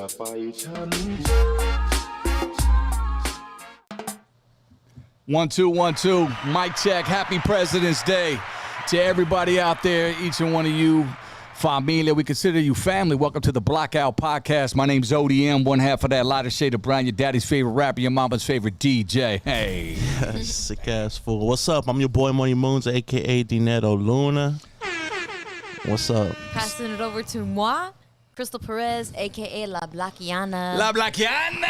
1 2 1 2. Mic check. Happy President's Day to everybody out there, each and one of you. Familia, we consider you family. Welcome to the Blackout Podcast. My name's ODM, one half of that lighter shade of brown, your daddy's favorite rapper, your mama's favorite DJ. Hey. Sick ass fool. What's up? I'm your boy Money Moons, a.k.a. Dinetto Luna. What's up? Passing it over to moi, Crystal Perez, a.k.a. La Blackiana. La Blackiana!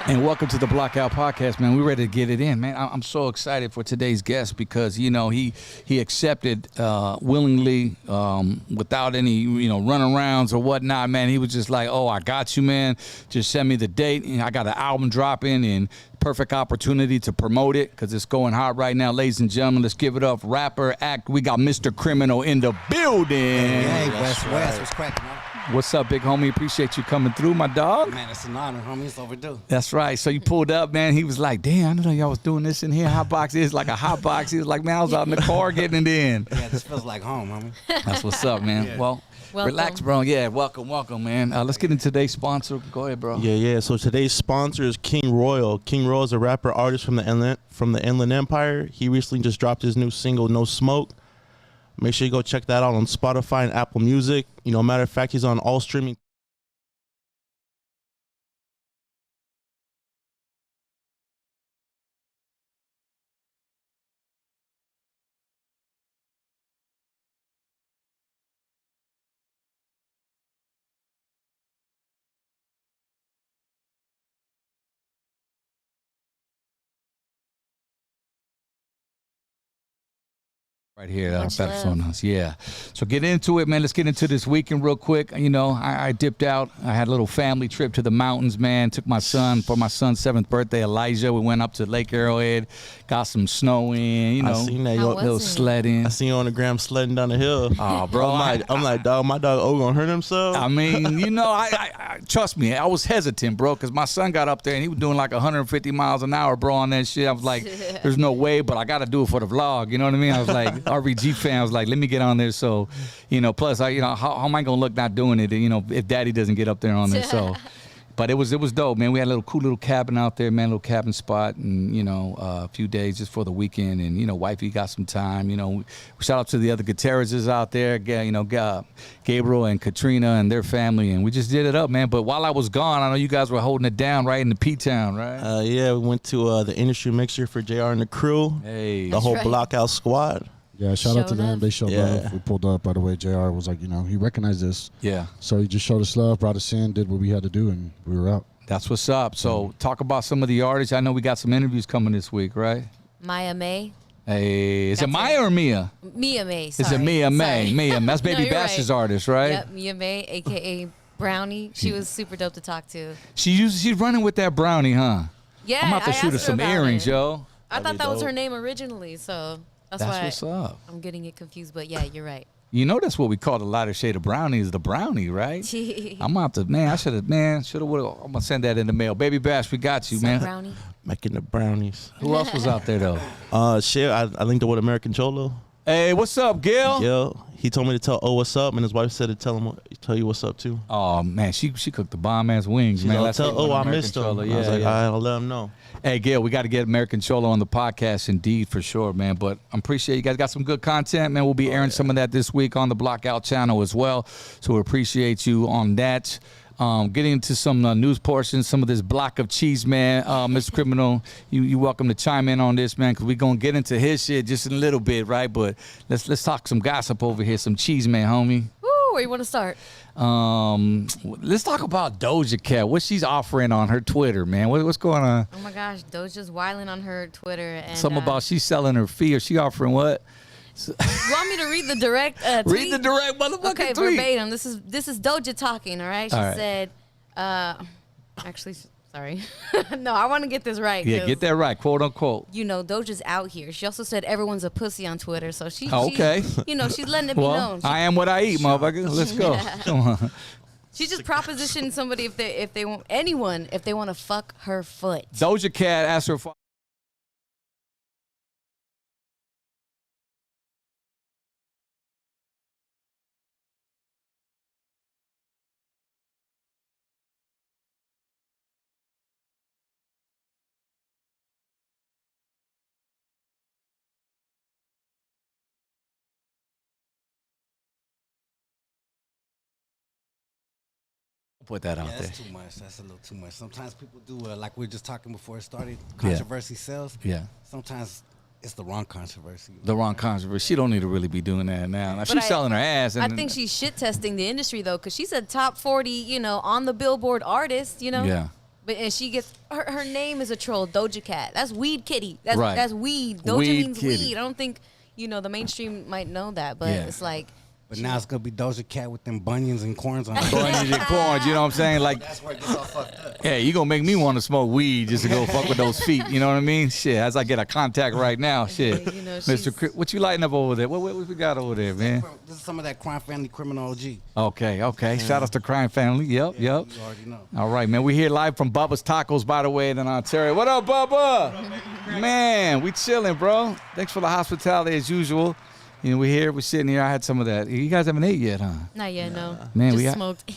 And welcome to the Blackout Podcast, man. We're ready to get it in, man. I'm so excited for today's guest because, you know, he accepted willingly without any, runarounds or whatnot, man. He was just like, oh, I got you, man. Just send me the date. And I got an album dropping and perfect opportunity to promote it because it's going hot right now. Ladies and gentlemen, let's give it up. Rapper, act. We got Mr. Criminal in the building. Hey, West, what's cracking, man? What's up, big homie? Appreciate you coming through, my dog. Man, it's an honor, homie. It's overdue. That's right. So you pulled up, man. He was like, damn, I didn't know y'all was doing this in here. Hot box is like a hot box. He was like, man, I was out in the car getting it in. Yeah, this feels like home, homie. That's what's up, man. Yeah. Well, welcome. Relax, bro. Yeah, welcome, man. Let's get into today's sponsor. Go ahead, bro. Yeah. So today's sponsor is King Royal. King Royal is a rapper artist from the Inland Empire. He recently just dropped his new single, No Smoke. Make sure you go check that out on Spotify and Apple Music. Matter of fact, he's on all streaming. Right here, Much that's love. on us. Yeah. So get into it, man. Let's get into this weekend real quick. I dipped out. I had a little family trip to the mountains, man. Took my son for my son's 7th birthday, Elijah. We went up to Lake Arrowhead, got some snow in, I seen that. How Yo, was little it? sledding. I seen you on the gram sledding down the hill. Oh, bro. I'm like, dog, my dog gonna hurt himself. I mean, I trust me, I was hesitant, bro, because my son got up there and he was doing like 150 miles an hour, bro, on that shit. I was like, there's no way, but I got to do it for the vlog. You know what I mean? I was like, RVG fan, I was like, let me get on there. So, plus, how am I going to look not doing it, if daddy doesn't get up there on there? So, but it was dope, man. We had a cool little cabin out there, man, little cabin spot, and, a few days just for the weekend. And, wifey got some time, shout out to the other Gutierrez's out there, Gabriel and Katrina and their family. And we just did it up, man. But while I was gone, I know you guys were holding it down right in the P-Town, right? Yeah, we went to the industry mixer for JR and the crew. Hey. The whole right. Blackout squad. Yeah, shout out to Showed them. up. They showed Yeah. love. We pulled up right away. JR was like, he recognized this. Yeah. So he just showed us love, brought us in, did what we had to do, and we were out. That's what's up. So talk about some of the artists. I know we got some interviews coming this week, right? Maya May. Hey, is it That's Maya or Mia? Mia May. Is it sorry. Mia May? Sorry. Mia. That's No, Baby you're Bash's right. artist, right? Yep, Mia May, a.k.a. Brownie. She was super dope to talk to. She's running with that brownie, huh? Yeah, I'm about to I shoot her asked some about earrings, it. yo. I thought be that was her dope. name originally, so that's That's why what's up. I'm getting it confused. But yeah, you're right. That's what we call the lighter shade of brownie is the brownie, right? I'm about to, man, I should have, I'm going to send that in the mail. Baby Bash, we got you, man. Brownie. Making the brownies. Who else was out there, though? Shit, I linked up with American Cholo. Hey, what's up, Gil? Yo, he told me to tell what's up, and his wife said to tell you what's up too. Oh, man, she cooked the bomb-ass wings, She's man. all, Let's tell get one I American missed him. Cholo. I was Yeah, like, yeah. all right, I'll let him know. Hey, Gail, we got to get American Cholo on the podcast, indeed, for sure, man. But I appreciate you guys got some good content, man. We'll be airing some of that this week on the Blackout channel as well. So we appreciate you on that. Getting into some news portions, some of this block of cheese, man. Mr. Criminal, you welcome to chime in on this, man, because we're going to get into his shit just in a little bit, right? But let's talk some gossip over here, some cheese, man, homie. Woo, where you want to start? Let's talk about Doja Cat. What she's offering on her Twitter, man. What's going on? Oh my gosh, Doja's wilding on her Twitter. And, Something about she's selling her fee, or she offering what? You want me to read the direct tweet? Read the direct motherfucking Okay, tweet. verbatim. This is Doja talking, all right? She All right. said, actually, sorry. No, I want to get this right. Yeah, 'cause, get that right, quote unquote. Doja's out here. She also said everyone's a pussy on Twitter, so she, Okay. she's letting it be Well, known. I am what I eat, motherfucker. Let's go. Come on. She just propositioned somebody if they want anyone if they want to fuck her foot. Doja Cat asked her. Put that out Yeah, there. that's too much. That's a little too much. Sometimes people do, like we were just talking before it started, controversy sells. Yeah. Sometimes it's the wrong controversy. The wrong controversy. She don't need to really be doing that now. Now But she's selling her ass. And I think she's shit testing the industry though, because she's a top 40, on the Billboard artist, Yeah. But and she gets her name is a troll, Doja Cat. That's Weed Kitty. That's Right. that's weed. Doja Weed means Kitty. weed. I don't think the mainstream might know that, but Yeah. it's like But now it's gonna be Doja Cat with them bunions and corns on her. Bunions and corns, you know what I'm saying? Like, That's where it gets all fucked up. hey, you gonna make me want to smoke weed just to go fuck with those feet. You know what I mean? Shit, as I get a contact right now, shit. Mr. she's- What you lighting up over there? What we got over there, man? This is some of that crime family criminal OG. Okay. Shout out to Crime Family. Yep. You already know. All right, man. We here live from Bubba's Tacos, by the way, in Ontario. What up, Bubba? Man, we chilling, bro. Thanks for the hospitality as usual. We're sitting here. I had some of that. You guys haven't ate yet, huh? not yet, no. Man, Just we got- smoked.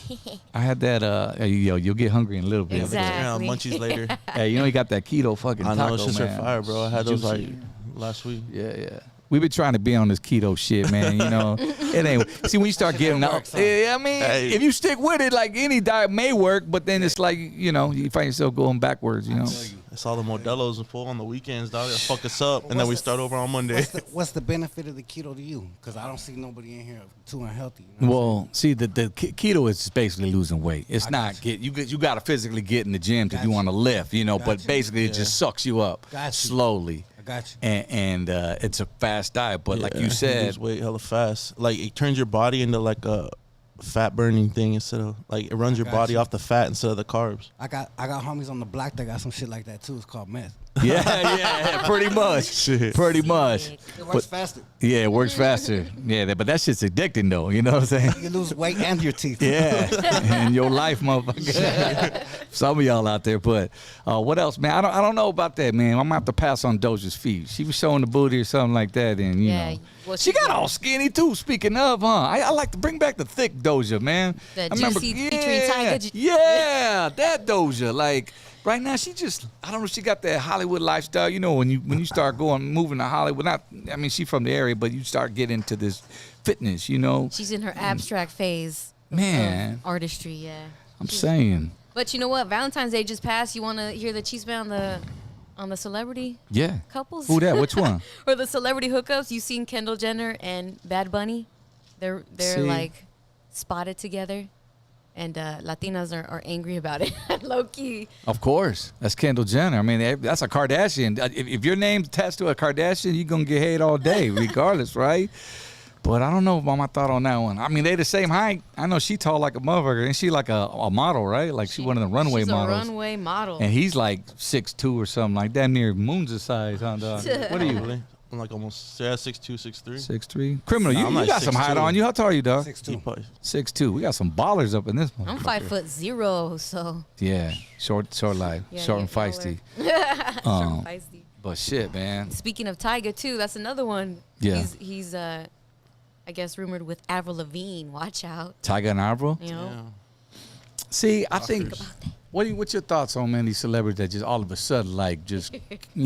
I had that. You'll get hungry in a little bit. Exactly. Munchies later. Hey, you got that keto fucking I taco, know, it's just man. fire, bro. I had those like Juicy. last week. Yeah. We've been trying to be on this keto shit, man. It ain't. See, when you start getting out, works, huh? I mean, Hey. if you stick with it, like any diet may work, but then it's like, you find yourself going backwards, It's all the Modelo's and full on the weekends, dog. They fuck us up, and then we start over on Monday. What's the benefit of the keto to you? Because I don't see nobody in here too unhealthy. You know what I'm Well, see, the keto is basically losing weight. It's not you got to physically get in the gym if Got you you. want to lift, but Got you. basically it just sucks you up Got you. slowly. I got you. And it's a fast diet, but like you said, lose weight hella fast. Like it turns your body into like a fat burning thing instead of like it runs your got body you. off the fat instead of the carbs. I got homies on the block that got some shit like that too. It's called meth. yeah, pretty much, Shit. pretty much. Sick. It works faster. Yeah, it works faster. Yeah, but that shit's addicting though. You know what I'm saying? You lose weight and your teeth. Yeah, and your life, motherfucker. Some of y'all out there, but what else, man? I don't know about that, man. I'm gonna have to pass on Doja's feet. She was showing the booty or something like that, and you Yeah, know, well, she she got did. all skinny too. Speaking of, huh? I like to bring back the thick Doja, man. The I remember, juicy featuring Tiger. yeah, that Doja, like. Right now, I don't know, she got that Hollywood lifestyle. When you start moving to Hollywood, she's from the area, but you start getting into this fitness, She's in her abstract phase. Man. Of artistry, yeah. I'm saying, But you know what? Valentine's Day just passed. You want to hear the cheese on the celebrity yeah. couples? Who that? Which one? Or the celebrity hookups? You seen Kendall Jenner and Bad Bunny? They're See? like spotted together, and Latinas are angry about it. Low key. Of course, that's Kendall Jenner. I mean, that's a Kardashian. If your name's attached to a Kardashian, you're gonna get hate all day, regardless, right? But I don't know about my thought on that one. I mean, they the same height. I know she tall like a motherfucker, and she like a model, right? Like she one of the runway She's models. a runway model. And he's like 6'2" or something like that, near Moon's size, huh, dog? What are you? Really? I'm like almost 6'2", 6'3". 6'3"? Criminal, Nah, you I'm like got some height 6'2". on you. How tall are you, dog? 6'2". 6'2". We got some ballers up in this one. I'm 5'0", so Yeah, short life, Yeah, short and yeah, feisty. short Um, and feisty. But shit, man. Speaking of Tyga too, that's another one. Yeah. He's I guess rumored with Avril Lavigne. Watch out. Tiger and Avril. You know. Yeah. See, I think. What's your thoughts on, man, these celebrities that just all of a sudden, like, just, they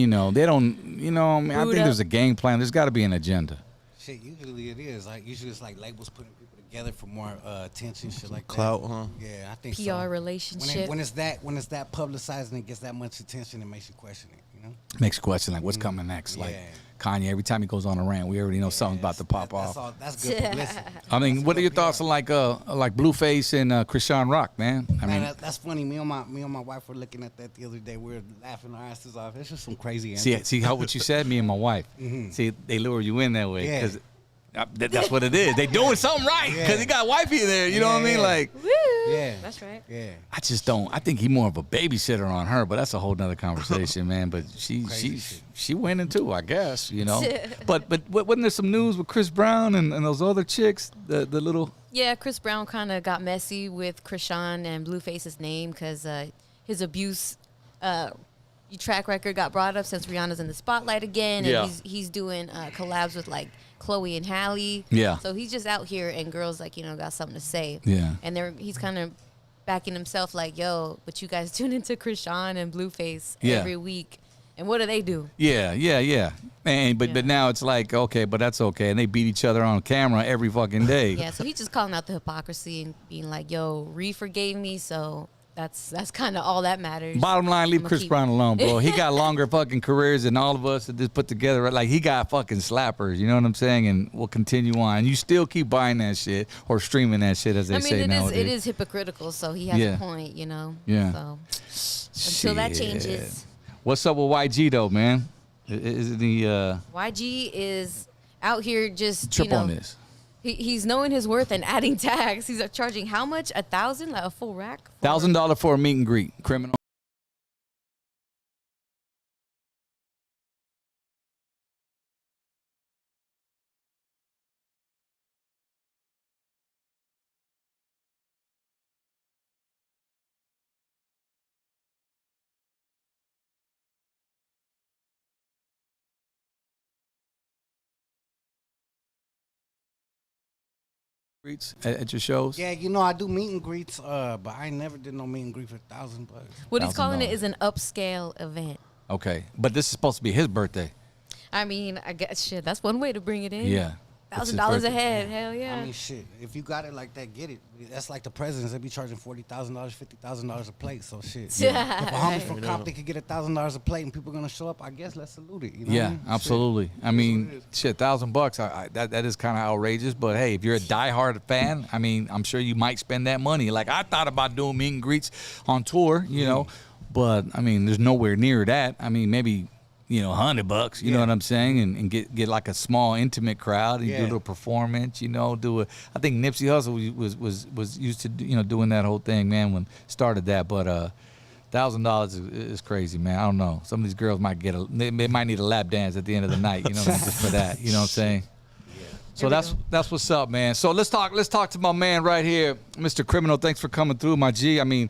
don't, I mean, I Brewed think up. there's a game plan. There's got to be an agenda. Shit, usually it is. Like usually it's like labels putting people together for more attention, shit like Clout, that. huh? Yeah, I think PR so. relationship. When it's that publicized and it gets that much attention, it makes you question it. Makes you question, like, what's coming next? Like, Yeah. Kanye, every time he goes on a rant, we already know something's about to pop That's off. all. That's good publicity. I mean, That's what are good your PR. thoughts on, like Blueface and Krishan Rock, man? I Man, mean, that's funny. Me and my wife were looking at that the other day. We were laughing our asses off. It's just some crazy. see how what you said, me and my wife. See, they lure you in that way Yeah. because that's what it is. They doing something right because Yeah. he got wifey there. You know what I mean? Yeah. Like, Woo! Yeah. That's right. Yeah. I just don't. I think he more of a babysitter on her, but that's a whole nother conversation, man. But Crazy shit. she winning too, I guess. But wasn't there some news with Chris Brown and those other chicks? The little. Yeah, Chris Brown kind of got messy with Krishan and Blueface's name because his abuse track record got brought up since Rihanna's in the spotlight again, and Yeah. he's doing collabs with like Chloe and Halle. Yeah. So he's just out here, and girls like got something to say. Yeah. And he's kind of backing himself like, yo, but you guys tune into Krishan and Blueface Yeah. every week, and what do they do? Yeah. And but now it's like, okay, but that's okay. And they beat each other on camera every fucking day. Yeah, so he's just calling out the hypocrisy and being like, "Yo, Reed forgave me, so that's kind of all that matters." Bottom line, leave I'ma Chris keep- Brown alone, bro. He got longer fucking careers than all of us that just put together. Like, he got fucking slappers, you know what I'm saying? And we'll continue on. You still keep buying that shit or streaming that shit, as they say nowadays. it is hypocritical, so he has a point, you know? Yeah. So until that Shit. changes. What's up with YG, though, man? Is the YG is out here just, trip on this? He's knowing his worth and adding tags. He's charging how much? 1,000, like a full rack? $1,000 for a meet and greet, criminal. At your shows? Yeah, you know, I do meet and greets, but I never did no meet and greet for $1,000. What he's calling it $1,000. is an upscale event. Okay, but this is supposed to be his birthday. I mean, I guess shit. That's one way to bring it in. Yeah. It's his $1,000 a birthday. head. Hell yeah. I mean, shit. If you got it like that, get it. That's like the presidents. They be charging $40,000, $50,000 a plate. So shit. If a homie from Compton could get $1,000 a plate and people gonna show up, I guess let's salute it. You know what I Yeah, mean? absolutely. I mean, shit, $1,000. That is kind of outrageous. But hey, if you're a diehard fan, I mean, I'm sure you might spend that money. Like, I thought about doing meet and greets on tour, you know, but I mean, there's nowhere near that. I mean, maybe, you know, $100. You know what I'm saying, and get like a small intimate crowd and do a little performance. You know, I think Nipsey Hussle was used to doing that whole thing, man, when started that. But $1,000 is crazy, man. I don't know. Some of these girls might they might need a lap dance at the end of the night. You know, just for that. You know what I'm saying? So that's what's up, man. So let's talk to my man right here, Mr. Criminal. Thanks for coming through, my G. I mean,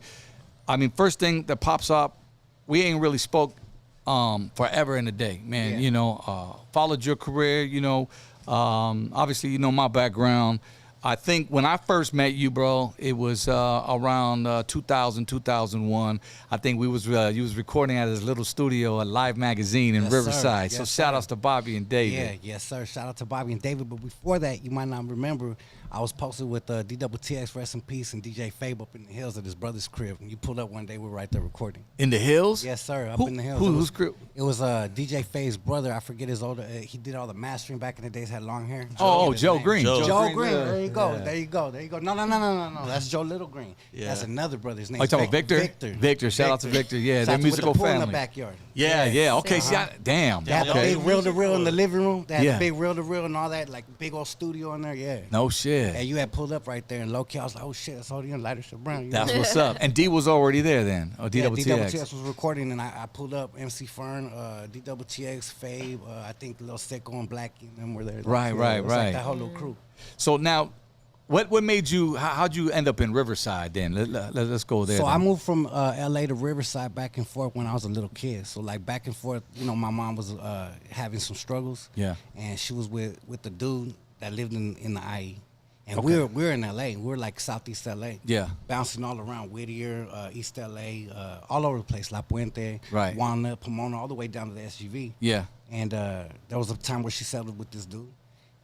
first thing that pops up, we ain't really spoke forever in a day, man. Yeah. You know, followed your career. You know, obviously, you know my background. I think when I first met you, bro, it was around 2000, 2001. I think you was recording at his little studio at Live Magazine in Yes, sir. Riverside. So Yes, shout sir. outs to Bobby and David. Yeah, yes, sir. Shout out to Bobby and David. But before that, you might not remember, I was posted with DWTX, rest in peace, and DJ Fabe up in the hills at his brother's crib. And you pulled up one day, we were right there recording. In the hills? Yes, sir. Up Who- in the hills. who's crib? It was DJ Fabe's brother. I forget his older. He did all the mastering back in the days. Had long hair. Oh, His Joe name. Green. Joe Green. yeah. There you go. Yeah. There you go. There you go. No. That's Joe Little Green. Yeah. That's another brother's name. Oh, you talking about Victor? Victor. Shout out to Victor. Yeah, Shout they're out to musical with the pool in family. the backyard. Yeah. Okay, see, damn. They had the Okay. big reel-to-reel in the living room. They had Yeah. the big reel-to-reel and all that, like big old studio in there. Yeah. No shit. And you had pulled up right there, and low key, I was like, "Oh shit, that's Odie and Lighter Shit Brown." You That's know? what's up. And D was already there then. Oh, Yeah, DWTX. DWTX was recording, and I pulled up MC Fern, DWTX, Fabe, I think Lil Sicko and Blackie and them were there. Right, it was right. Like that whole little crew. So now, what made you? How'd you end up in Riverside then? Let's go there. So then. I moved from LA to Riverside back and forth when I was a little kid. So like back and forth, you know, my mom was having some struggles. Yeah. And she was with the dude that lived in the IE. And Okay. we're in LA. We're like Southeast LA. Yeah. Bouncing all around Whittier, East LA, all over the place. La Puente, Right. Walnut, Pomona, all the way down to the SUV. Yeah. And there was a time where she settled with this dude,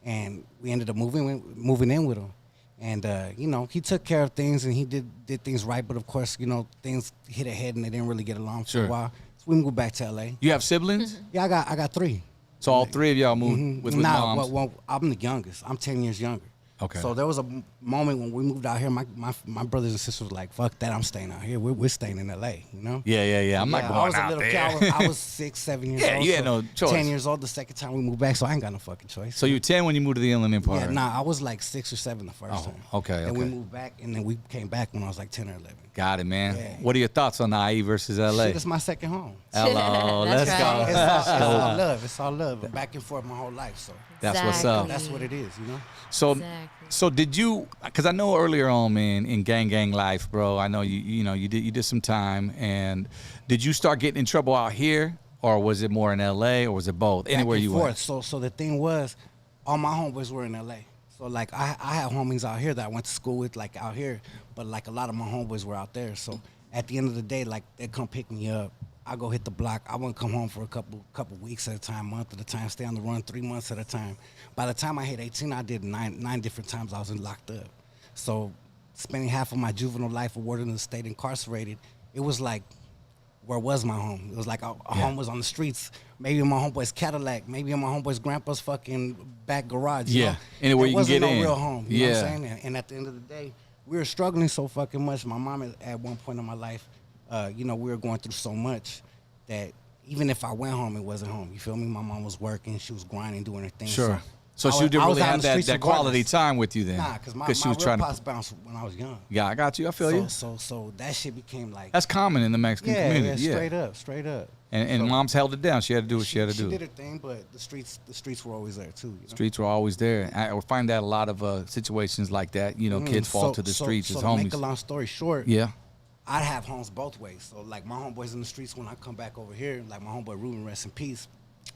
and we ended up moving in with him. And you know, he took care of things and he did things right, but of course, you know, things hit ahead and they didn't really get along for Sure. a while. So we moved back to LA. You have siblings? Yeah, I got 3. So all 3 of y'all moved with Nah, moms. well, I'm the youngest. I'm 10 years younger. Okay. So there was a moment when we moved out here. My brothers and sisters were like, "Fuck that! I'm staying out here. We're staying in LA." You know. Yeah. I'm not going I was out a little there. kid. I was 6, 7 years Yeah, old. you had so no choice. 10 years old the second time we moved back, so I ain't got no fucking choice. So you were 10 when you moved to the Inland Empire. Yeah, nah, I was like 6 or 7 the first Oh, time. okay, And we okay. moved back, and then we came back when I was like 10 or 11. Got it, man. Yeah. What are your thoughts on the IE versus LA? Shit, it's my second home. Hello, That's let's right. go. It's all love. It's all love. Back and forth my whole life. So That's what's up. that's what it is, you know. So, Exactly. so did you? Because I know earlier on, man, in gang life, bro. I know you did some time, and did you start getting in trouble out here, or was it more in LA, or was it both? Anywhere Back and you forth. went. So the thing was, all my homeboys were in LA. So like I have homies out here that I went to school with, like out here, but like a lot of my homeboys were out there. So at the end of the day, like they'd come pick me up, I go hit the block. I wouldn't come home for a couple weeks at a time, month at a time, stay on the run 3 months at a time. By the time I hit 18, I did nine different times I was locked up. So spending half of my juvenile life awarded in the state incarcerated, it was like, where was my home? It was like a home was on the streets, maybe in my homeboy's Cadillac, maybe in my homeboy's grandpa's fucking back garage. You know? Anywhere you can get in. It wasn't no real home, you know what I'm Yeah. saying? And at the end of the day, we were struggling so fucking much. My mom, at one point in my life, you know, we were going through so much that even if I went home, it wasn't home. You feel me? My mom was working. She was grinding, doing her thing. Sure. So I she was- didn't I was really out have in the that, streets that quality regardless. time with you then. Nah, because my she was real trying pops to. bounced when I was young. Yeah, I got you. I feel you. So that shit became like. That's common in the Mexican community. Yeah. Straight up. And So moms held it down. She had to do what she had to She do. did her thing, but the streets were always there too. You know? Streets were always there. I would find that a lot of situations like that. You know, kids fall to the streets as so to make a homies. long story short, Yeah. I'd have homes both ways. So like my homeboys in the streets, when I come back over here, like my homeboy Ruben, rest in peace.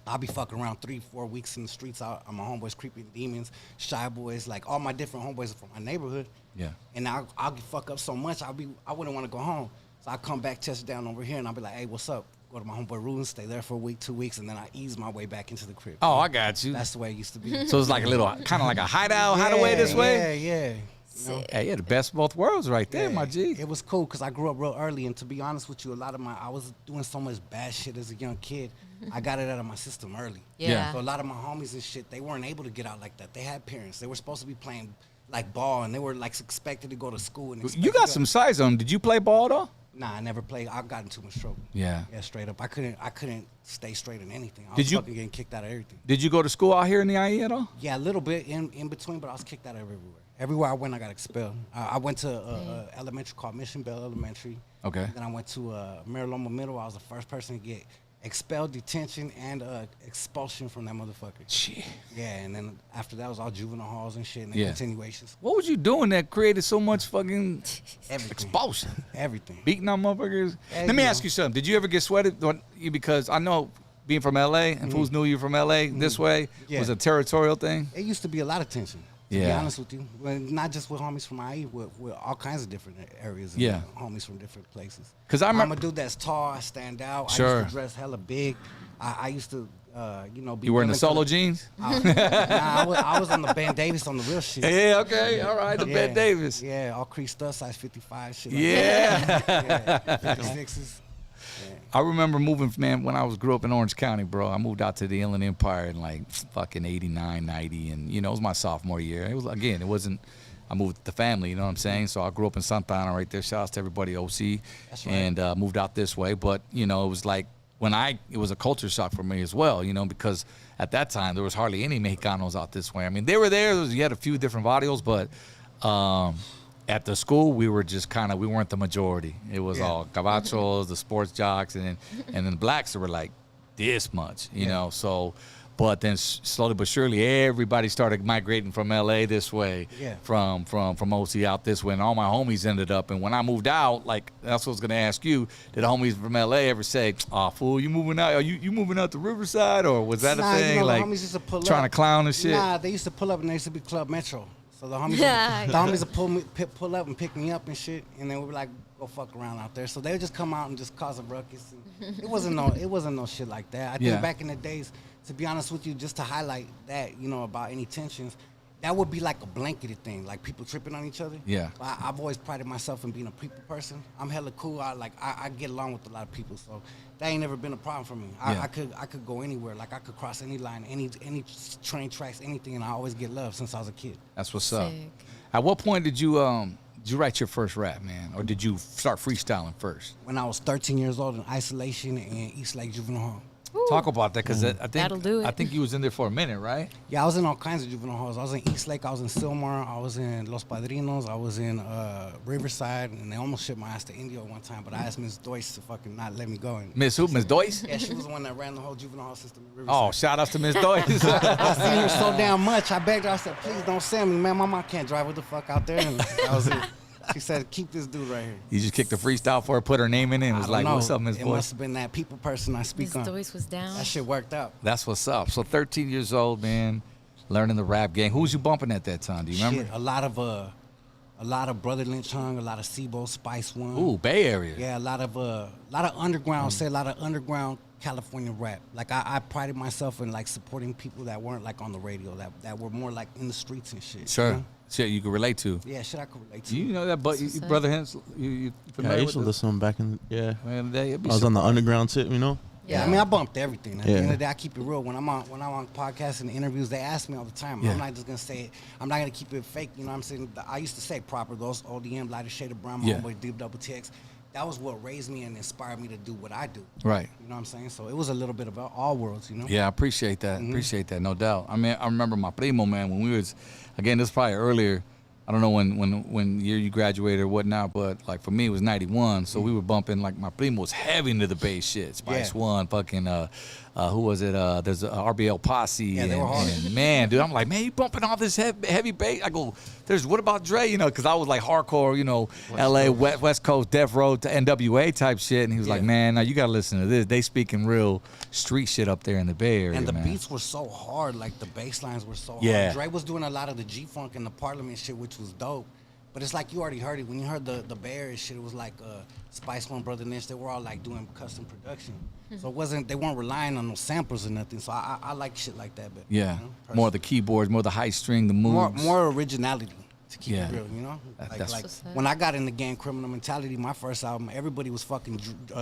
I'll be fucking around 3-4 weeks in the streets. My homeboys, creepy demons, shy boys, like all my different homeboys from my neighborhood. Yeah. And I'll get fuck up so much, I wouldn't want to go home. So I come back, touch down over here, and I'll be like, hey, what's up? Go to my homeboy Ruben, stay there for a week, 2 weeks, and then I ease my way back into the crib. Oh, I got you. That's the way it used to be. So it's like a little, kind of like a hideaway this way. Yeah. You know? Hey, yeah, the best of both worlds right there, my G. It was cool because I grew up real early, and to be honest with you, I was doing so much bad shit as a young kid. I got it out of my system early. Yeah. So a lot of my homies and shit, they weren't able to get out like that. They had parents. They were supposed to be playing like ball, and they were like expected to go to school. And You expected got to- some size on. Did you play ball though? Nah, I never played. I got in too much trouble. Yeah. Yeah, straight up. I couldn't stay straight in anything. I Did was you- fucking getting kicked out of everything. Did you go to school out here in the IE at all? Yeah, a little bit in between, but I was kicked out of everywhere. Everywhere I went, I got expelled. I went to elementary called Mission Bell Elementary. Okay. Then I went to Mariloma Middle. I was the first person to get expelled, detention, and expulsion from that motherfucker. Shit. Yeah, and then after that was all juvenile halls and shit and Yeah. continuations. What was you doing that created so much fucking Everything. expulsion? Everything. Beating on motherfuckers? Yeah, Let me you ask know. you something. Did you ever get sweated? Because I know being from LA and fools knew you from LA this way Yeah. was a territorial thing. It used to be a lot of tension. To be Yeah. honest with you, well, not just with homies from IE, with all kinds of different areas. And Yeah. homies from different places. 'Cause I I'm remember- a dude that's tall. I stand out. I Sure. used to dress hella big. I used to, be. You wearing the willing solo to- jeans? I was on the Ben Davis on the real shit. Yeah, okay. All right. The Yeah. Ben Davis. Yeah, all creased up, size 55, shit. Like Yeah. that. Yeah, 56s. I remember moving, man, when I grew up in Orange County, bro. I moved out to the Inland Empire in like fucking 89, 90. And, it was my sophomore year. It wasn't, I moved with the family, you know what I'm saying? So I grew up in Santa Ana right there. Shout out to everybody, OC. That's right. And moved out this way. But, it was like, it was a culture shock for me as well, because at that time there was hardly any Mexicanos out this way. I mean, they were there. You had a few different barrios, but at the school we were just we weren't the majority. It was all cabachos, the sports jocks, and then the blacks that were like this much, you know. So, but then slowly but surely everybody started migrating from LA this way, from OC out this way, and all my homies ended up. And when I moved out, like that's what I was gonna ask you, did homies from LA ever say, "Oh, fool, you moving out? Are you moving out to Riverside?" Or was that Nah, a thing? the Like homies used to pull trying up. to clown and shit? Nah, they used to pull up and they used to be Club Metro. So the homies, Yeah. the homies would pull up and pick me up and shit, and then we were like, go fuck around out there. So they would just come out and just cause a ruckus. And it wasn't no shit like that. I think back in the days, to be honest with you, just to highlight that, about any tensions, that would be like a blanketed thing, like people tripping on each other. Yeah. I've always prided myself in being a people person. I'm hella cool. I get along with a lot of people, so that ain't never been a problem for me. I could go anywhere. Like I could cross any line, any train tracks, anything, and I always get love since I was a kid. That's what's up. Sick. At what point did you write your first rap, man, or did you start freestyling first? When I was 13 years old in isolation in East Lake Juvenile Hall. Talk about that, because That'll do it. I think you was in there for a minute, right? Yeah, I was in all kinds of juvenile halls. I was in East Lake, I was in Sylmar, I was in Los Padrinos, I was in Riverside, and they almost shipped my ass to India one time, but I asked Ms. Doyce to fucking not let me go. And Miss who? Miss Doyce? yeah, she was the one that ran the whole juvenile hall system in Riverside. Oh, shout outs to Miss Doyce. I seen her so damn much. I begged her. I said, please don't send me, man. My mom can't drive. What the fuck out there? And that was it. She said, keep this dude right here. You just kicked the freestyle for her, put her name in it, and was I don't like, know. "What's up, Miss It Boy?" must have been that people person I speak Miss on. Doyce was down. That shit worked out. That's what's up. So 13 years old, man, learning the rap game. Who was you bumping at that time? Do you remember? Shit, a lot of a lot of Brother Lynch Hung, a lot of Sibo, Spice One. Ooh, Bay Area. Yeah, a lot of underground. Say a lot of underground California rap. Like I prided myself in like supporting people that weren't like on the radio, that were more like in the streets and shit. Sure. You know? Shit you can relate to. Yeah, shit I could relate to. You know that, but Brother Hens, you Yeah, I familiar used to with this? listen back in. Yeah, Man, I was on the underground tip, you know. Yeah, I mean, I bumped everything. At the Yeah. end of the day, I keep it real. When I'm on podcasts and interviews, they ask me all the time. Yeah. I'm not just gonna say it. I'm not gonna keep it fake. You know what I'm saying? I used to say proper. Those ODM, Lighter Shade of Brown, my Yeah. homeboy Deep Double TX. That was what raised me and inspired me to do what I do. Right. You know what I'm saying? So it was a little bit of all worlds. You know? Yeah, I appreciate that. Appreciate that, no doubt. I mean, I remember my primo, man, when we was, again, this is probably earlier. I don't know when year you graduated or whatnot, but like for me it was 91, so we were bumping, like my primo was heavy into the bass shit. Spice Yeah. One, fucking who was it? There's a RBL Posse. Yeah, they were hard. And man, dude, I'm like, man, you bumping all this heavy bass? I go, there's what about Dre? You know, because I was like hardcore, you know, LA, West Coast, Death Row to NWA type shit, and he was like, Yeah. man, now you gotta listen to this. They speaking real street shit up there in the Bay Area, And the man. beats were so hard, like the bass lines were so Yeah. hard. Dre was doing a lot of the G-Funk and the Parliament shit, which was dope. But it's like you already heard it. When you heard the Bay Area shit, it was like Spice One, Brother Lynch. They were all like doing custom production. So they weren't relying on no samples or nothing. So I like shit like that. But, Yeah, you know, more of the keyboards, more of the high string, the moves. more originality. To keep Yeah. it real, you know? That's Like what's up. when I got in the game Criminal Mentality, my first album, everybody was fucking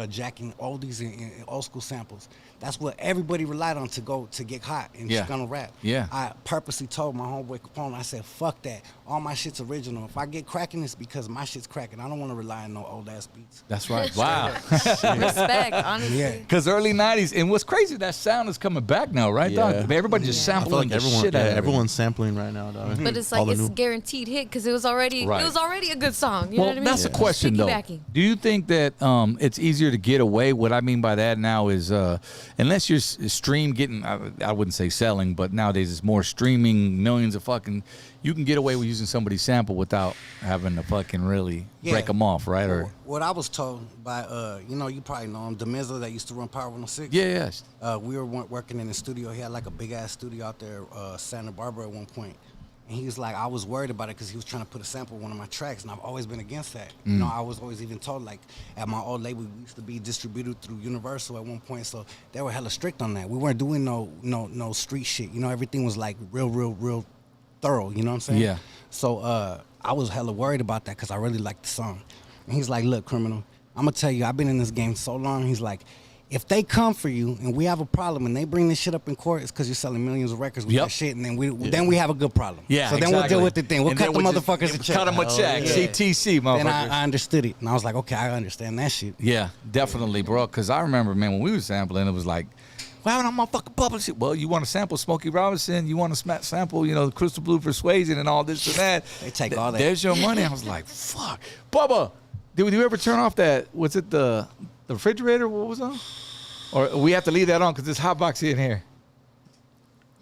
jacking oldies and old school samples. That's what everybody relied on to get hot and Yeah. gonna rap. Yeah. I purposely told my homeboy Capone, I said, fuck that. All my shit's original. If I get cracking, it's because my shit's cracking. I don't want to rely on no old ass beats. That's right. Wow. Respect, honestly. Yeah. Because early 90s, and what's crazy, that sound is coming back now, right, Yeah. dog? Everybody just Yeah. I feel sampling like the shit out of it. everyone's sampling right now, dog. But it's All like the it's new- guaranteed hit because it was already Right. a good song. You know Well, what I mean? that's a Just question, though. piggybacking. Do you think that it's easier to get away? What I mean by that now is, unless you're stream getting, I wouldn't say selling, but nowadays it's more streaming, millions of fucking, you can get away with using somebody's sample without having to fucking really break them off, right? Or What I was told by, you probably know him, Demizzo that used to run Power 106. yeah. We were working in the studio. He had like a big ass studio out there, Santa Barbara at one point. And he was like, I was worried about it because he was trying to put a sample on one of my tracks, and I've always been against that. You know, I was always even told, like, at my old label, we used to be distributed through Universal at one point, so they were hella strict on that. We weren't doing no street shit. You know, everything was like real thorough. You know what I'm saying? Yeah. So I was hella worried about that because I really liked the song. And he's like, look, Criminal, I'm gonna tell you, I've been in this game so long. He's like, if they come for you and we have a problem and they bring this shit up in court, it's because you're selling millions of records with Yep. that shit, and then we have a good problem. Yeah, So then we'll exactly. deal with it then. We'll And cut then the we'll just motherfuckers a check. Cut them a check. Yeah. CTC, motherfuckers. Then I understood it. And I was like, okay, I understand that shit. Yeah, definitely, bro. Because I remember, man, when we were sampling, it was like, why would I motherfucking publish it? Well, you want to sample Smokey Robinson, you want to sample, Crystal Blue Persuasion and all this and that. They take all that. There's your money. I was like, fuck. Bubba, did you ever turn off that, was it the refrigerator? What was on? Or we have to leave that on because there's hot box in here.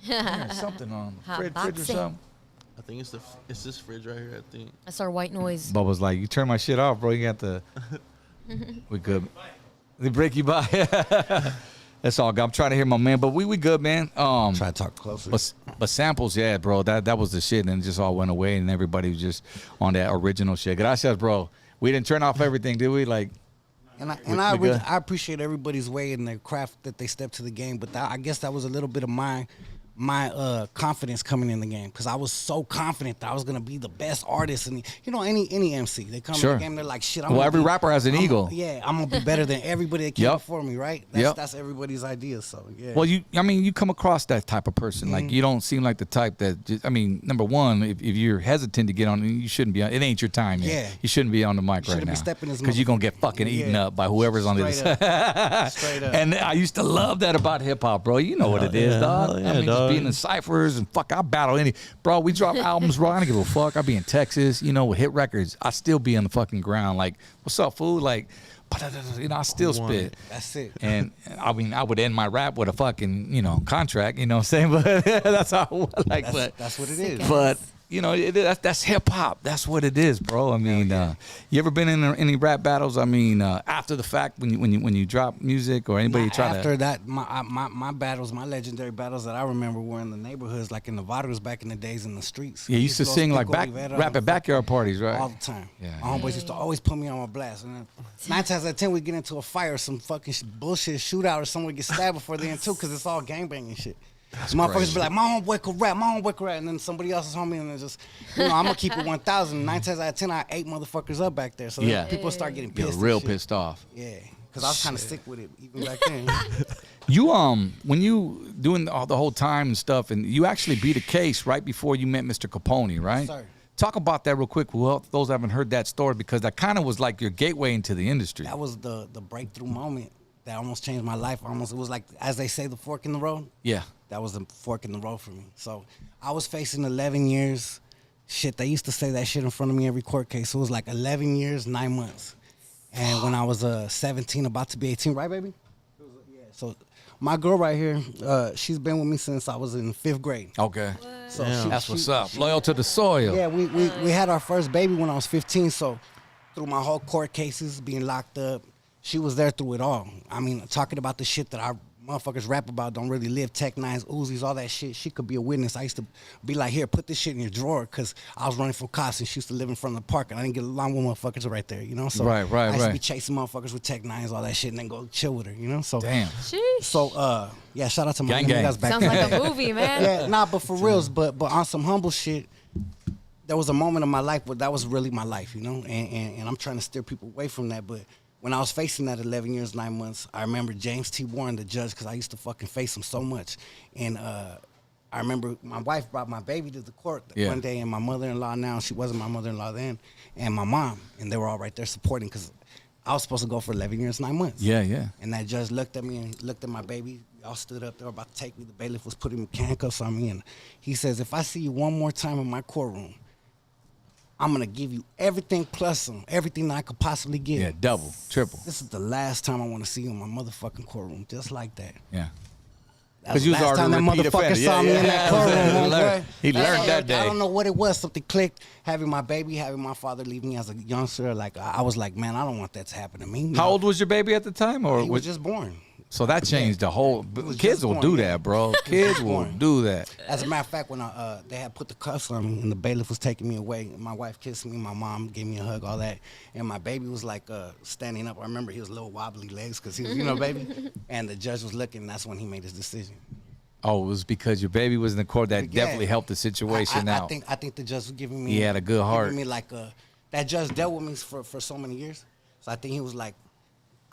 There's something on. Hot Fridge or boxing. something. I think it's this fridge right here. I think. That's our white noise. Bubba's like, you turn my shit off, bro. You got to. We good. They break you by. That's all good. I'm trying to hear my man, but we good, man. Try to talk closer. But samples, yeah, bro. That was the shit, and it just all went away, and everybody was just on that original shit. Gracias, bro. We didn't turn off everything, did we? Like, I we good? I appreciate everybody's way and their craft that they step to the game, but I guess that was a little bit of my confidence coming in the game because I was so confident that I was gonna be the best artist, and any MC they come Sure. in the game, they're like, shit. Well, every rapper has an ego. Yeah, I'm gonna be better than everybody that came Yep. before me, right? Yep. That's everybody's idea. So yeah. well, you come across that type of person. Like, you don't seem like the type that. Number one, if you're hesitant to get on, you shouldn't be on. It ain't your time yet. Yeah. You shouldn't be on the mic right Shouldn't now. be stepping this Because you're gonna get fucking eaten Yeah. up by whoever's on this. Straight up. Straight up. And I used to love that about hip hop, bro. You know what it is, yeah, dog. hell yeah, Just dog. being in ciphers and fuck, I battle any. Bro, we drop albums, bro. I don't give a fuck. I be in Texas, with hit records. I still be on the fucking ground. Like, what's up, fool? Like, I still spit. That's it. And I would end my rap with a fucking, contract. You know what I'm saying? But that's how I like. That's what it is. But you know, that's hip hop. That's what it is, bro. I mean, you ever been in any rap battles? I mean, after the fact, when you drop music or anybody After that, my battles, my legendary battles that I remember were in the neighborhoods, like in Nevada, back in the days in the streets. Yeah, you used to sing like rap at backyard parties, right? All the time. Yeah. My homeboys used to always put me on my blast. And then 9 times out of 10, we get into a fight or some fucking bullshit shootout or someone get stabbed before the end too, because it's all gangbanging shit. Motherfuckers be like, my homeboy could rap, and then somebody else is homie, and it's just, you know, I'm gonna keep it 1,000. 9 times out of 10, I ate motherfuckers up back there. So people start getting pissed. You're real pissed off. Yeah, because I was kind of sick with it even back then. You when you doing the whole time and stuff, and you actually beat a case right before you met Mr. Capone, right? Sorry. Talk about that real quick. Well, those who haven't heard that story, because that kind of was like your gateway into the industry. That was the breakthrough moment that almost changed my life. It was like, as they say, the fork in the road. Yeah. That was the fork in the road for me. So I was facing 11 years. Shit, they used to say that shit in front of me every court case. So it was like 11 years, 9 months. And when I was 17, about to be 18, right, baby? Yeah. So my girl right here, she's been with me since I was in 5th grade. Okay. So that's what's up. Loyal to the soil. Yeah, we had our first baby when I was 15. So through my whole court cases, being locked up, she was there through it all. I mean, talking about the shit that our motherfuckers rap about, don't really live, Tech 9s, Uzis, all that shit. She could be a witness. I used to be like, here, put this shit in your drawer, because I was running from cops and she used to live in front of the park and I didn't get along with motherfuckers right there, you know? So I used to be chasing motherfuckers with Tech 9s, all that shit, and then go chill with her, you know? So damn. Sheesh. So yeah, shout out to my gang. back Sounds like a movie, man. Yeah, nah, but for reals, but on some humble shit, there was a moment in my life where that was really my life, you know? And I'm trying to steer people away from that, but when I was facing that 11 years, 9 months, I remember James T. Warren, the judge, because I used to fucking face him so much. And I remember my wife brought my baby to the court one day, and my mother-in-law now, she wasn't my mother-in-law then, and my mom, and they were all right there supporting, because I was supposed to go for 11 years, 9 months. Yeah, yeah. And that judge looked at me and looked at my baby. We all stood up. They were about to take me. The bailiff was putting handcuffs on me, and he says, if I see you one more time in my courtroom, I'm going to give you everything plus some, everything that I could possibly give. Yeah, double, triple. This is the last time I want to see you in my motherfucking courtroom, just like that. Yeah. That was you the was last time that already a repeat motherfucker offender. saw me in that courtroom. He learned that day. I don't know what it was. Something clicked. Having my baby, having my father leave me as a youngster. Like, I was like, man, I don't want that to happen to me. How old was your baby at the time? Or He was just born. So that changed the whole. Kids will do that, bro. Kids will do that. As a matter of fact, when they had put the cuffs on me and the bailiff was taking me away, my wife kissed me, my mom gave me a hug, all that, and my baby was like standing up. I remember he was a little wobbly legs because he was, you know, baby. And the judge was looking. And that's when he made his decision. Oh, it was because your baby was in the court. That definitely helped the situation out. I think the judge was giving me. He had a good heart. Giving me like that judge dealt with me for so many years. So I think he was like,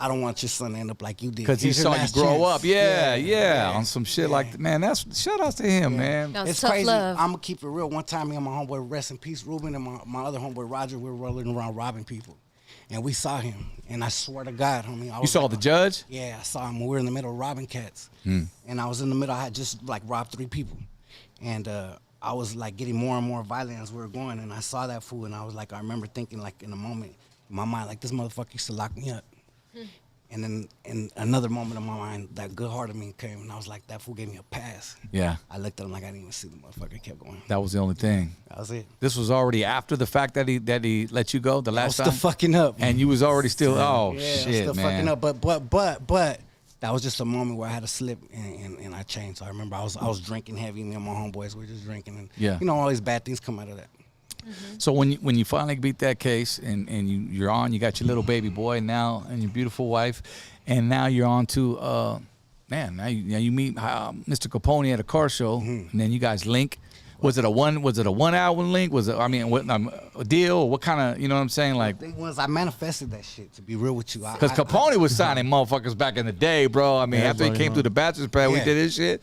I don't want your son to end up like you did. Because he saw you grow up. Yeah. On some shit like that. Man, that's shout outs to him, man. It's crazy. love. I'm going to keep it real. One time, me and my homeboy, rest in peace, Ruben, and my other homeboy, Roger, we were rolling around robbing people. And we saw him. And I swear to God, homie. You saw the judge? Yeah, I saw him. We were in the middle of robbing cats. And I was in the middle. I had just like robbed 3 people. And I was like getting more and more violent as we were going. And I saw that fool. And I was like, I remember thinking like in a moment, in my mind, like this motherfucker used to lock me up. And then in another moment of my mind, that good heart of me came, and I was like, that fool gave me a pass. Yeah. I looked at him like I didn't even see the motherfucker. Kept going. That was the only thing. That was it. This was already after the fact that he let you go the last time? I was still fucking up. And you was already still, shit, I was still man. fucking up. But that was just a moment where I had to slip, and I changed. So I remember I was drinking heavy, me and my homeboys were just drinking. And, you know, all these bad things come out of that. So when you finally beat that case and you're on, you got your little baby boy now and your beautiful wife, and now you're on to now you meet Mr. Capone at a car show, and then you guys link. Was it a one album link? Was it a deal? Or what kind of, you know what I'm saying? Like, The thing was, I manifested that shit, to be real with you. because Capone was signing motherfuckers back in the day, bro. I mean, after he came through the Bachelor's Pad, we did his shit.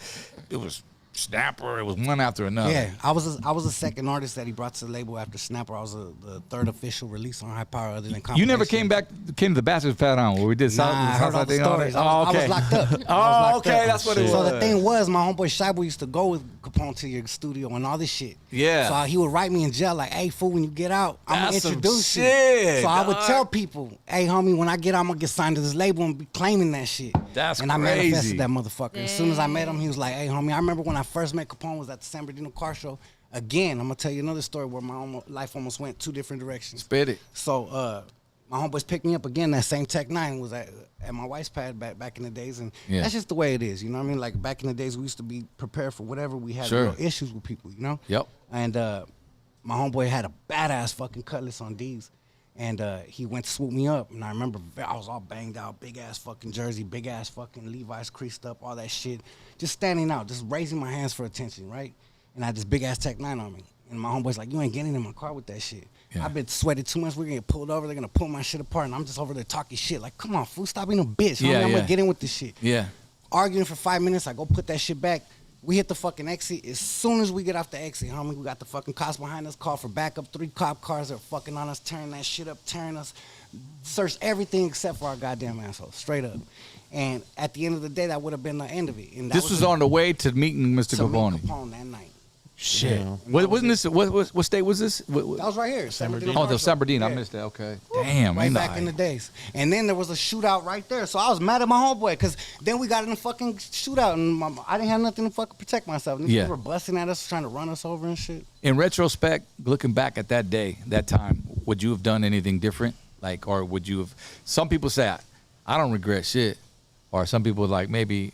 It was Snapper. It was one after another. Yeah, I was a second artist that he brought to the label after Snapper. I was the third official release on High Power other than You never came to the Bachelor's Pad on where we did I heard all the stories. Oh, okay. I was locked up. Oh, okay, that's what it was. So the thing was, my homeboy Shaibu used to go with Capone to your studio and all this shit. Yeah. So he would write me in jail like, hey, fool, when you get out, I'm going to introduce you. Shit, So I would tell people, hey, homie, when I get out, I'm going to get signed to this label and be claiming that shit. That's and crazy. I manifested that motherfucker. As soon as I met him, he was like, hey, homie, I remember when I first met Capone was at the San Bernardino car show. again, I'm gonna tell you another story where my life almost went 2 different directions. Spit it. So my homeboys picked me up again. That same Tech 9 was at my wife's pad back in the days, and Yeah. that's just the way it is. You know what I mean? Like back in the days, we used to be prepared for whatever we had Sure. real issues with people. You know? Yep. And my homeboy had a badass fucking cutlass on D's. And he went to swoop me up. And I remember I was all banged out, big ass fucking jersey, big ass fucking Levi's creased up, all that shit. Just standing out, just raising my hands for attention, right? And I had this big ass Tech 9 on me. And my homeboy's like, you ain't getting in my car with that shit. Yeah. I've been sweating too much. We're gonna get pulled over. They're gonna pull my shit apart. And I'm just over there talking shit. Like, come on, fool, stop being a bitch. Homie, I'm gonna get in with this shit. Yeah. Arguing for 5 minutes. I go put that shit back. We hit the fucking exit. As soon as we get off the exit, homie, we got the fucking cops behind us. Call for backup. 3 cop cars are fucking on us, tearing that shit up, tearing us. Searched everything except for our goddamn assholes, straight up. And at the end of the day, that would have been the end of it. And that This was on the way to meeting Mr. to meet Capone. Capone that night. Shit. Yeah. Wasn't this? What state was this? That was right here. San Bernardino. Oh, the San Bernardino. I Yeah. missed that. Okay. Damn. Right ain't back I? in the days. And then there was a shootout right there. So I was mad at my homeboy because then we got in a fucking shootout and I didn't have nothing to fucking protect myself. And Yeah. they were busting at us, trying to run us over and shit. In retrospect, looking back at that day, that time, would you have done anything different? Like, or would you have? Some people say, I don't regret shit. Or some people like maybe.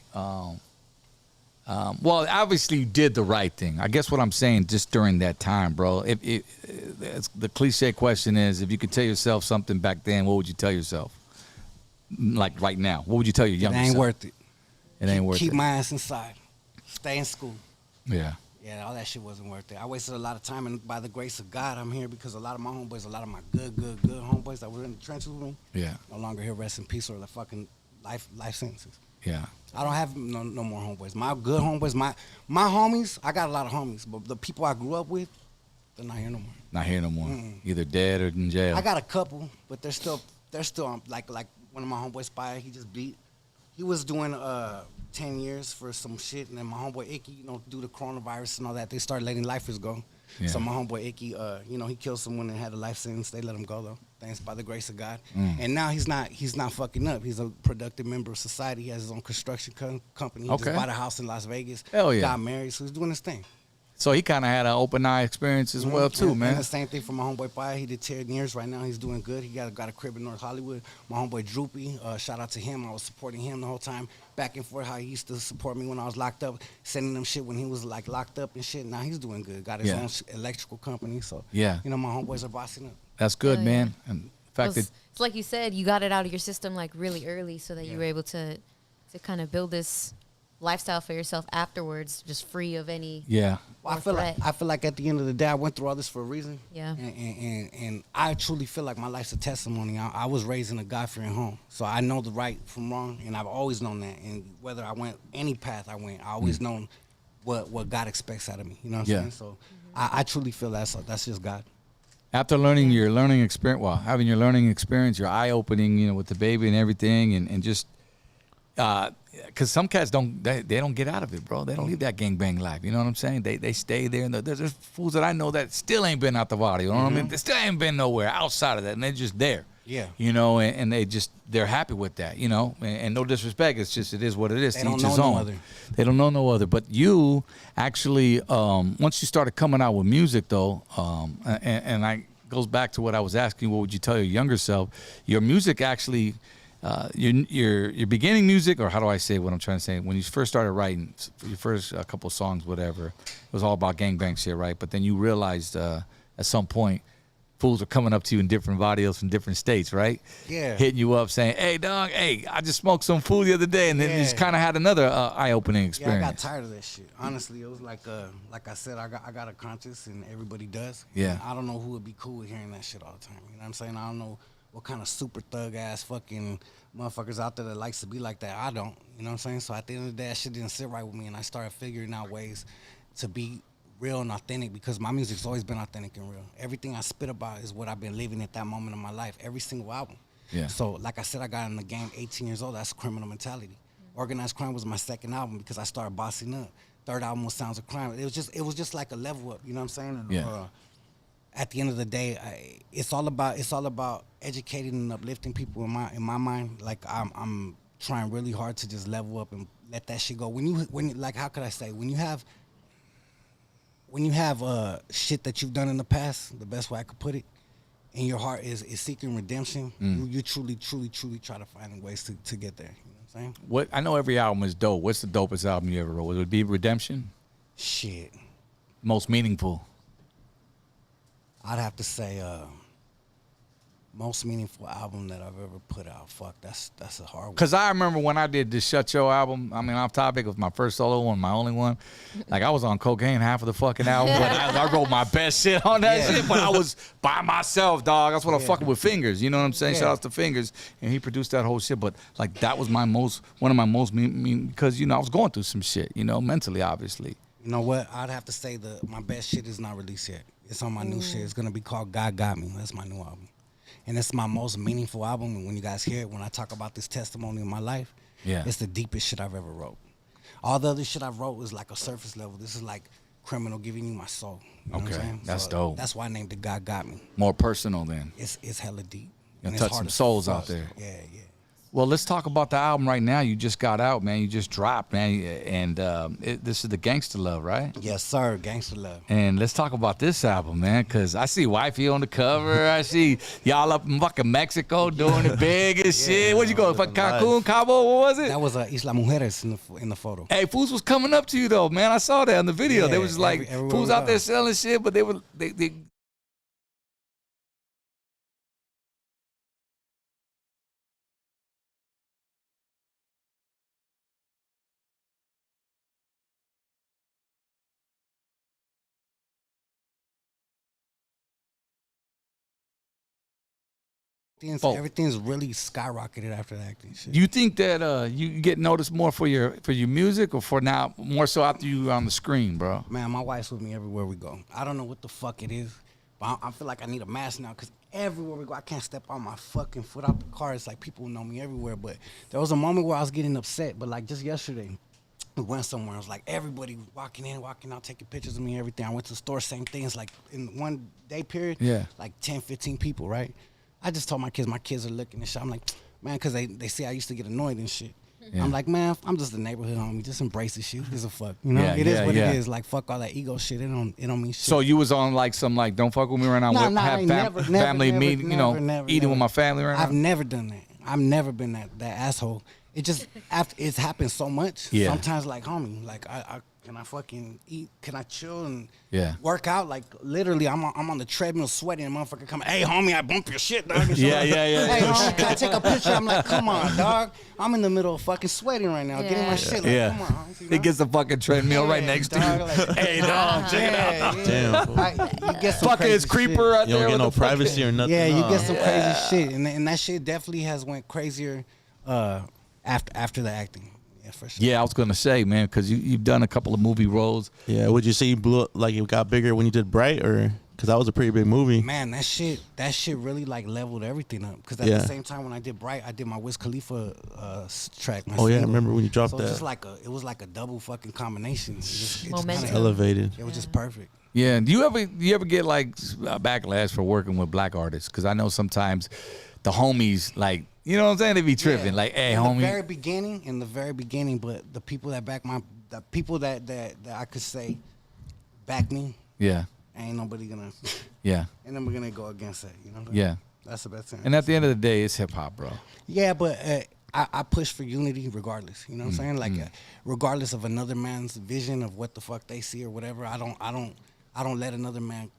Well, obviously you did the right thing. I guess what I'm saying, just during that time, bro. The cliche question is, if you could tell yourself something back then, what would you tell yourself? Like right now, what would you tell your It younger ain't self? worth it. It ain't worth Keep it. my ass inside. Stay in school. Yeah. Yeah, all that shit wasn't worth it. I wasted a lot of time, and by the grace of God, I'm here because a lot of my homeboys, a lot of my good homeboys that were in the trenches with me, Yeah. no longer here, rest in peace, or the fucking life sentences. Yeah. I don't have no more homeboys. My good homeboys, my homies, I got a lot of homies, but the people I grew up with, they're not here no more. Not here no more. Either dead or in jail. I got a couple, but they're still like one of my homeboys, Spy, he just beat. He was doing 10 years for some shit, and then my homeboy Icky, due to coronavirus and all that, they started letting lifers go. Yeah. So my homeboy Icky, he killed someone and had a life sentence. They let him go though, thanks by the grace of God. And now he's not fucking up. He's a productive member of society. He has his own construction company. He Okay. just bought a house in Las Vegas. Hell yeah. Got married, so he's doing his thing. So he kind of had an open eye experience as well too, and, man. And the same thing for my homeboy Pai. He did 10 years. Right now he's doing good. He got a crib in North Hollywood. My homeboy Droopy, shout out to him. I was supporting him the whole time, back and forth. How he used to support me when I was locked up, sending him shit when he was like locked up and shit. Now he's doing good. Got his Yeah. own electrical company. So Yeah. my homeboys are bossing up. That's good, Hell yeah. man. And the fact that It's like you said, you got it out of your system like really early, so that you were able to kind of build this lifestyle for yourself afterwards, just free of any. yeah, Well, Or I feel like at the end of the day, I went through all this for a reason. Yeah. And I truly feel like my life's a testimony. I was raised in a God-fearing home, so I know the right from wrong, and I've always known that. And whether I went any path I went, I always known what God expects out of me. You know what I'm Yeah. saying? So I truly feel that's just God. after learning your learning experience, well, having your learning experience, your eye opening, with the baby and everything, and just because some cats they don't get out of it, bro. They don't leave that gangbang life. You know what I'm saying? They stay there. And there's fools that I know that still ain't been out the body. You know what I mean? They still ain't been nowhere outside of that, and they're just there. Yeah. And they're happy with that. And no disrespect. It's just it is what it is. They To don't each know his no own. other. They don't know no other. But you actually, once you started coming out with music, though, and I goes back to what I was asking. What would you tell your younger self? Your music actually. Your beginning music, or how do I say what I'm trying to say? When you first started writing, your first couple songs, whatever, it was all about gangbang shit, right? But then you realized at some point, fools are coming up to you in different videos from different states, right? Yeah. Hitting you up saying, "Hey, dog, hey, I just smoked some food the other day," and then you just Yeah. kind of had another eye-opening Yeah, I experience. got tired of that shit. Honestly, it was like I said, I got a conscience, and everybody does. Yeah. And I don't know who would be cool with hearing that shit all the time. You know what I'm saying? I don't know what kind of super thug ass fucking motherfuckers out there that likes to be like that. I don't. You know what I'm saying? So at the end of the day, that shit didn't sit right with me, and I started figuring out ways to be real and authentic, because my music's always been authentic and real. Everything I spit about is what I've been living at that moment in my life. Every single album. Yeah. So like I said, I got in the game 18 years old. That's criminal mentality. Organized Crime was my second album because I started bossing up. Third album was Sounds of Crime. It was just like a level up. You know what I'm saying? And, Yeah. at the end of the day, it's all about educating and uplifting people in my mind. Like I'm trying really hard to just level up and let that shit go. When you like, how could I say, when when you have shit that you've done in the past, the best way I could put it, and your heart is seeking redemption, you truly try to find ways to get there. You know what I'm saying? What I know every album is dope. What's the dopest album you ever wrote? Would it be Redemption? Shit. Most meaningful? I'd have to say most meaningful album that I've ever put out. Fuck, that's a hard one. Because I remember when I did this Shut Yo album, I mean, off topic, it was my first solo one, my only one. Like, I was on cocaine half of the fucking album, but I wrote my best shit on that shit, but I was by myself, dog. That's what I'm fucking with Fingers, you know what I'm saying? Yeah. Shout out to Fingers, and he produced that whole shit, but, like, that was one of my most, because, you know, I was going through some shit, you know, mentally, obviously. You know what? I'd have to say my best shit is not released yet. It's on my new shit. It's gonna be called God Got Me. That's my new album. And it's my most meaningful album. And when you guys hear it, when I talk about this testimony of my life, it's the deepest shit I've ever wrote. All the other shit I've wrote was like a surface level. This is like Criminal giving you my soul. You know what I'm saying? That's dope. That's why I named it God Got Me. More personal then. It's hella deep. Gonna And touch it's hard some as souls fuck. out there. Yeah. Well, let's talk about the album right now. You just got out, man. You just dropped, man. And this is the Gangsta Love, right? Yes, sir. Gangsta Love. And let's talk about this album, man, because I see Wifey on the cover. I see y'all up in fucking Mexico doing it big and shit. Where'd you go? Fucking Cancun, Cabo? What was it? That was Isla Mujeres in the photo. Hey, fools was coming up to you, though, man. I saw that in the video. Yeah, they was like, everywhere fools we out go. there selling shit, but they Everything's really skyrocketed after the acting shit. Do you think that you get noticed more for your music or for now more so after you on the screen, bro? Man, my wife's with me everywhere we go. I don't know what the fuck it is, but I feel like I need a mask now because everywhere we go, I can't step on my fucking foot out the car. It's like people know me everywhere. But there was a moment where I was getting upset, but like just yesterday, we went somewhere. It was like everybody was walking in, walking out, taking pictures of me and everything. I went to the store, same thing. It's like in one day period, like 10, 15 people, right? I just told my kids are looking and shit. I'm like, man, because they see I used to get annoyed and shit. Yeah. I'm like, man, I'm just a neighborhood homie. Just embrace the shit. Gives a fuck. You know, it is what it is. Like, fuck all that ego shit. It don't mean shit. So you was on like some like, don't fuck with me right now. Family meeting, you know, eating with my family right now. I've never done that. I've never been that asshole. It just after it's happened so much. Yeah. Sometimes like, homie, like I can I fucking eat? Can I chill and work out? Like literally, I'm on the treadmill sweating, and motherfucker come, hey homie, I bump your shit, dog. Yeah. Hey homie, can I take a picture? I'm like, come on, dog. I'm in the middle of fucking sweating right now, getting my shit. Like, come on. You know? He gets the fucking treadmill right next to you. Like, hey dog, check it out. Damn. You get some Fucking his creeper out You there. don't get with no the privacy or nothing. Yeah, you get some crazy shit, and that shit definitely has went crazier after the acting. Yeah, for sure. Yeah, I was gonna say, man, because you've done a couple of movie roles. Yeah, would you say you blew up, like it got bigger when you did Bright, or because that was a pretty big movie? Man, that shit really like leveled everything up. Because at the same time when I did Bright, I did my Wiz Khalifa track. My Oh yeah, I single. remember when you dropped So that. it was like a double fucking combination. It just Momentum. kinda- Elevated. It was just perfect. Yeah, do you ever get like backlash for working with black artists? Because I know sometimes the homies like, you know what I'm saying, they be tripping. Yeah. Like, hey, in homie. the very beginning, but the people that the people that I could say back me, Yeah. ain't nobody gonna go against that. You know. Yeah. That's the best thing. And at the end of the day, it's hip hop, bro. Yeah, but I push for unity regardless. You know what I'm saying? Like, regardless of another man's vision of what the fuck they see or whatever, I don't let another man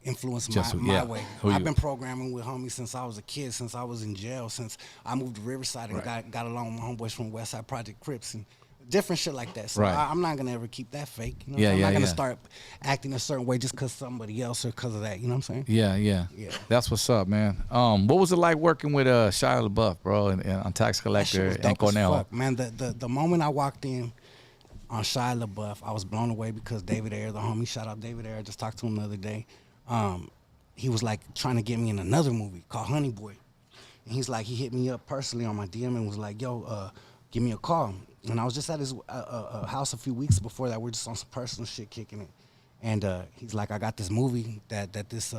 influence my way. I've been programming with homies since I was a kid, since I was in jail, since I moved to Riverside and got along with my homeboys from Westside Project Crips and different shit like that. So I'm not gonna ever keep that fake. You know? I'm not gonna start acting a certain way just because somebody else or because of that. You know what I'm saying? Yeah. That's what's up, man. What was it like working with Shia LaBeouf, bro, and on Tax Collector and Cornell? Fuck, man, the moment I walked in on Shia LaBeouf, I was blown away because David Ayer, the homie, shout out David Ayer, I just talked to him the other day. He was like trying to get me in another movie called Honey Boy. And he's like, he hit me up personally on my DM and was like, yo, give me a call. And I was just at his house a few weeks before that. We're just on some personal shit, kicking it. And he's like, I got this movie that this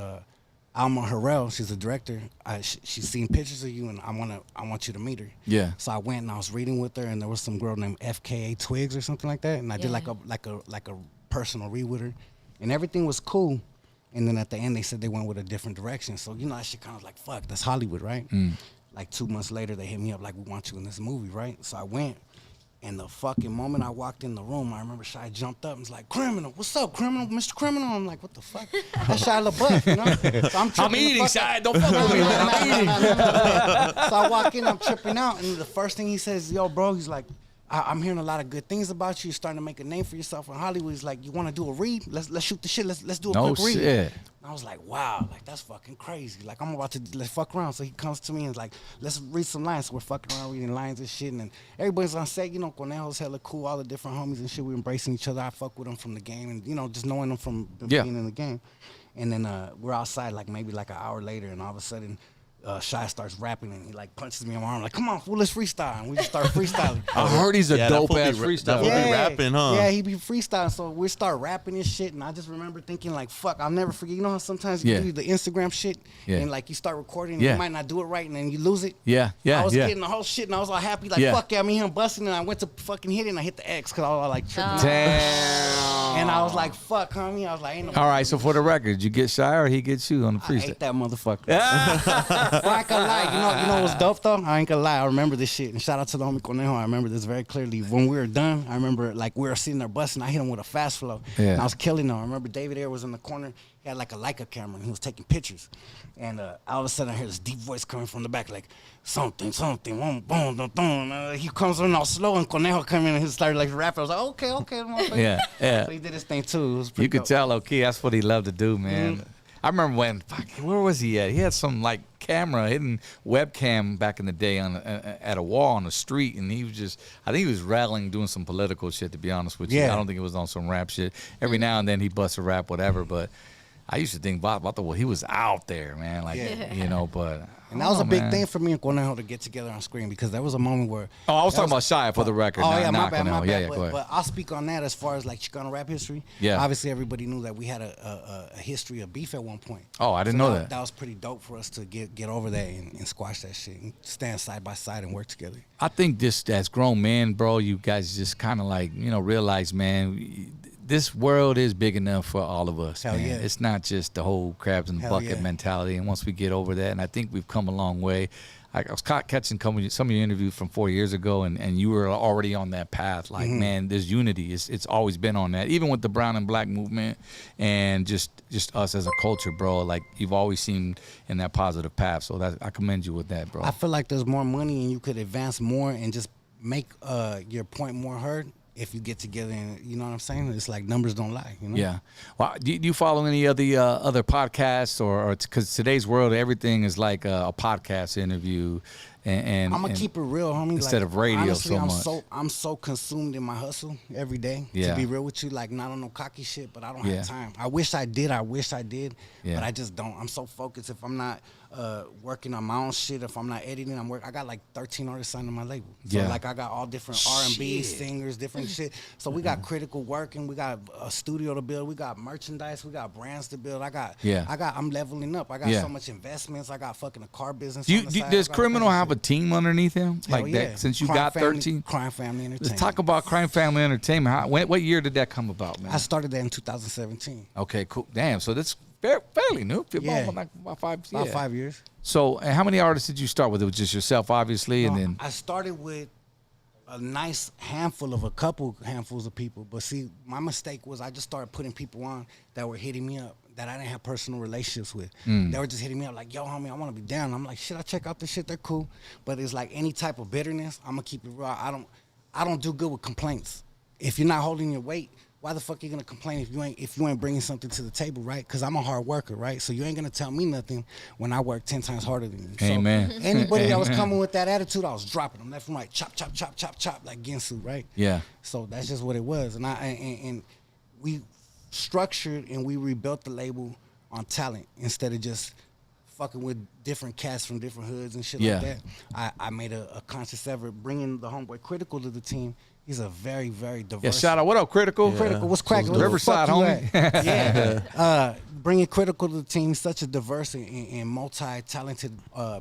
Alma Harrell, she's a director. She's seen pictures of you, and I want you to meet her. Yeah. So I went and I was reading with her, and there was some girl named FKA Twigs or something like that, and I did like a personal read with her. and everything was cool. And then at the end, they said they went with a different direction. So, you know, that shit kind of like, fuck, that's Hollywood, right? Like 2 months later, they hit me up like, we want you in this movie, right? So I went, and the fucking moment I walked in the room, I remember Shy jumped up and was like, Criminal, what's up, Criminal, Mr. Criminal? I'm like, what the fuck? That's Shia LaBeouf, you know? So I'm eating, Shy. Don't fuck with me. I'm eating. So I walk in, I'm tripping out, and the first thing he says, yo, bro, he's like, I'm hearing a lot of good things about you. You're starting to make a name for yourself in Hollywood. He's like, you want to do a read? Let's shoot the shit. Let's do a No quick read. shit. And I was like, wow, like that's fucking crazy. Like I'm about to let's fuck around. So he comes to me and is like, let's read some lines. So we're fucking around reading lines and shit. And then everybody's on set, you know, Conejo's hella cool, all the different homies and shit. We're embracing each other. I fuck with them from the game and, you know, just knowing them from being in the game. And then we're outside like maybe like an hour later, and all of a sudden Shy starts rapping and he like punches me on my arm like, come on, fool, let's freestyle. And we just start freestyling. I heard he's a that dope fool be ass ra- freestyler. that fool be rapping, huh? Yeah, he be freestyling. So we start rapping and shit, and I just remember thinking like, fuck, I'll never forget. You know how sometimes you do the Instagram shit and like you start recording and you might not do it right and then you lose it? Yeah. I was getting the whole shit and I was all happy like, fuck yeah, me and him busting, and I went to fucking hit it and I hit the X because I was all like tripping out. Damn. And I was like, fuck, homie. I was like, ain't no. All right, so for the record, you get Shy or he gets you on the I freestyle? ate that motherfucker. But I ain't gonna lie. You know what's dope though? I ain't gonna lie. I remember this shit. And shout out to the homie Conejo. I remember this very clearly. When we were done, I remember like we were sitting there busting. I hit him with a fast flow. Yeah. And I was killing him. I remember David Ayer was in the corner. He had like a Leica camera and he was taking pictures. And all of a sudden I hear this deep voice coming from the back like, something, boom, boom, boom, boom. He comes in all slow and Conejo came in and he started like rapping. I was like, okay. Yeah. So he did his thing too. It was pretty You could dope. tell, okay, that's what he loved to do, man. I remember when, where was he at? He had some like camera, hidden webcam back in the day on at a wall on the street, and he was just, I think he was rattling, doing some political shit, to be honest with you. Yeah. I don't think it was on some rap shit. Every now and then he busts a rap, whatever, but I used to think about the way he was out there, man. Like, you know, but. And that was a big thing for me and Conejo to get together on screen because there was a moment where. Oh, I was talking about Shy for the record. Oh, yeah, my bad. Conejo. Yeah, go ahead. But I'll speak on that as far as like Chicano rap history. Yeah. Obviously, everybody knew that we had a history of beef at one point. Oh, I didn't know that. That was pretty dope for us to get over that and squash that shit and stand side by side and work together. I think just as grown men, bro, you guys just kind of like, you know, realize, man, this world is big enough for all of us, Hell man. yeah. It's not just the whole crabs in the Hell bucket yeah. mentality. And once we get over that, and I think we've come a long way. I was catching some of your interviews from 4 years ago, and you were already on that path. Like, man, there's unity. It's always been on that. Even with the brown and black movement and just us as a culture, bro. Like, you've always seemed in that positive path. So I commend you with that, bro. I feel like there's more money and you could advance more and just make your point more heard if you get together and, you know what I'm saying? It's like numbers don't lie, you know? Yeah. Well, do you follow any of the other podcasts, or because today's world, everything is like a podcast interview, and I'm gonna keep it real, homie. instead like, of radio honestly, so much. I'm so consumed in my hustle every day. Yeah. To be real with you, like not on no cocky shit, but I don't Yeah. have time. I wish I did, Yeah. but I just don't. I'm so focused. If I'm not working on my own shit, if I'm not editing, I got like 13 artists signed to my label. So Yeah. like I got all different R&B Shit. singers, different shit. So we got critical working. We got a studio to build. We got merchandise. We got brands to build. I'm leveling up. I got Yeah. so much investments. I got fucking a car business. Do on the side. does I got Criminal crazy have a shit. team underneath him Hell like yeah. that? Since you Crime got Family- 13, Crime Family Entertainment. let's talk about Crime Family Entertainment. What year did that come about, man? I started that in 2017. Okay, cool. Damn, so that's fairly new. Yeah. About 5 years. About 5 years. So, and how many artists did you start with? It was just yourself, obviously, and then I started with a nice handful of a couple handfuls of people. But see, my mistake was I just started putting people on that were hitting me up that I didn't have personal relationships with. They were just hitting me up like, yo, homie, I want to be down. I'm like, shit, I check out this shit. They're cool. But it's like any type of bitterness, I'm going to keep it real. I don't do good with complaints. If you're not holding your weight, why the fuck you gonna complain if you ain't bringing something to the table, right? Because I'm a hard worker, right? So you ain't gonna tell me nothing when I work 10 times harder than you. Amen. So anybody that was coming with that attitude, I was dropping them left and right, chop, chop, chop, chop, chop, like Ginsu, right? Yeah. So that's just what it was, and we structured and we rebuilt the label on talent instead of just fucking with different cats from different hoods and shit like that. I made a conscious effort bringing the homeboy Critical to the team. He's a very, very diverse. yeah, shout out. What up, Critical? Critical, what's cracking? Riverside, homie. Yeah. Bringing Critical to the team, such a diverse and multi-talented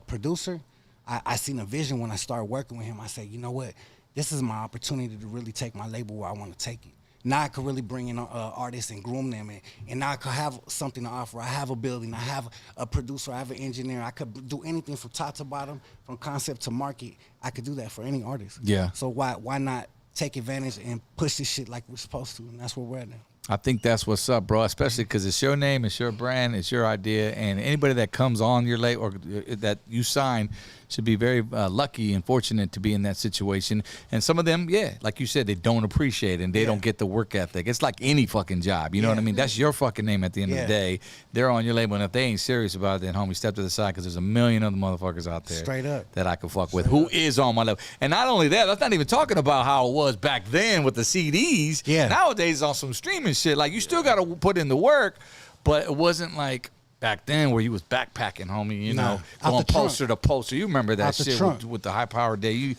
producer. I seen a vision when I started working with him. I said, you know what? This is my opportunity to really take my label where I want to take it. Now I could really bring in artists and groom them, and now I could have something to offer. I have a building, I have a producer, I have an engineer. I could do anything from top to bottom, from concept to market. I could do that for any artist. Yeah. So why not take advantage and push this shit like we're supposed to? And that's where we're at now. I think that's what's up, bro. Especially because it's your name, it's your brand, it's your idea, and anybody that comes on your label or that you sign should be very lucky and fortunate to be in that situation. And some of them, yeah, like you said, they don't appreciate it and they don't get the work ethic. It's like any fucking job, you know what I mean? That's your fucking name at the end of the day. They're on your label, and if they ain't serious about it, then homie, step to the side, because there's a million other motherfuckers out there Straight up. that I can fuck with who is on my level. And not only that, that's not even talking about how it was back then with the CDs. Yeah. Nowadays on some streaming shit, like you still got to put in the work, but it wasn't like back then where you was backpacking, homie, you know, Out going the trunk. poster to poster. You remember that Out the shit trunk. with the high power day.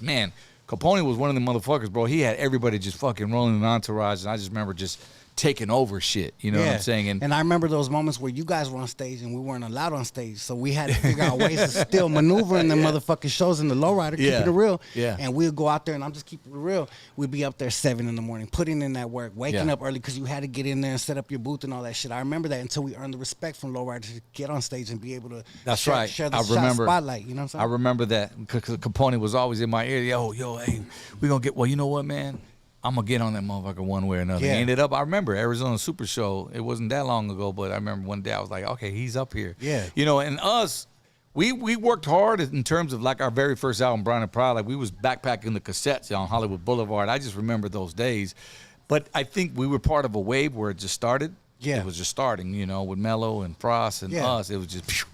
Man, Capone was one of the motherfuckers, bro. He had everybody just fucking rolling an entourage, and I just remember just taking over shit. You know what I'm saying? And I remember those moments where you guys were on stage and we weren't allowed on stage, so we had to figure out ways to still maneuver in the motherfucking shows in the lowrider, keep it real. Yeah. And we'll go out there, and I'm just keeping it real. We'd be up there 7 a.m, putting in that work, waking up early because you had to get in there and set up your booth and all that shit. I remember that until we earned the respect from lowriders to get on stage and be able to share the spotlight. You know what I'm saying? I remember that because Capone was always in my ear. Yo, hey, we gonna get. Well, you know what, man? I'm going to get on that motherfucker one way or another. Yeah. He ended up, I remember Arizona Super Show. It wasn't that long ago, but I remember one day I was like, okay, he's up here. Yeah. You know, and us, we worked hard in terms of like our very first album, Brown and Proud. Like we was backpacking the cassettes on Hollywood Boulevard. I just remember those days. But I think we were part of a wave where it just started. Yeah. It was just starting, you know, with Mello and Frost and us. It was just,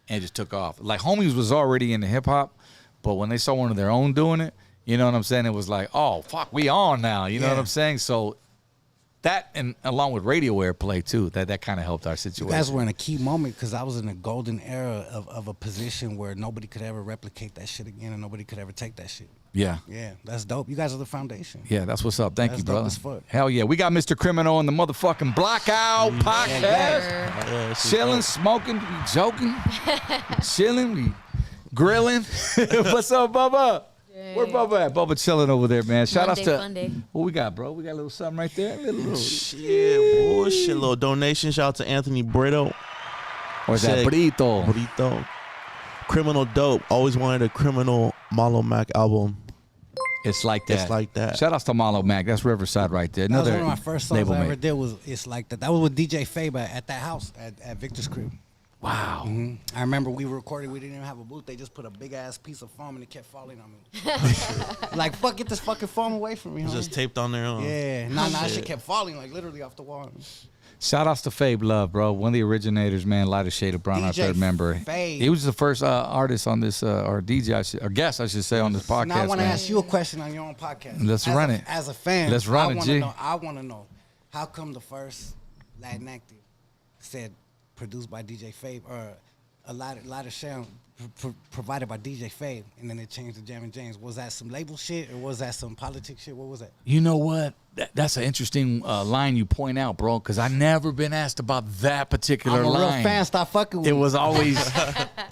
and it just took off. Like Homies was already into hip hop, but when they saw one of their own doing it, you know what I'm saying? It was like, oh, fuck, we on now. You know what I'm saying? So that, and along with radio airplay, too, that kind of helped our situation. You guys were in a key moment because I was in a golden era of a position where nobody could ever replicate that shit again and nobody could ever take that shit. Yeah. Yeah, that's dope. You guys are the foundation. Yeah, that's what's up. Thank That's you, brother. dope as fuck. Hell yeah. We got Mr. Criminal on the motherfucking Blackout podcast. Chilling, smoking, joking, chilling, we grilling. What's up, Bubba? Where Bubba at? Bubba chilling over there, man. Shout out to Monday. what we got, bro. We got a little something right there. Little Shit, bullshit. Little donation. Shout out to Anthony Brito. or is that Sick. Brito? Brito. Criminal dope. Always wanted a Criminal Malo Mac album. It's like that. It's like that. Shout outs to Malo Mac. That's Riverside right there. That was Another one of my first songs label I ever mate. did. Was It's Like That. That was with DJ Fabe at that house at Victor's crib. Wow. I remember we recorded. We didn't even have a booth. They just put a big ass piece of foam and it kept falling on me. Like, fuck, get this fucking foam away from me. It's homie. just taped on there. Yeah, that shit kept falling like literally off the wall. Shout outs to Fabe Love, bro. One of the originators, man. Lighter Shade of Brown, our DJ third member. Fabe. He was the first artist on this, or DJ, or guest, I should say, on this podcast. Now I want to man. ask you a question on your own podcast. Let's run it. As a fan, Let's run I it, wanna G. know- I want to know, how come the first Latin active said produced by DJ Fabe, or a lot of sound provided by DJ Fabe, and then it changed to Jammin' James? Was that some label shit, or was that some politics shit? What was that? You know what? That's an interesting line you point out, bro, because I never been asked about that particular I'm a line. real fan. Stop fucking with It me. was always,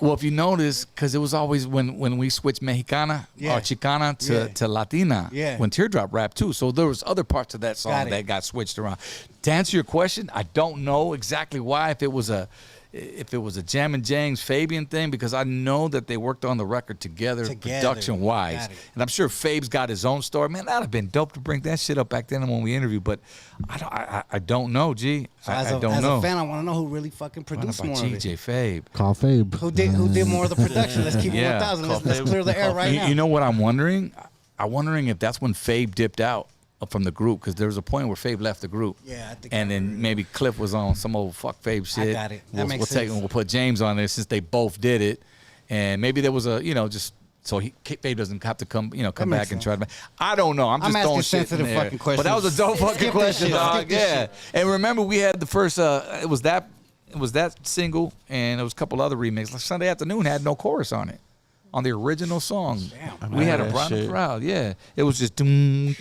well, if you notice, because it was always when we switched Mexicana Yeah. or Chicana to Latina, Yeah. when Teardrop rapped too. So there was other parts of that song Got it. that got switched around. To answer your question, I don't know exactly why, if it was a Jammin' James Fabian thing, because I know that they worked on the record together. Production-wise. Got it. And I'm sure Fabe's got his own story. Man, that'd have been dope to bring that shit up back then when we interviewed, but I don't know, G. So I as don't know. a fan, I want to know who really fucking What produced about more of it. GJ Fabe? Call Fabe. Who did more of the production? Let's keep it Yeah. 1,000. Let's clear the air right now. You know what I'm wondering? I'm wondering if that's when Fabe dipped out from the group, because there was a point where Fabe left the group. Yeah, I think And I then remember. maybe Cliff was on some old fuck Fabe shit. got it. That makes sense. We'll put James on there since they both did it, and maybe there was a just so Fabe doesn't have to come back makes and sense. try to. I don't know. I'm just asking throwing shit in sensitive there. fucking But that was a dope questions. fucking Skip this question, shit. dog. Skip this Yeah. shit. And remember, we had the first. It was that single, and there was a couple other remixes. Like Sunday Afternoon had no chorus on it, on the original song. Damn. We had a that Brown and shit. Proud. Yeah, it was just doom,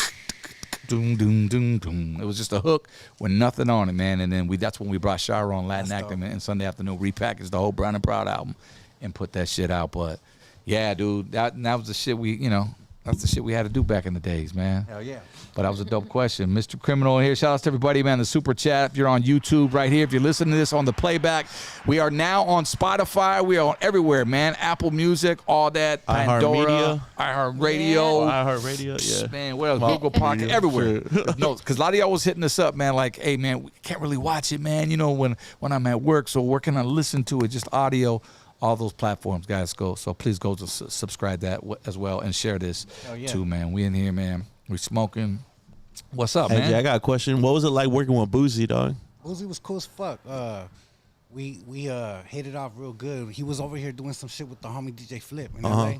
doom, doom, doom, doom. It was just a hook with nothing on it, man. And then that's when we brought Shira on Latin That's Acting dope. and Sunday Afternoon, repackaged the whole Brown and Proud album, and put that shit out. But yeah, dude, that was the shit we That's the shit we had to do back in the days, man. Hell yeah. But that was a dope question. Mr. Criminal here. Shout out to everybody, man. The super chat. If you're on YouTube right here, if you're listening to this on the playback, we are now on Spotify. We are on everywhere, man. Apple Music, all that. Pandora, iHeartRadio. iHeartRadio, yeah. Man, what else? Google Pocket, everywhere. No, because a lot of y'all was hitting us up, man, like, hey, man, we can't really watch it, man, you know, when I'm at work. So where can I listen to it? Just audio. All those platforms, guys, go. So please go to subscribe that as well and share this too, man. We in here, man. We smoking. What's up, man? Jay, I got a question. What was it like working with Boozy, dog? Boozy was cool as fuck. We hit it off real good. He was over here doing some shit with the homie DJ Flip in LA,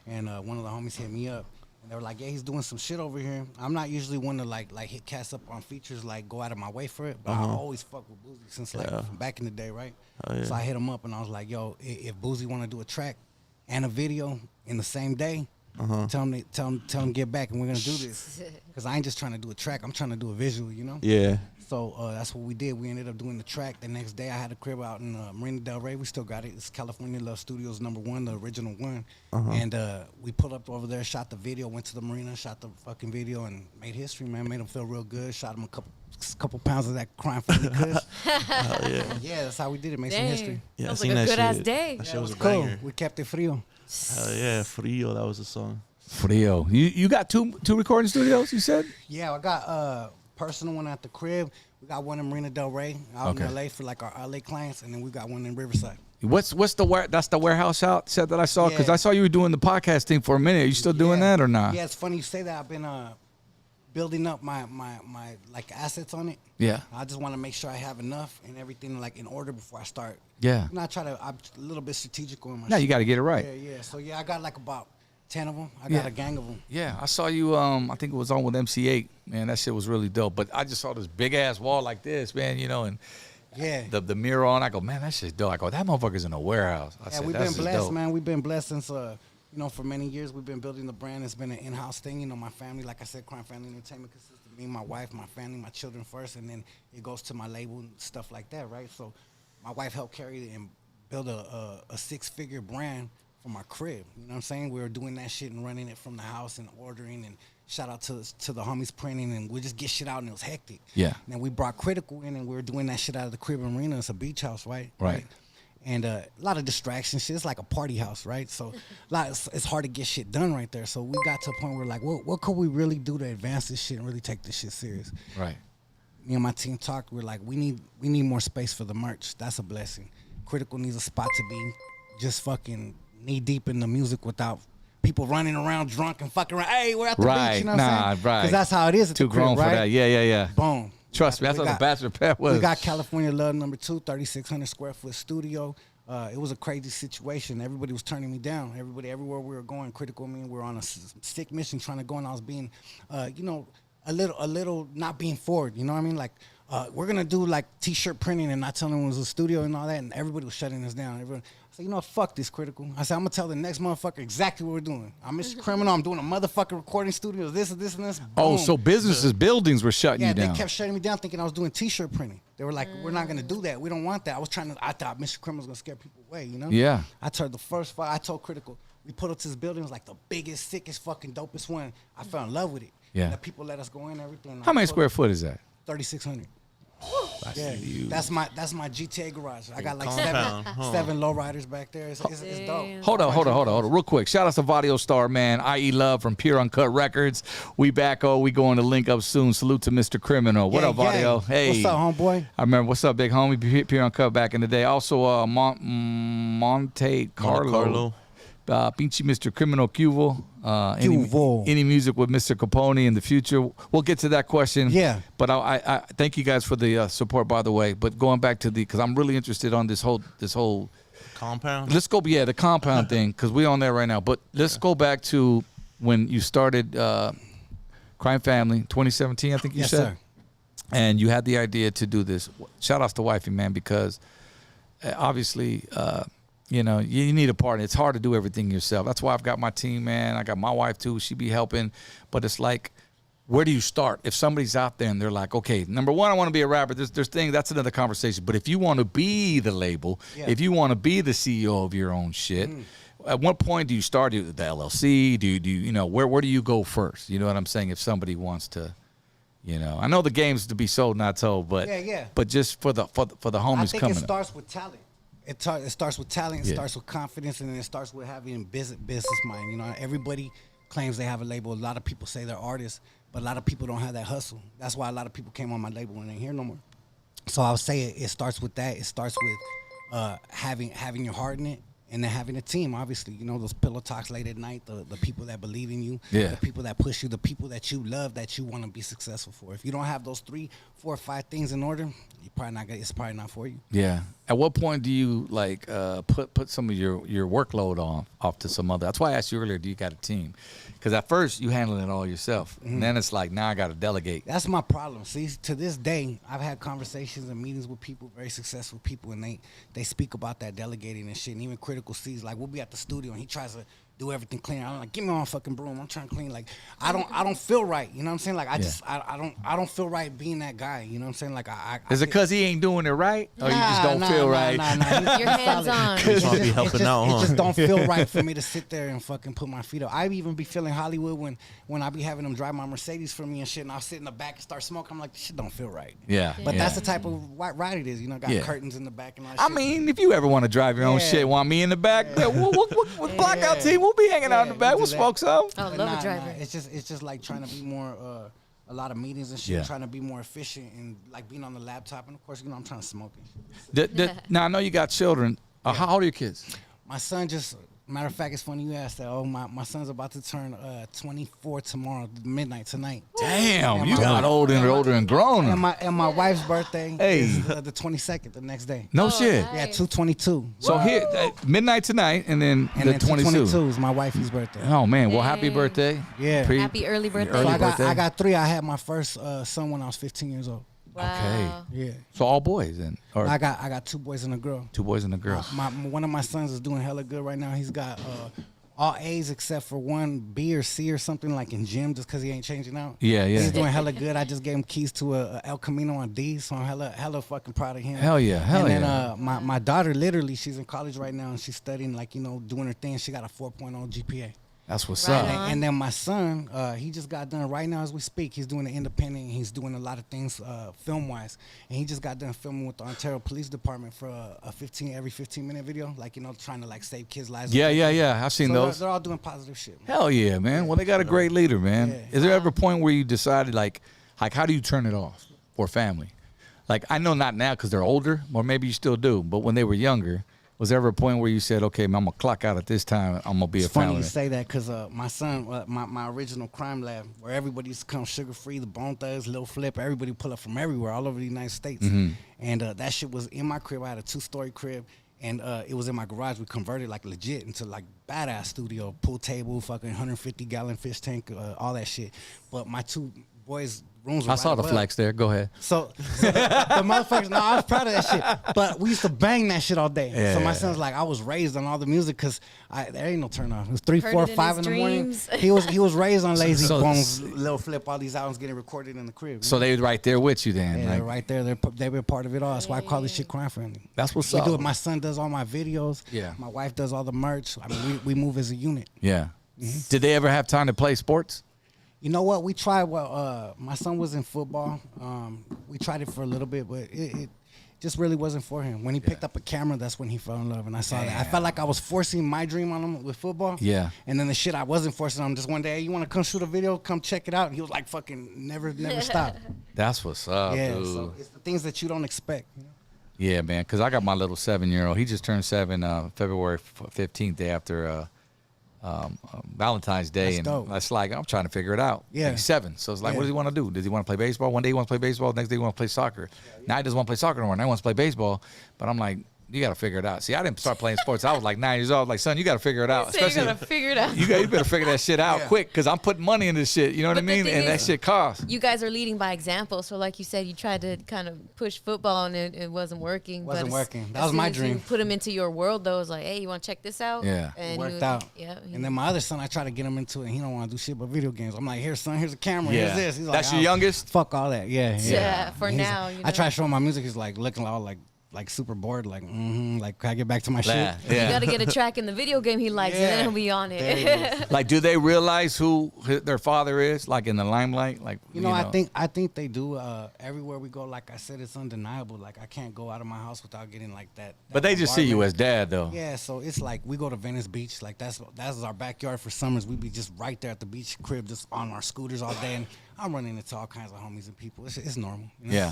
and one of the homies hit me up. And they were like, yeah, he's doing some shit over here. I'm not usually one to like hit cast up on features, like go out of my way for it, but I always fuck with Boozy since like from back in the day, right? So I hit him up and I was like, yo, if Boozy want to do a track and a video in the same day, tell him get back and we're gonna do this. Cause I ain't just trying to do a track, I'm trying to do a visual, you know? Yeah. So that's what we did. We ended up doing the track. The next day I had a crib out in Marina Del Rey. We still got it. It's California Love Studios #1, the original one. And we pulled up over there, shot the video, went to the marina, shot the fucking video, and made history, man. Made him feel real good. Shot him a couple pounds of that crime family kush. Yeah, that's how we did it. Made some history. Yeah, Sounds I seen like a that good ass shit. day. That shit was a Cool. banger. We kept it frio. Hell yeah, Frio, that was the song. Frio. You got two recording studios, you said? Yeah, I got personal one at the crib. We got one in Marina Del Rey out in LA for like our LA clients, and then we got one in Riverside. What's that's the warehouse set that I saw? Because Yeah. I saw you were doing the podcast thing for a minute. Are you still doing that or not? Yeah, it's funny you say that. I've been building up my like assets on it. Yeah. I just want to make sure I have enough and everything like in order before I start. Yeah. I'm a little bit strategical in my No, shit. you got to get it right. Yeah. So I got like about 10 of them. I got a gang of them. Yeah, I saw you. I think it was on with MC8. Man, that shit was really dope. But I just saw this big ass wall like this, man. You know, and the mirror on. I go, man, that shit's dope. I go, that motherfucker's in a warehouse. I said, we've that's been just blessed, dope. man. We've been blessed since for many years we've been building the brand. It's been an in-house thing. You know, my family, like I said, Crime Family Entertainment consists of me, my wife, my family, my children first, and then it goes to my label and stuff like that, right? So my wife helped carry it and build a 6-figure brand from our crib. You know what I'm saying? We were doing that shit and running it from the house and ordering, and shout out to the homies printing, and we just get shit out and it was hectic. Yeah. And then we brought Critical in and we were doing that shit out of the crib and marina. It's a beach house, right? Right. And a lot of distraction shit. It's like a party house, right? So it's hard to get shit done right there. So we got to a point where like, what could we really do to advance this shit and really take this shit serious? Right. Me and my team talked. We're like, we need more space for the merch. That's a blessing. Critical needs a spot to be just fucking knee deep in the music without people running around drunk and fucking around. Hey, we're at the beach, you know what I'm saying? Right. Because that's how it is at Too the crib, grown for right? that. Yeah. Boom. Trust me, that's what the Bachelor Pad was. We got California Love #2, 3,600 square foot studio. It was a crazy situation. Everybody was turning me down. Everybody, everywhere we were going, Critical, me, we were on a sick mission trying to go, and I was being, a little not being forward. You know what I mean? Like, we're gonna do like T-shirt printing and not telling them it was a studio and all that, and everybody was shutting us down. Everyone, I said, you know what, fuck this, Critical. I said, I'm gonna tell the next motherfucker exactly what we're doing. I'm Mr. Criminal. I'm doing a motherfucking recording studio. This and this and this. Oh, Boom. so businesses, buildings were shutting Yeah, you down. they kept shutting me down thinking I was doing T-shirt printing. They were like, we're not going to do that. We don't want that. I thought Mr. Criminal was going to scare people away, you know? Yeah. I told Critical, we put up to this building. It was like the biggest, sickest, fucking dopest one. I fell in love with it. Yeah. And the people let us go in and everything. How many square foot is that? 3,600. I Yeah, see you. that's my GTA garage. I got like Compound, seven lowriders back there. It's dope. Hold on, real quick. Shout out to Vadio Star, man. I.E. Love from Pure Uncut Records. We back, we going to link up soon. Salute to Mr. Criminal. What up, Vadio? Hey. What's up, homeboy? I remember, what's up, big homie? Pure Uncut back in the day. Also, Monte Carlo. Pinchi Mr. Criminal Cuvo. Any music with Mr. Capone in the future? We'll get to that question. Yeah. But I thank you guys for the support, by the way. But going back to because I'm really interested on this whole Compound? Let's go, the compound thing, because we're on there right now. But let's go back to when you started Crime Family, 2017, I think you said. Sir. And you had the idea to do this. Shout outs to Wifey, man, because obviously, you need a partner. It's hard to do everything yourself. That's why I've got my team, man. I got my wife, too. She be helping. But it's like, where do you start? If somebody's out there and they're like, okay, number one, I want to be a rapper. There's things, that's another conversation. But if you want to be the label, if you want to be the CEO of your own shit, At what point do you start the LLC? Do you know where do you go first? You know what I'm saying? If somebody wants to, I know the game's to be sold, not told, but Yeah. But just for the homies I think coming it up. starts with talent. It starts with talent. It Yeah. starts with confidence, and then it starts with having business mind. You know, everybody claims they have a label. A lot of people say they're artists, but a lot of people don't have that hustle. That's why a lot of people came on my label and ain't here no more. So I would say it starts with that. It starts with having your heart in it, and then having a team. Obviously, those pillow talks late at night, the people that believe in you, Yeah. the people that push you, the people that you love, that you want to be successful for. If you don't have those 3, 4, 5 things in order, you probably not. It's probably not for you. Yeah. At what point do you like put some of your workload off to some other? That's why I asked you earlier. Do you got a team? Because at first you handling it all yourself, and then it's like now I got to delegate. That's my problem. See, to this day, I've had conversations and meetings with people, very successful people, and they speak about that delegating and shit. And even Critical C's, like, we'll be at the studio and he tries to do everything clean. I'm like, give me my fucking broom. I'm trying to clean. Like, I don't feel right. You know what I'm saying? Like, I don't feel right being that guy. You know what I'm saying? Like, Is it because he ain't doing it right, or you just don't feel right? Nah. Your hands on. He's gonna be helping out, It huh? just don't feel right for me to sit there and fucking put my feet up. I even be feeling Hollywood when I be having them drive my Mercedes for me and shit, and I'll sit in the back and start smoking. I'm like, this shit don't feel right. Yeah. But yeah. that's the type of ride it is. Got Yeah. curtains in the back and all that I shit. mean, if you ever want to drive your own Yeah. shit, want me in the back, we'll blackout Yeah. team. We'll be hanging out in the Yeah, back. we'll We'll do smoke some. I But love nah, a driver. It's just like trying to be more a lot of meetings and shit, Yeah. trying to be more efficient and like being on the laptop. And of course, I'm trying to smoke and shit. Now I know you got children. How old are your kids? My son just, matter of fact, it's funny you asked that. Oh, my son's about to turn 24 tomorrow, midnight tonight. Damn, And you my- got older and grown. And my wife's birthday Hey. is the 22nd, the next day. No Oh, shit. nice. Yeah, 2/22. So here, midnight tonight, and then And the then 22. 2/22 is my wifey's birthday. Oh man, well happy Hey. birthday. Yeah. Happy early birthday. So Early I birthday. got 3. I had my first son when I was 15 years old. Wow. Yeah. So all boys then, or I got 2 boys and a girl. 2 boys and a girl. One of my sons is doing hella good right now. He's got all A's except for 1 B or C or something, like in gym, just because he ain't changing out. Yeah. He's doing hella good. I just gave him keys to a El Camino on D, so I'm hella fucking proud of him. Hell yeah, hell and then, yeah. my daughter, literally, she's in college right now, and she's studying, like, doing her thing. She got a 4.0 GPA. That's what's Right up. on. And then my son, he just got done right now as we speak. He's doing the independent. And he's doing a lot of things film-wise. And he just got done filming with the Ontario Police Department for every 15-minute video, like, trying to, like, save kids' lives. Yeah. I've seen So those. they're all doing positive shit. Hell yeah, man. Well, they got a great leader, man. Yeah. Is there ever a point where you decided, like how do you turn it off for family? Like, I know not now because they're older, or maybe you still do, but when they were younger, was there ever a point where you said, okay, man, I'm going to clock out at this time, I'm going to be It's a funny family? you say that because my son, my original crime lab, where everybody used to come sugar-free, the Bone Thugs, Lil Flip, everybody pull up from everywhere, all over the United States. Mm-hmm. And that shit was in my crib. I had a 2-story crib. And it was in my garage. We converted, like, legit into, like, badass studio, pool table, fucking 150-gallon fish tank, all that shit. But my 2 boys' rooms were I saw right the above. flex there. Go ahead. So the motherfuckers, no, I was proud of that shit. But we used to bang that shit all day. Yeah. So my son's like, I was raised on all the music because there ain't no turn off. It was 3, Heard 4, it in 5 his in the morning. dreams. He was raised on Lazy So- Bones, Lil Flip, all these albums getting recorded in the crib. So they was right there with you then. yeah, like, they're right there. They've been part of it all. That's why I call this shit crime family. That's what's We up. do it. My son does all my videos. Yeah. My wife does all the merch. I mean, we move as a unit. Yeah. Mm-hmm. Did they ever have time to play sports? You know what? We tried. Well, my son was in football. We tried it for a little bit, but it just really wasn't for him. When he picked up a camera, that's when he fell in love, and I saw that. I felt like I was forcing my dream on him with football. Yeah. And then the shit I wasn't forcing on him. Just one day, hey, you want to come shoot a video? Come check it out. And he was like, fucking never stop. That's what's up, Yeah. dude. So it's the things that you don't expect. Yeah, man, because I got my little 7-year-old. He just turned 7 February 15th, day after Valentine's Day. That's and dope. that's like, I'm trying to figure it out. Yeah. He's 7. So it's like, what Yeah. does he want to do? Does he want to play baseball? One day he wants to play baseball. Next day he wants to play soccer. Now he doesn't want to play soccer anymore. Now he wants to play baseball. But I'm like, you got to figure it out. See, I didn't start playing sports. I was like 9 years old. Like, son, you got to figure it out. So you're gonna figure it out. you better figure that shit out quick because I'm putting money in this shit. You know what I But the mean? thing And that is- shit costs. You guys are leading by example. So, like you said, you tried to kind of push football and it wasn't working. Wasn't but working. That as was soon my as you dream. put him into your world, though, it was like, hey, you want to check this out? Yeah. And Worked out. Yeah. And then my other son, I try to get him into it. And he don't want to do shit but video games. I'm like, here, son, here's a camera. Yeah. Here's this. He's like, That's your youngest? Fuck all that. Yeah. Yeah, for And now, you I try know. to show him my music. He's like looking all like like super bored, like like can I get back to my shit? Yeah. You got to get a track in the video game he likes, and then he'll be on There it. it is. Like, do they realize who their father is? Like in the limelight, like You know, I think they do. Everywhere we go, like I said, it's undeniable. Like I can't go out of my house without getting like that. But they just see you as dad, though. Yeah, so it's like we go to Venice Beach, like that's our backyard for summers. We be just right there at the beach crib, just on our scooters all day, and I'm running into all kinds of homies and people. It's normal. You know? Yeah.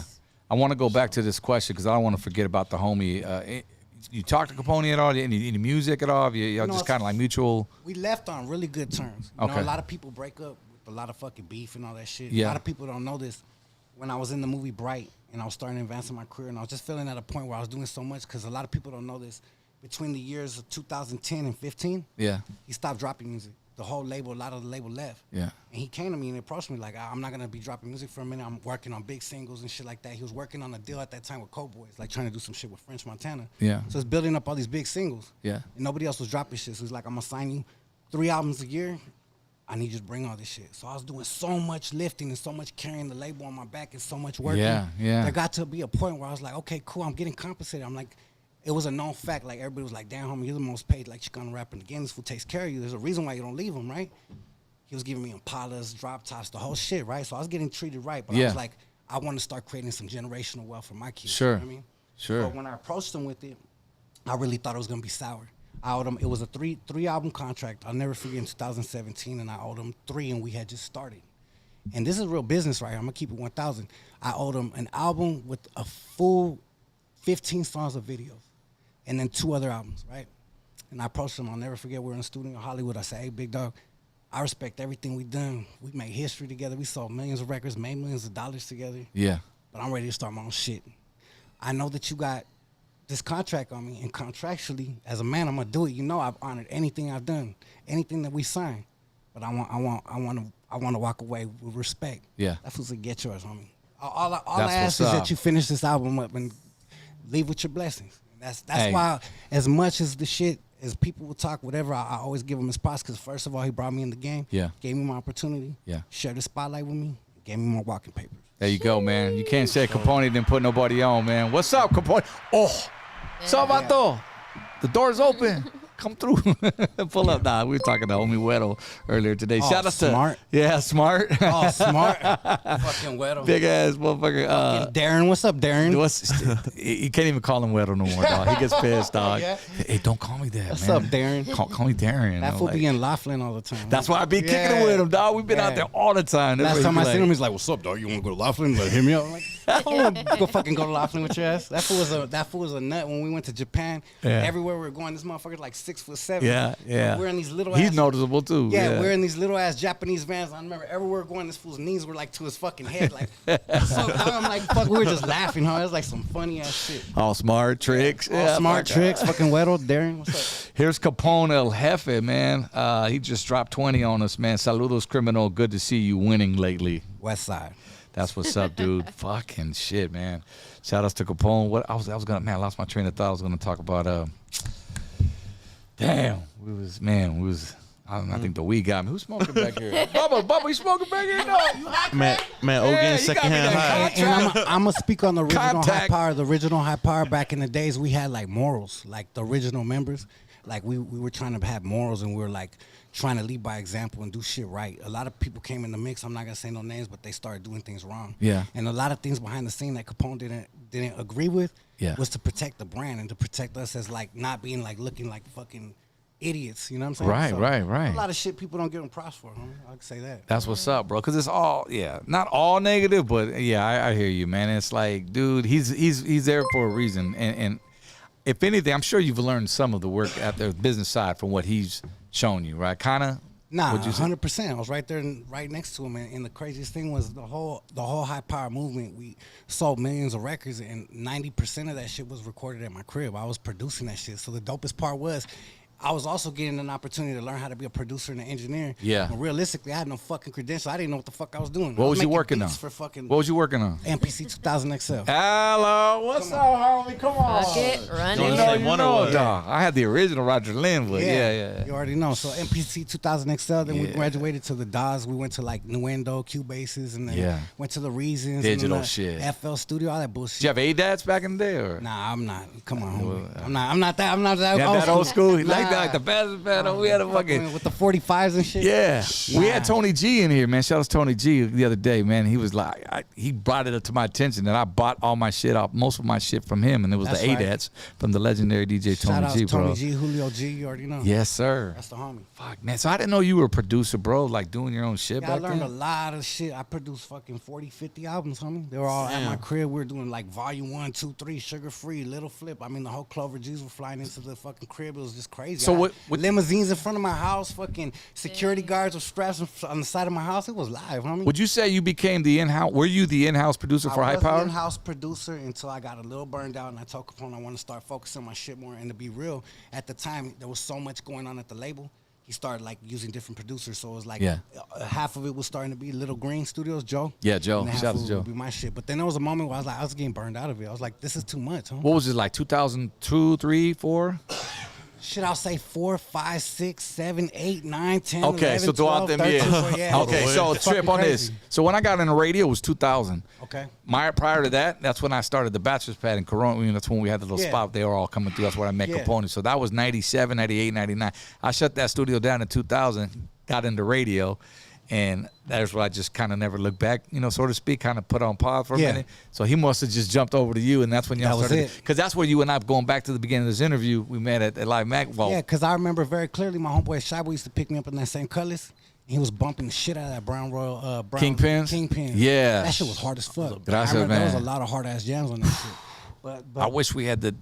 I want to go back to this question because I don't want to forget about the homie. You talk to Capone at all? Any music at all? Y'all just kind of like mutual? We left on really good terms. You know, Okay. a lot of people break up with a lot of fucking beef and all that shit. Yeah. A lot of people don't know this. When I was in the movie Bright and I was starting to advance in my career, and I was just feeling at a point where I was doing so much because a lot of people don't know this. Between the years of 2010 and 15, Yeah. he stopped dropping music. The whole label, a lot of the label left. Yeah. And he came to me and approached me like, I'm not going to be dropping music for a minute. I'm working on big singles and shit like that. He was working on a deal at that time with Cowboys, like trying to do some shit with French Montana. Yeah. So it's building up all these big singles. Yeah. And nobody else was dropping shit. So he's like, I'm going to sign you 3 albums a year. I need you to bring all this shit. So I was doing so much lifting and so much carrying the label on my back and so much working. Yeah, yeah. There got to be a point where I was like, okay, cool, I'm getting compensated. I'm like, it was a known fact. Like, everybody was like, damn, homie, you're the most paid, like, Chicano rapper in the game. This fool takes care of you. There's a reason why you don't leave him, right? He was giving me Impalas, drop tops, the whole shit, right? So I was getting treated right. But I Yeah. was like, I want to start creating some generational wealth for my kids. Sure. You know what I mean? Sure. So when I approached him with it, I really thought it was going to be sour. I owed him, it was a three album contract. I'll never forget in 2017, and I owed him 3, and we had just started. And this is real business right here. I'm going to keep it 1,000. I owed him an album with a full 15 songs of videos, and then 2 other albums, right? And I approached him. I'll never forget, we were in a studio in Hollywood. I said, hey, big dog, I respect everything we done. We made history together. We sold millions of records, made millions of dollars together. Yeah. But I'm ready to start my own shit. I know that you got this contract on me, and contractually, as a man, I'm gonna do it. You know, I've honored anything I've done, anything that we signed. But I want to walk away with respect. Yeah. That's what's to get yours, homie. All I That's ask what's is up. that you finish this album up and leave with your blessings. That's Hey. why, as much as the shit, as people will talk, whatever, I always give him his props, because first of all, he brought me in the game. Yeah. Gave me my opportunity. Yeah. Shared the spotlight with me. Gave me my walking papers. There you go, man. You can't say Capone didn't put nobody on, man. What's up, Capone? Oh, Salvador. The door's open. Come through. Pull up. Nah, we were talking to homie Weddle earlier today. Oh, Shout out to smart. Yeah, smart. Oh, smart. Fucking Weddle. Big ass motherfucker. Fucking Darren, what's up, Darren? You can't even call him Weddle no more, dog. He gets pissed, dog. Yeah. Hey, don't call me that, What's man. up, Darren? Call me Darren. That I'm fool like, be in Laughlin all the time. that's why I be kicking Yeah. it with him, dog. We've been out Yeah. there all the time. Last That's time why I he seen be him, he's like, "What's up, dog? You want to go to Laughlin? Like, hit me up." I'm like, I don't want to go fucking go to Laughlin with your ass. That fool was a nut when we went to Japan. Yeah. Everywhere we were going, this motherfucker's like 6'7". Yeah, yeah. We're in these little. He's ass, noticeable too. Yeah, we're in these little ass Japanese vans. I remember everywhere we're going, this fool's knees were like to his fucking head. Like, so I'm like, fuck, we were just laughing, huh? It was like some funny ass shit. All smart tricks. All Yeah, smart fuck. tricks. Fucking Weddle, Darren, what's up? Here's Capone El Jefe, man. He just dropped 20 on us, man. Saludos, criminal. Good to see you winning lately. West Side. That's what's up, dude. Fucking shit, man. Shout outs to Capone. What I was gonna, man, I lost my train of thought. I was gonna talk about damn, I think the weed got me. Who's smoking back here? Bubba, you smoking back here? No, you hot, Man, Yeah, Ogan you got me secondhand that high. And I'm gonna speak on the original high Contact. power. The original high power back in the days, we had like morals, like the original members. Like we were trying to have morals, and we were like trying to lead by example and do shit right. A lot of people came in the mix. I'm not gonna say no names, but they started doing things wrong. Yeah. And a lot of things behind the scene that Capone didn't agree with. Yeah. Was to protect the brand and to protect us as like not being like looking like fucking idiots. You know what I'm saying? Right. A lot of shit people don't give them props for. Homie. I can say that. That's what's up, bro. Because it's all, not all negative, but I hear you, man. It's like, dude, he's there for a reason. And if anything, I'm sure you've learned some of the work at the business side from what he's shown you, right? Kind of. Nah, What'd you say? 100%. I was right there, right next to him, and the craziest thing was the whole high power movement. We sold millions of records, and 90% of that shit was recorded at my crib. I was producing that shit. So the dopest part was, I was also getting an opportunity to learn how to be a producer and an engineer. Yeah. And realistically, I had no fucking credentials. I didn't know what the fuck I was doing. What I was you making working on? beats for fucking What was you working on? MPC 2000 XL. Hello, what's up, homie? Come on. Fuck it, run You You it. know, Say you one or know, what? dog. I had the original Roger Linwood. Yeah. You already know. So MPC 2000 XL. Then we Yeah. graduated to the DAWs. We went to like Nuendo, Cubases, and then Yeah. went to the Reasons. Digital and then shit. FL Studio, all that bullshit. Did you have ADATs back in the day, or? Nah, I'm not. Come on, homie. I'm not that. Yeah, that old school. Like Nah. that, like the best battle. We had a fucking. with the 45s and shit. Yeah, we had Nah. Tony G in here, man. Shout out to Tony G the other day, man. He was like, he brought it up to my attention that I bought all my shit out, most of my shit from him, and it was That's the right. ADATs from the legendary DJ Shout Tony out G, to Tony bro. G, Julio G. You already know. Yes, sir. That's the homie. Fuck, man. So I didn't know you were a producer, bro. Like doing your own shit Yeah, I back learned a then. lot of shit. I produced fucking 40, 50 albums, homie. They were all at my crib. We were doing like volume 1, 2, 3, Sugar Free, Little Flip. I mean, the whole Clover G's were flying into the fucking crib. It was just crazy. So I had what- limousines in front of my house, fucking security guards with straps on the side of my house. It was live, homie. Would you say you became the in-house? Were you the in-house producer for I High was the Power? in-house producer until I got a little burned out, and I told Capone I want to start focusing on my shit more. And to be real, at the time there was so much going on at the label. He started like using different producers, so it was like Yeah. half of it was starting to be Little Green Studios, Joe. Yeah, Joe. And half Shout out of to it Joe. would be my shit. But then there was a moment where I was getting burned out of it. I was like, this is too much, huh? What was it like? 2002, 3, 4? Shit, I'll say 4, 5, 6, 7, 8, 9, 10. Okay, 11, so throughout 12, them 13, years. 14, yeah. Okay, so It's trip fucking on this. crazy. So when I got into radio, it was 2000. Okay. Prior to that, that's when I started the Bachelor's Pad in Corona. You know, that's when we had the little Yeah. spot. They were all coming through. That's where I met Yeah. Capone. So that was 97, 98, 99. I shut that studio down in 2000, got into radio, and that's where I just kind of never looked back, you know, so to speak, kind of put on pause for a Yeah. minute. So he must have just jumped over to you, and that's when y'all That was started. it. Because that's where you and I, going back to the beginning of this interview, we met at Live Mac. Well, Yeah, because I remember very clearly my homeboy Shyboy used to pick me up in that same Cutlass. And he was bumping the shit out of that Brown Royal Kingpins? Kingpin. Yeah. That shit was hard as fuck. Gracias, I remember there was man. a lot of hard ass jams on that shit. But I wish we had the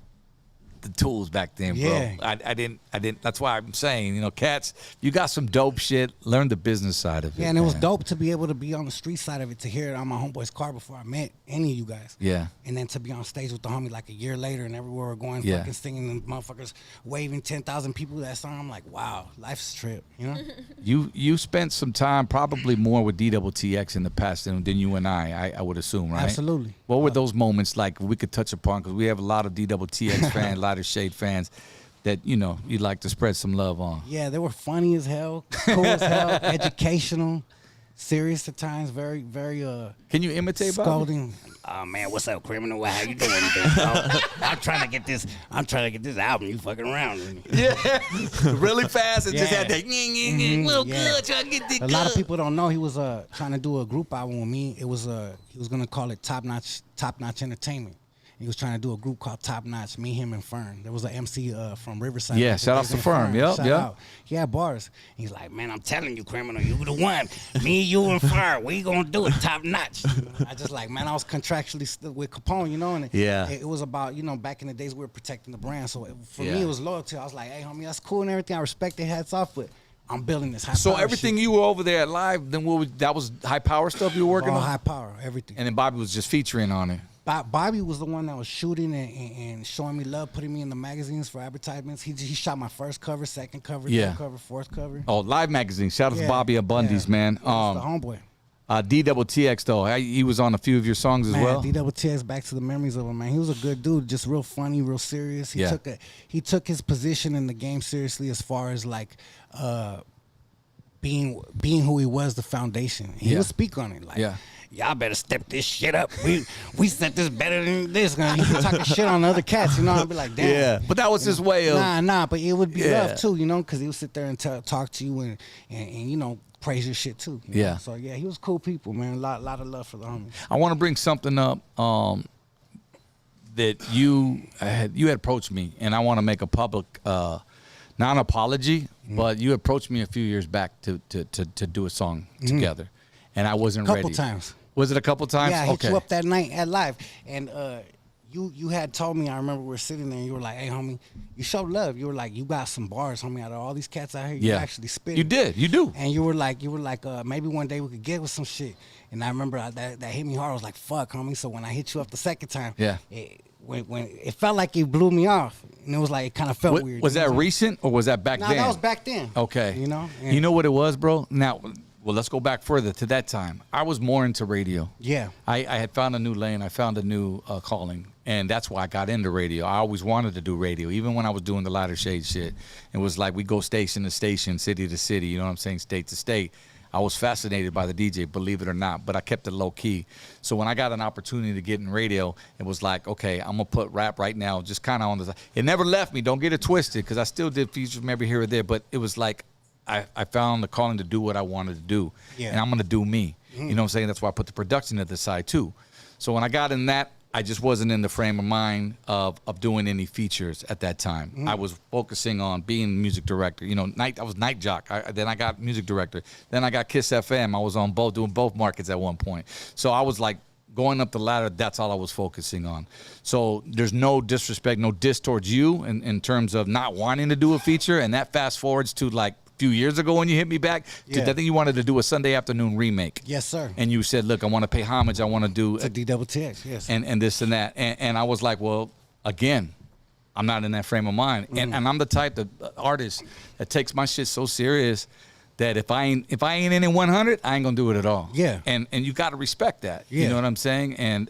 tools back then, bro. Yeah. I didn't. That's why I'm saying, you know, cats, you got some dope shit. Learn the business side of it. yeah, and it was man. dope to be able to be on the street side of it, to hear it on my homeboy's car before I met any of you guys. Yeah. And then to be on stage with the homie like a year later, and everywhere we're going, Yeah. fucking singing and motherfuckers waving 10,000 people that song. I'm like, wow, life's a trip, you know? You spent some time, probably more with DWTX in the past than you and I would assume, right? Absolutely. What were those moments like we could touch upon? Because we have a lot of DWTX fans, Lighter Shade fans that, you know, you'd like to spread some love on. Yeah, they were funny as hell, cool as hell, educational, serious at times, very, very Can you imitate Bobby? scolding. Oh man, what's up, criminal? How you doing, big dog? I'm trying to get this album. You fucking around with me. Yeah, really fast and just Yeah. had that. Well, yeah. good, trying to get the A lot of people don't know he was trying to do a group album with me. It was he was gonna call it Top Notch Entertainment. He was trying to do a group called Top Notch, me, him, and Fern. There was an MC from Riverside. Yeah, shout outs to Fern. Yep, Shout yep. out. He had bars. He's like, man, I'm telling you, criminal, you the one. Me, you, and Fern, we gonna do it top notch. I just like, man, I was contractually still with Capone, you know, and Yeah. it was about, you know, back in the days we were protecting the brand. So for Yeah. me, it was loyalty. I was like, hey, homie, that's cool and everything. I respect it, hats off, but I'm building this high So power everything shit. you were over there at Live, then that was high power stuff you were working all on? high power, everything. And then Bobby was just featuring on it. Bobby was the one that was shooting and showing me love, putting me in the magazines for advertisements. He shot my first cover, second cover, Yeah. third cover, fourth cover. Oh, Live Magazine. Shout out to Yeah, Bobby Abundis, yeah. man. Yeah, it's the homeboy. DWTX, though, he was on a few of your songs as Man, well. DWTX, back to the memories of him, man. He was a good dude, just real funny, real serious. He took his position in the game seriously as far as like being who he was, the foundation. He Yeah. would speak on it like, Yeah. y'all better step this shit up. We set this better than this. He was talking shit on the other cats, you know. I'd be like, damn. Yeah, but that was his way of. Nah, but it would be Yeah. love too, you know, because he would sit there and talk to you and you know, praise your shit too. you know? Yeah. So yeah, he was cool people, man. A lot of love for the homie. I want to bring something up that you had approached me, and I want to make a public non-apology, but you approached me a few years back to do a song together, and I wasn't ready. Couple times. Was it a couple times? Yeah, I hit okay. you up that night at Live, and you had told me. I remember we were sitting there, and you were like, "Hey, homie, you showed love." You were like, "You got some bars, homie. Out of all these cats out here, you Yeah. actually spit." You did. You do. And you were like, maybe one day we could get with some shit. And I remember that hit me hard. I was like, "Fuck, homie." So when I hit you up the second time, Yeah. when it felt like it blew me off. and it was like it kind of felt weird. Was you know that what I'm recent or was that back saying? then? No, that was back then. Okay. You know. You know what it was, bro? Now, well, let's go back further to that time. I was more into radio. Yeah. I had found a new lane. I found a new calling, and that's why I got into radio. I always wanted to do radio, even when I was doing the lighter shade shit. It was like we go station to station, city to city, you know what I'm saying, state to state. I was fascinated by the DJ, believe it or not, but I kept it low key. So when I got an opportunity to get in radio, it was like, okay, I'm gonna put rap right now, just kind of on the. It never left me. Don't get it twisted, because I still did features maybe here or there, but it was like I found the calling to do what I wanted to do, and I'm gonna do me. You know what I'm saying? That's why I put the production at the side too. So when I got in that, I just wasn't in the frame of mind of doing any features at that time. I was focusing on being music director. You know, I was night jock. Then I got music director. Then I got Kiss FM. I was on both, doing both markets at one point. So I was like going up the ladder. That's all I was focusing on. So there's no disrespect, no diss towards you in terms of not wanting to do a feature. And that fast forwards to like few years ago when you hit me back. Yeah. I think you wanted to do a Sunday afternoon remake. Yes, sir. And you said, look, I want to pay homage. I want to do To DWTX, yes. and this and that. And I was like, well, again, I'm not in that frame of mind. And I'm the type of artist that takes my shit so serious that if I ain't in it 100, I ain't gonna do it at all. Yeah. And you got to respect that. You Yeah. know what I'm saying? And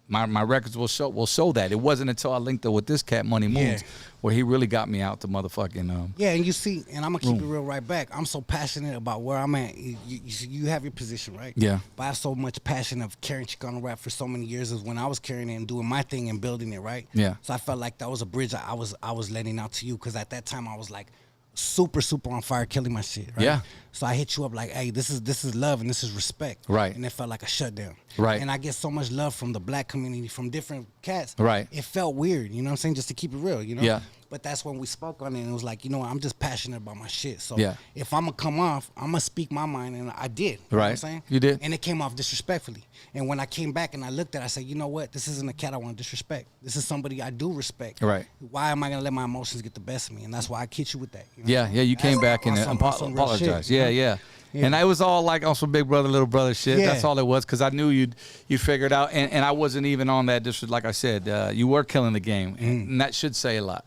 my records will show that. It wasn't until I linked up with this cat, Money Moons, Yeah. where he really got me out to motherfucking. Yeah, and you see, and I'm gonna keep it real right back. I'm so passionate about where I'm at. You have your position, right? Yeah. But I have so much passion of carrying Chicano rap for so many years, is when I was carrying it and doing my thing and building it, right? Yeah. So I felt like that was a bridge I was letting out to you, because at that time I was like super on fire, killing my shit, right? Yeah. So I hit you up like, hey, this is love and this is respect, Right. And it felt like a shutdown, Right. And I get so much love from the black community, from different cats, Right. It felt weird, you know what I'm saying? Just to keep it real, you know? Yeah. But that's when we spoke on it, and it was like, you know what, I'm just passionate about my shit. So Yeah. if I'm gonna come off, I'm gonna speak my mind, and I did. You know what I'm Right. saying? You did. And it came off disrespectfully. And when I came back and I looked at it, I said, you know what, this isn't a cat I want to disrespect. This is somebody I do respect. Right. Why am I gonna let my emotions get the best of me? And that's why I hit you with that. You know? Yeah, you came back and on some real apologized. shit, you know? Yeah. Yeah. And I was all like on some big brother, little brother shit. Yeah. That's all it was, because I knew you'd figure it out. And I wasn't even on that. Just like I said, you were killing the game. And that should say a lot.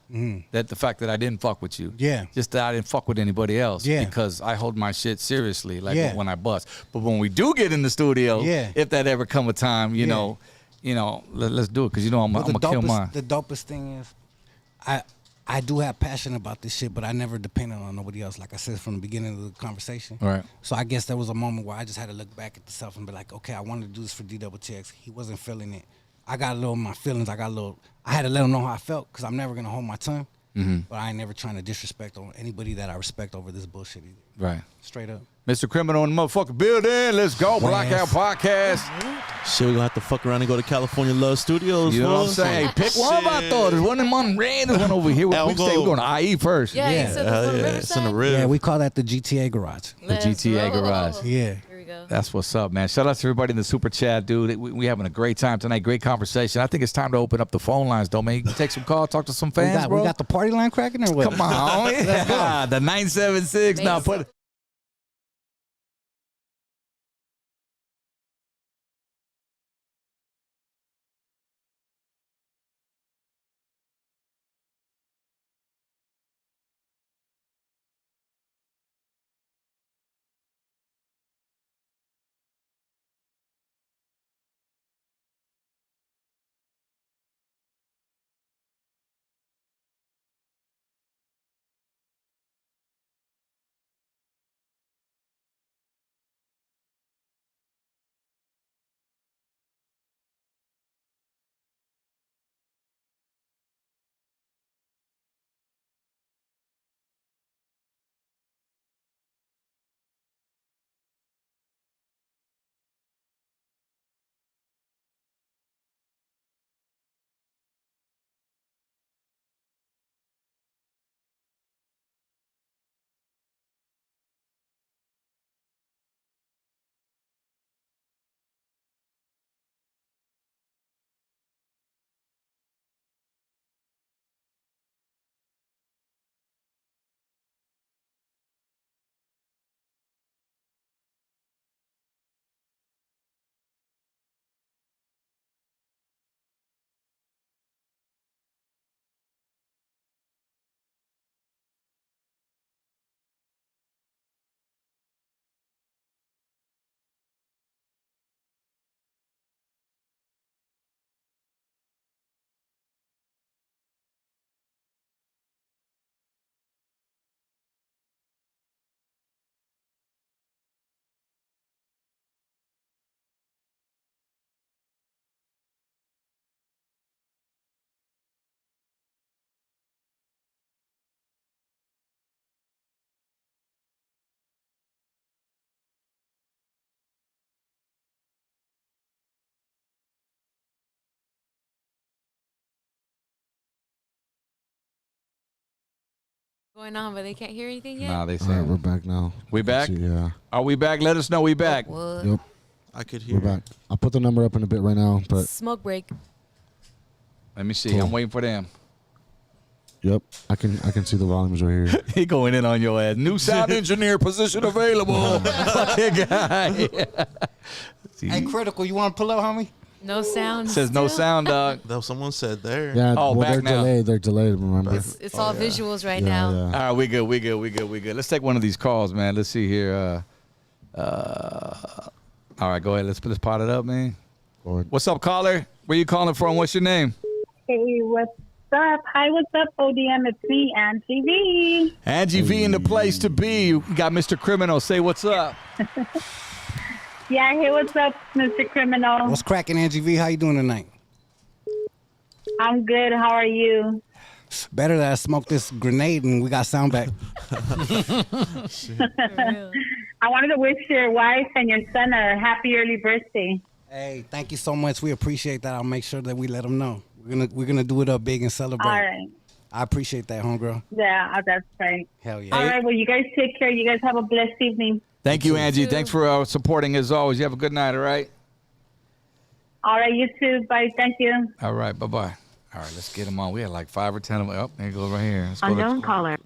That the fact that I didn't fuck with you. Yeah. Just that I didn't fuck with anybody else. Yeah. Because I hold my shit seriously, like Yeah. when I bust. But when we do get in the studio, Yeah. if that ever come a time, you Yeah. know, let's do it, because I'm But gonna kill mine. the dopest thing is, I do have passion about this shit, but I never depended on nobody else. Like I said from the beginning of the conversation. Right. So I guess there was a moment where I just had to look back at the self and be like, okay, I wanted to do this for DWTX. He wasn't feeling it. I got a little of my feelings. I had to let him know how I felt, because I'm never gonna hold my tongue. But I ain't never trying to disrespect on anybody that I respect over this bullshit either. Right. Straight up. Mr. Criminal in the motherfucking building. Let's go. Blackout Podcast. Shit, we're gonna have to fuck around and go to California Love Studios. You know what I'm fool. saying? Pick one of our thoughts. There's one in Monterey. There's one over here. I'll We're going to IE first. Yeah, Yeah. you said Hell this on yeah, it's in the Riverside? rib. Yeah, we call that the GTA garage. The GTA garage. Yeah. Here we go. That's what's up, man. Shout out to everybody in the super chat, dude. We having a great time tonight. Great conversation. I think it's time to open up the phone lines, though, man. You can take some calls, talk to some fans, bro. We got the party line cracking or what? Come on. Yeah. The 976. Now put Going on, but they can't hear anything yet. Nah, they All say right, we're back now. We back? Yeah. Are we back? Let us know we back. What? Yep. I could We're hear. back. I'll put the number up in a bit right now, but Smoke break. Let me see. Cool. I'm waiting for them. yep, I can see the volumes right here. He going in on your ass. New sound engineer position available. Fucking guy. Hey, Critical, you want to pull up, homie? No sound. Says no still? sound, dog. Though someone said there. Yeah. Oh, well, back they're now. delayed. They're delayed. Remember? It's all visuals right yeah, now. Yeah. All right, we good. Let's take one of these calls, man. Let's see here. All right, go ahead. Let's pot it up, man. Go ahead. What's up, caller? Where you calling from? What's your name? Hey, what's up? Hi, what's up, ODM? It's me, Angie V. Angie V in the place to be. You got Mr. Criminal. Say what's up. Yeah, hey, what's up, Mr. Criminal? What's cracking, Angie V? How you doing tonight? I'm good. How are you? Better that I smoked this grenade and we got sound back. For real. I wanted to wish your wife and your son a happy early birthday. Hey, thank you so much. We appreciate that. I'll make sure that we let them know. We're gonna do it up big and celebrate. All right. I appreciate that, homegirl. Yeah, that's right. Hell yeah. All right, well, you guys take care. You guys have a blessed evening. Thank you, Angie. too. Thanks for supporting as always. You have a good night, all right? All right, you too. Bye. Thank you. All right, bye-bye. All right, let's get them on. We had like 5 or 10 of them. Oh, there you go right here. Unknown caller.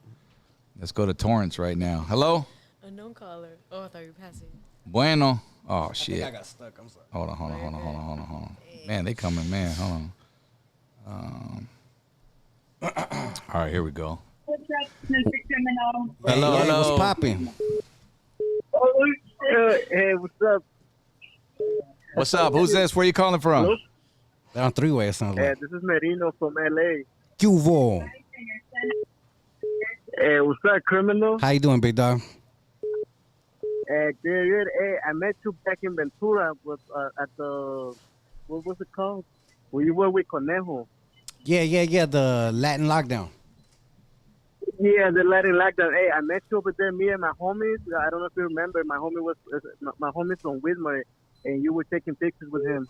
Let's go to Torrance right now. Hello? Unknown caller. Oh, I thought you were passing. Bueno. Oh, shit. I got stuck. I'm sorry. Hold on. Man, they coming, man. Hold on. All right, here we go. What's up, Mr. Criminal? Hello, Hey, hello. what's popping? Hey, what's up? What's up? Who's this? Where you calling from? Hello? They're on three-way, it sounds like. This is Merino from LA. Cuvo. Hey, what's up, criminal? How you doing, big dog? Good. Hey, I met you back in Ventura with, at the, what was it called? Where you were with Conejo. Yeah, the Latin lockdown. Yeah, the Latin lockdown. Hey, I met you over there, me and my homies. I don't know if you remember. My homie's from Wismar, and you were taking pictures with him.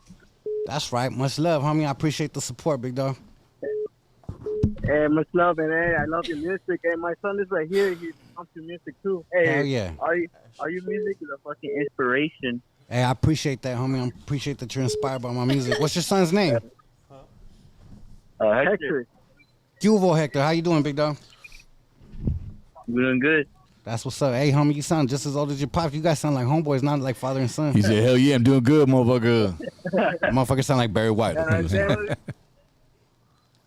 That's right. Much love, homie. I appreciate the support, big dog. Hey, much love, and hey, I love your music. Hey, my son is right here. He's into music too. Hey, Hell yeah. Are you music is a fucking inspiration. Hey, I appreciate that, homie. I appreciate that you're inspired by my music. What's your son's name? Hector. Cuvo Hector. How you doing, big dog? Doing good. That's what's up. Hey, homie, you sound just as old as your pops. You guys sound like homeboys, not like father and son. He said, hell yeah, I'm doing good, motherfucker. Motherfuckers sound like Barry White.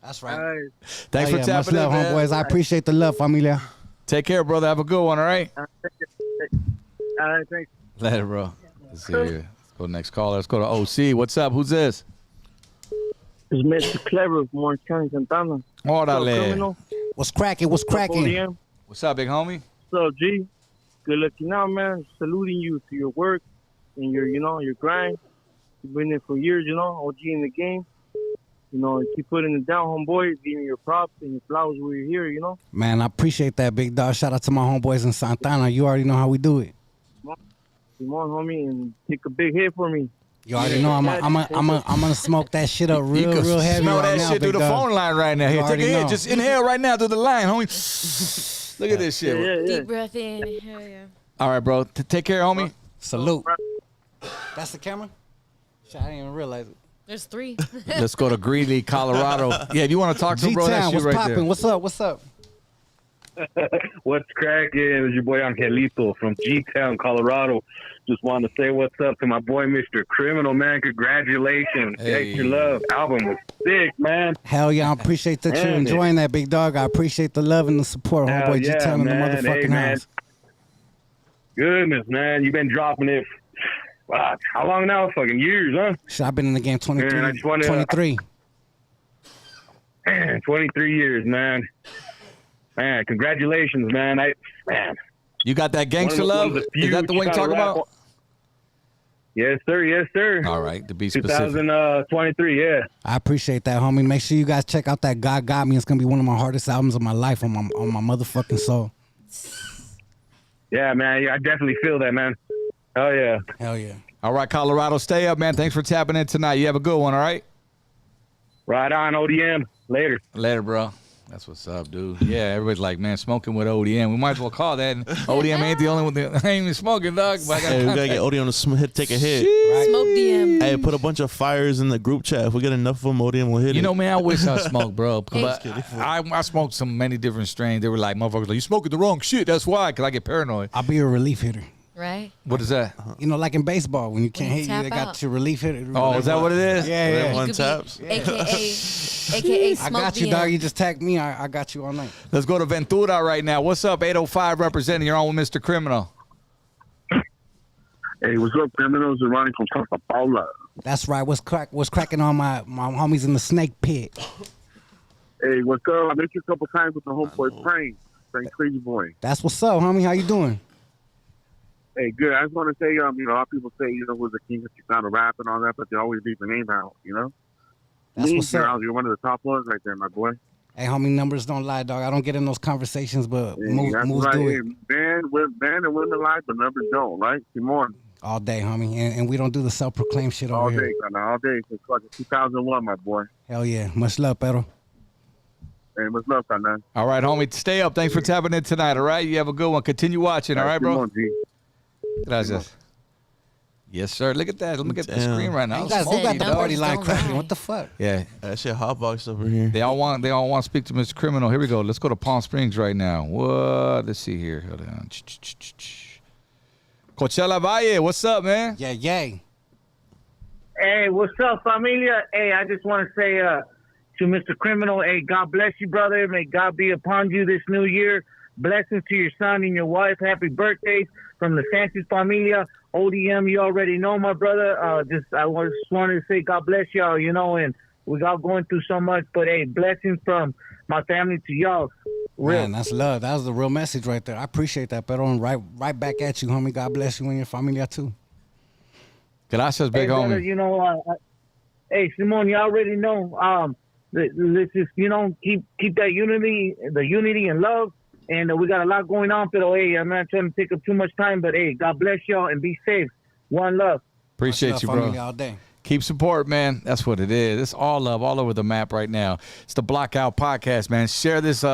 That's right. All right. Thanks Oh, for yeah, tapping much in, love, man. homeboys. I appreciate the love, familia. Take care, brother. Have a good one, all right? All right, thanks. Later, bro. Let's see here. Let's go to next caller. Let's go to OC. What's up? Who's this? It's Mr. Clever from Orange County, Santana. Órale. Criminal. What's cracking? What's cracking? ODM. What's up, big homie? So, G, good looking out, man. Saluting you to your work and your grind. You've been there for years, OG in the game. Keep putting it down, homeboy. Giving your props and your flowers when you're here, Man, I appreciate that, big dog. Shout out to my homeboys in Santana. You already know how we do it. Come on, homie, and take a big hit for me. You already know I'm gonna smoke that shit up You can real heavy smell right that now, shit through big the dog. phone line right now. Here, You take a already hit. know. Just inhale right now through the line, homie. Look at this shit. Yeah. Deep breath in. Hell yeah. All right, bro. Take care, homie. Salute. That's the camera? Shit, I didn't even realize it. There's 3. Let's go to Greeley, Colorado. Yeah, if you want to talk to him, bro, that's G-Town, you what's right popping? there. What's up? What's cracking? It's your boy Angelito from G-Town, Colorado. Just want to say what's up to my boy, Mr. Criminal, man. Congratulations. Hey. Extra Love album was sick, man. Hell yeah, I appreciate that you're Man, enjoying that, big dog. I appreciate the love and the support, Hell homeboy. yeah, G-Town in the man. motherfucking Hey, man. house. Goodness, man. You've been dropping it. Wow, how long now? Fucking years, huh? Shit, I've been in the game 23. Man, I just wanna- 23. Man, 23 years, man. Man, congratulations, man. Man. You got that gangster One love? of the Is that the one you few talking Chicago about? rap- Yes, sir. Yes, sir. All right, to be specific. 2023, yeah. I appreciate that, homie. Make sure you guys check out that God Got Me. It's gonna be one of my hardest albums of my life on my motherfucking soul. Yeah, man. Yeah, I definitely feel that, man. Oh, yeah. Hell yeah. All right, Colorado, stay up, man. Thanks for tapping in tonight. You have a good one, all right? Right on, ODM. Later. Later, bro. That's what's up, dude. Yeah, everybody's like, man, smoking with ODM. We might as well call that. And ODM ain't the only one that ain't even smoking, dog. But Hey, we gotta get ODM to take a hit. Smoke DM. Hey, put a bunch of fires in the group chat. If we get enough of them, ODM will hit it. you know, man, I wish I smoked, bro. But I smoked many different strains. They were like, motherfuckers, like, you smoking the wrong shit. That's why, because I get paranoid. I'll be a relief hitter. Right? What is that? You know, like in baseball, when you can't When you hit you, tap they got out. your relief hitter. Oh, is that what it is? Yeah, yeah. One You could taps. be AKA I smoke got you, DM. dog. You just tagged me. I got you all night. Let's go to Ventura right now. What's up, 805 representing? You're on with Mr. Criminal. Hey, what's up, criminals? Are running from Santa Paula. That's right. What's cracking on my homies in the snake pit? Hey, what's up? I met you a couple times with the homeboy Frank Crazy Boy. That's what's up, homie. How you doing? Hey, good. I just want to say, a lot of people say, who's the king of Chicano rap and all that, but they always leave the name out, That's Me, what's up. You're one of the top ones right there, my boy. Hey, homie, numbers don't lie, dog. I don't get in those conversations, but Hey, that's moves right. do Hey, it man and women lie, but numbers don't, right? Simon. all day, homie. And we don't do the self-proclaimed shit All over day, here. all day. Since fucking 2001, my boy. Hell yeah. Much love, Pedro. Hey, what's up, man? All right, homie. Stay up. Thanks for tapping in tonight, all right? You have a good one. Continue watching, all right, bro? Simon, G. Gracias. Yes, sir. Look at that. Let me get the Damn. screen right now. You guys, Smoky, who got the dog. party line Don't cracking? lie. What the fuck? Yeah. That shit hotbox over here. They all want to speak to Mr. Criminal. Here we go. Let's go to Palm Springs right now. What? Let's see here. Hold on. Coachella Valle, what's up, man? Yeah, yay. Hey, what's up, familia? Hey, I just want to say to Mr. Criminal, hey, God bless you, brother. May God be upon you this new year. Blessings to your son and your wife. Happy birthdays from the Sanchez familia. ODM, you already know, my brother. I just wanted to say God bless y'all, and we got going through so much. But, hey, blessings from my family to y'all. Real. Man, that's love. That was the real message right there. I appreciate that, Pedro. And right back at you, homie. God bless you and your familia, too. Gracias, big Hey, brother, homie. hey, Simon, you already know. Let's just, keep that unity and love. And we got a lot going on, but hey, I'm not trying to take up too much time, but hey, God bless y'all and be safe. One love. Appreciate Much you, love, bro. family, all day. Keep support, man. That's what it is. It's all love all over the map right now. It's the Blockout Podcast, man. Share this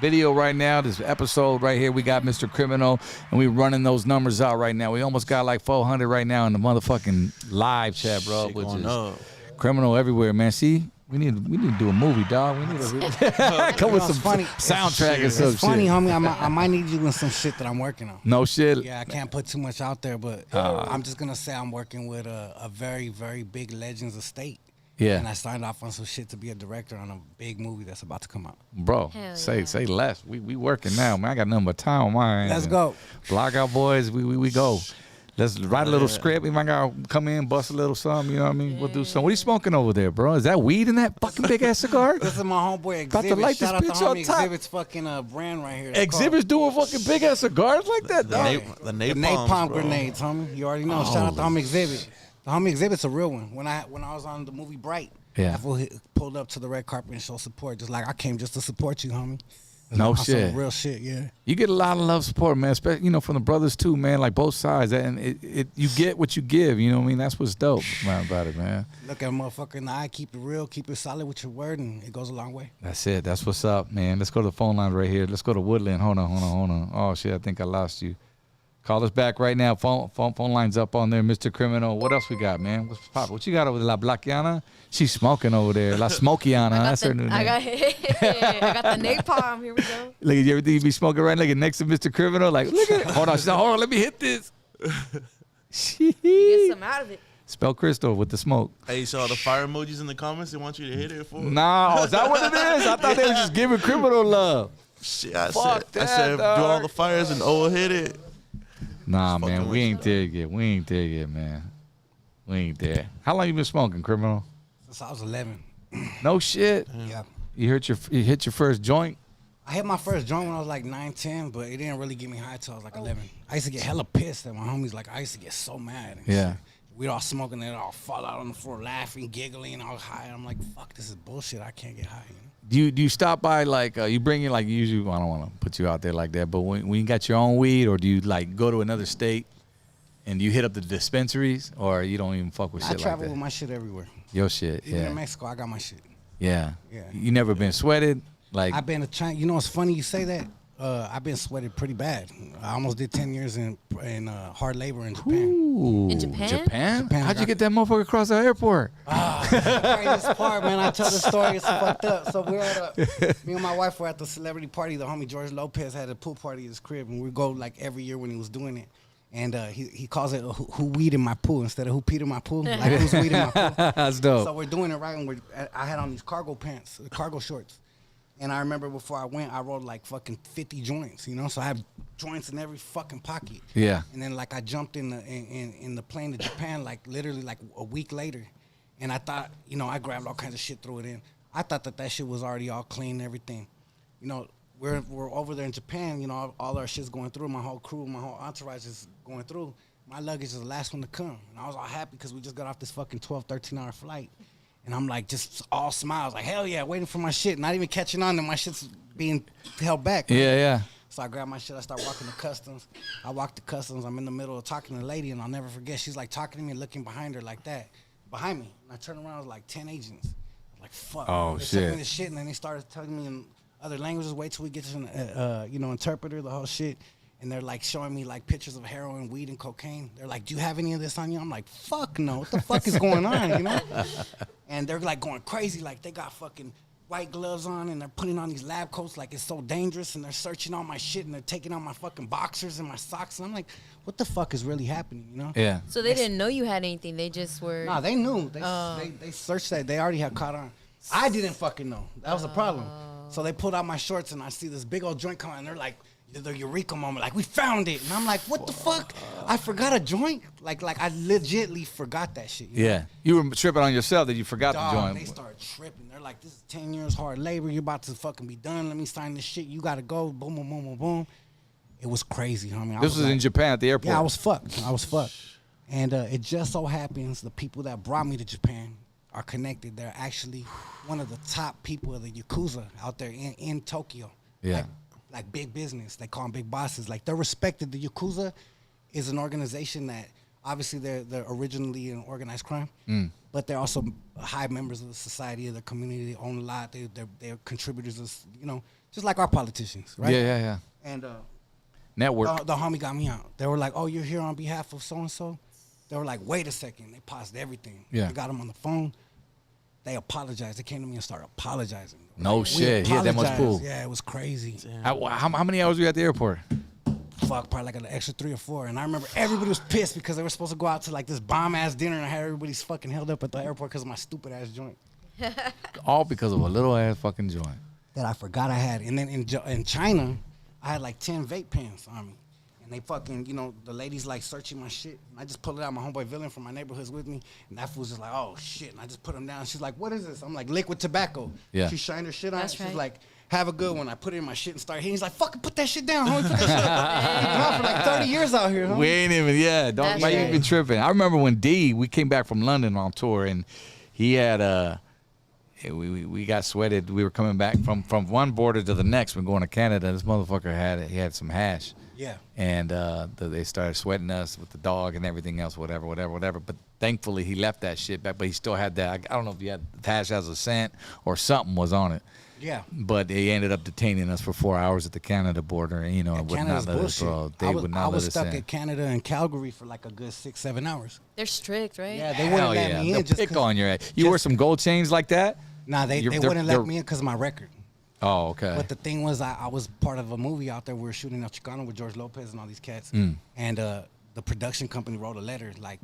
video right now, this episode right here. We got Mr. Criminal, and we running those numbers out right now. We almost got like 400 right now in the motherfucking live chat, bro, Shit which going is up. criminal everywhere, man. See? We need to do a movie, dog. We need to come with some funny. soundtrack and some It's funny, shit. homie. I might need you in some shit that I'm working on. No shit. Yeah, I can't put too much out there, but I'm just going to say I'm working with a very, very big Legends estate. Yeah. And I signed off on some shit to be a director on a big movie that's about to come out. Bro, Hell say yeah. less. We working now, man. I got nothing but time on my hands. Let's go. Blockout boys, we go. Let's write a little script. We might gotta come in, bust a little something, you know what I mean? We'll do something. What are you smoking over there, bro? Is that weed in that fucking big ass cigar? This is my homeboy About to Exhibit. light this Shout out to bitch on homie top. Exhibit's fucking brand right here. It's Exhibits doing fucking big ass cigars like that, The dog. called napalms, the napalm bro. grenades, homie. You already know. Shout out to homie Exhibit. The homie Exhibit's a real one. When I was on the movie Bright, Yeah. that fool pulled up to the red carpet and showed support. Just like I came just to support you, homie. No On some shit. real shit, yeah. You get a lot of love support, man. Especially, from the brothers too, man. Like both sides, and it you get what you give. You know what I mean? That's what's dope about it, man. Look at a motherfucker in the eye. Keep it real. Keep it solid with your word, and it goes a long way. That's it. That's what's up, man. Let's go to the phone line right here. Let's go to Woodland. Hold on. Oh shit, I think I lost you. Call us back right now. Phone lines up on there, Mr. Criminal. What else we got, man? What's poppin'? What you got over there? La Blackiana? She's smoking over there. La Smokiana. That's her new name. I got the napalm. Here we go. Look at everything you be smoking right like next to Mr. Criminal. Like, look at it. Hold on. She's like, hold on. Let me hit this. Get some out of it. Spell Crystal with the smoke. Hey, so all the fire emojis in the comments, they want you to hit it for? Nah, is that what it is? I thought they were just giving Criminal love. Shit, I Fuck said, that, do dog. all the fires and O hit it. Nah, Just man, fucking we with ain't there yet. We ain't there yet, man. We ain't there. How long you been smoking, Criminal? Since I was 11. No shit. Yeah. You hit your first joint? I hit my first joint when I was like 9, 10, but it didn't really get me high till I was like 11. I used to get hella pissed at my homies. Like, I used to get so mad. And Yeah. shit. We'd all smoking and all fall out on the floor laughing, giggling, all high. I'm like, fuck, this is bullshit. I can't get high. Do you stop by like you bring in like usually? I don't want to put you out there like that, but when you got your own weed, or do you like go to another state and you hit up the dispensaries, or you don't even fuck with I shit like travel that? with my shit everywhere. Your shit, Even yeah, in Mexico, I got my shit. yeah. Yeah. You never been sweated Like I've been to China. You know, it's funny you say that. I've been sweated pretty bad. I almost did 10 years in hard labor in Japan. Ooh, In Japan? Japan? How'd you get that motherfucker across the airport? That's the craziest part, man. I tell the story. It's fucked up. So me and my wife were at the celebrity party. The homie George Lopez had a pool party at his crib, and we go like every year when he was doing it. And he calls it who weed in my pool instead of who peed in my pool. Like who's weed in my pool. That's dope. So we're doing it right, and I had on these cargo pants, cargo shorts. And I remember before I went, I rolled like fucking 50 joints, you know? So I have joints in every fucking pocket. Yeah. And then like I jumped in the plane to Japan like literally like a week later. And I thought, you know, I grabbed all kinds of shit, threw it in. I thought that shit was already all clean and everything. You know, we're over there in Japan, you know, all our shit's going through. My whole crew, my whole entourage is going through. My luggage is the last one to come. And I was all happy because we just got off this fucking 12, 13-hour flight. And I'm like, just all smiles, like, hell yeah, waiting for my shit. Not even catching on that my shit's being held back. Right? Yeah. So I grab my shit, I start walking to customs. I walk to customs, I'm in the middle of talking to the lady, and I'll never forget, she's like talking to me and looking behind her like that, behind me. And I turn around, it was like 10 agents. I'm like, fuck. Oh, they shit. took me this shit, and then they started telling me in other languages, wait till we get to an interpreter, the whole shit. And they're like showing me like pictures of heroin, weed, and cocaine. They're like, do you have any of this on you? I'm like, fuck no. What the fuck is going on, you know? And they're like going crazy. Like they got fucking white gloves on and they're putting on these lab coats like it's so dangerous. And they're searching all my shit and they're taking out my fucking boxers and my socks. And I'm like, what the fuck is really happening, you know? Yeah. So they didn't know you had anything. They just were. Nah, they knew. They searched that. They already had caught on. I didn't fucking know. That was the problem. So they pulled out my shorts and I see this big old joint coming and they're like, the eureka moment, like we found it, and I'm like, what the fuck? I forgot a joint, like I legitly forgot that shit. You know? Yeah, you were tripping on yourself that you forgot the joint. They started tripping. They're like, this is 10 years hard labor. You're about to fucking be done. Let me sign this shit. You gotta go. Boom, boom, boom, boom, boom. It was crazy, homie. This was like, in Japan at the airport. Yeah, I was fucked. And it just so happens the people that brought me to Japan are connected. They're actually one of the top people of the Yakuza out there in Tokyo. Yeah. Like big business. They call them big bosses. Like they're respected. The Yakuza is an organization that obviously they're originally in organized crime, but they're also high members of the society, of the community. They own a lot. They're contributors, you know, just like our politicians, right? Yeah. And network. the homie got me out. They were like, oh, you're here on behalf of so-and-so? They were like, wait a second. They paused everything. Yeah. They got him on the phone. They apologized. They came to me and started apologizing. No shit. He had that much pool. Yeah, it was crazy. How many hours were you at the airport? Fuck, probably like an extra 3 or 4. And I remember everybody was pissed because they were supposed to go out to like this bomb-ass dinner and I had everybody's fucking held up at the airport because of my stupid-ass joint. All because of a little-ass fucking joint. That I forgot I had. And then in China, I had like 10 vape pens on me. And they fucking, you know, the ladies like searching my shit. And I just pulled it out. My homeboy Villain from my neighborhood's with me. And that fool's just like, oh, shit. And I just put him down. She's like, what is this? I'm like, liquid tobacco. Yeah. She shined her shit on it. That's She's right. like, have a good one. I put it in my shit and started hitting. He's like, fucking put that shit down, homie. Put that shit down. He's been out for like 30 years out here, homie. We ain't even, don't, That's why you right. even tripping? I remember when we came back from London on tour and he had, we got sweated. We were coming back from one border to the next. We're going to Canada. This motherfucker had some hash. Yeah. And they started sweating us with the dog and everything else, whatever. But thankfully, he left that shit back. But he still had that. I don't know if he had the hash as a scent or something was on it. Yeah. But they ended up detaining us for 4 hours at the Canada border. And, you know, would Canada's not let us, bullshit. bro. They would not let us in. I was stuck at Canada and Calgary for like a good 6-7 hours. They're strict, right? Yeah, they Hell wouldn't let yeah. me They'll in. Just pick 'cause- on your ass. You wear some gold chains like that? Nah, they They're- wouldn't they're- let me in because of my record. Oh, okay. But the thing was, I was part of a movie out there. We were shooting El Chicano with George Lopez and all these cats. And the production company wrote a letter, like,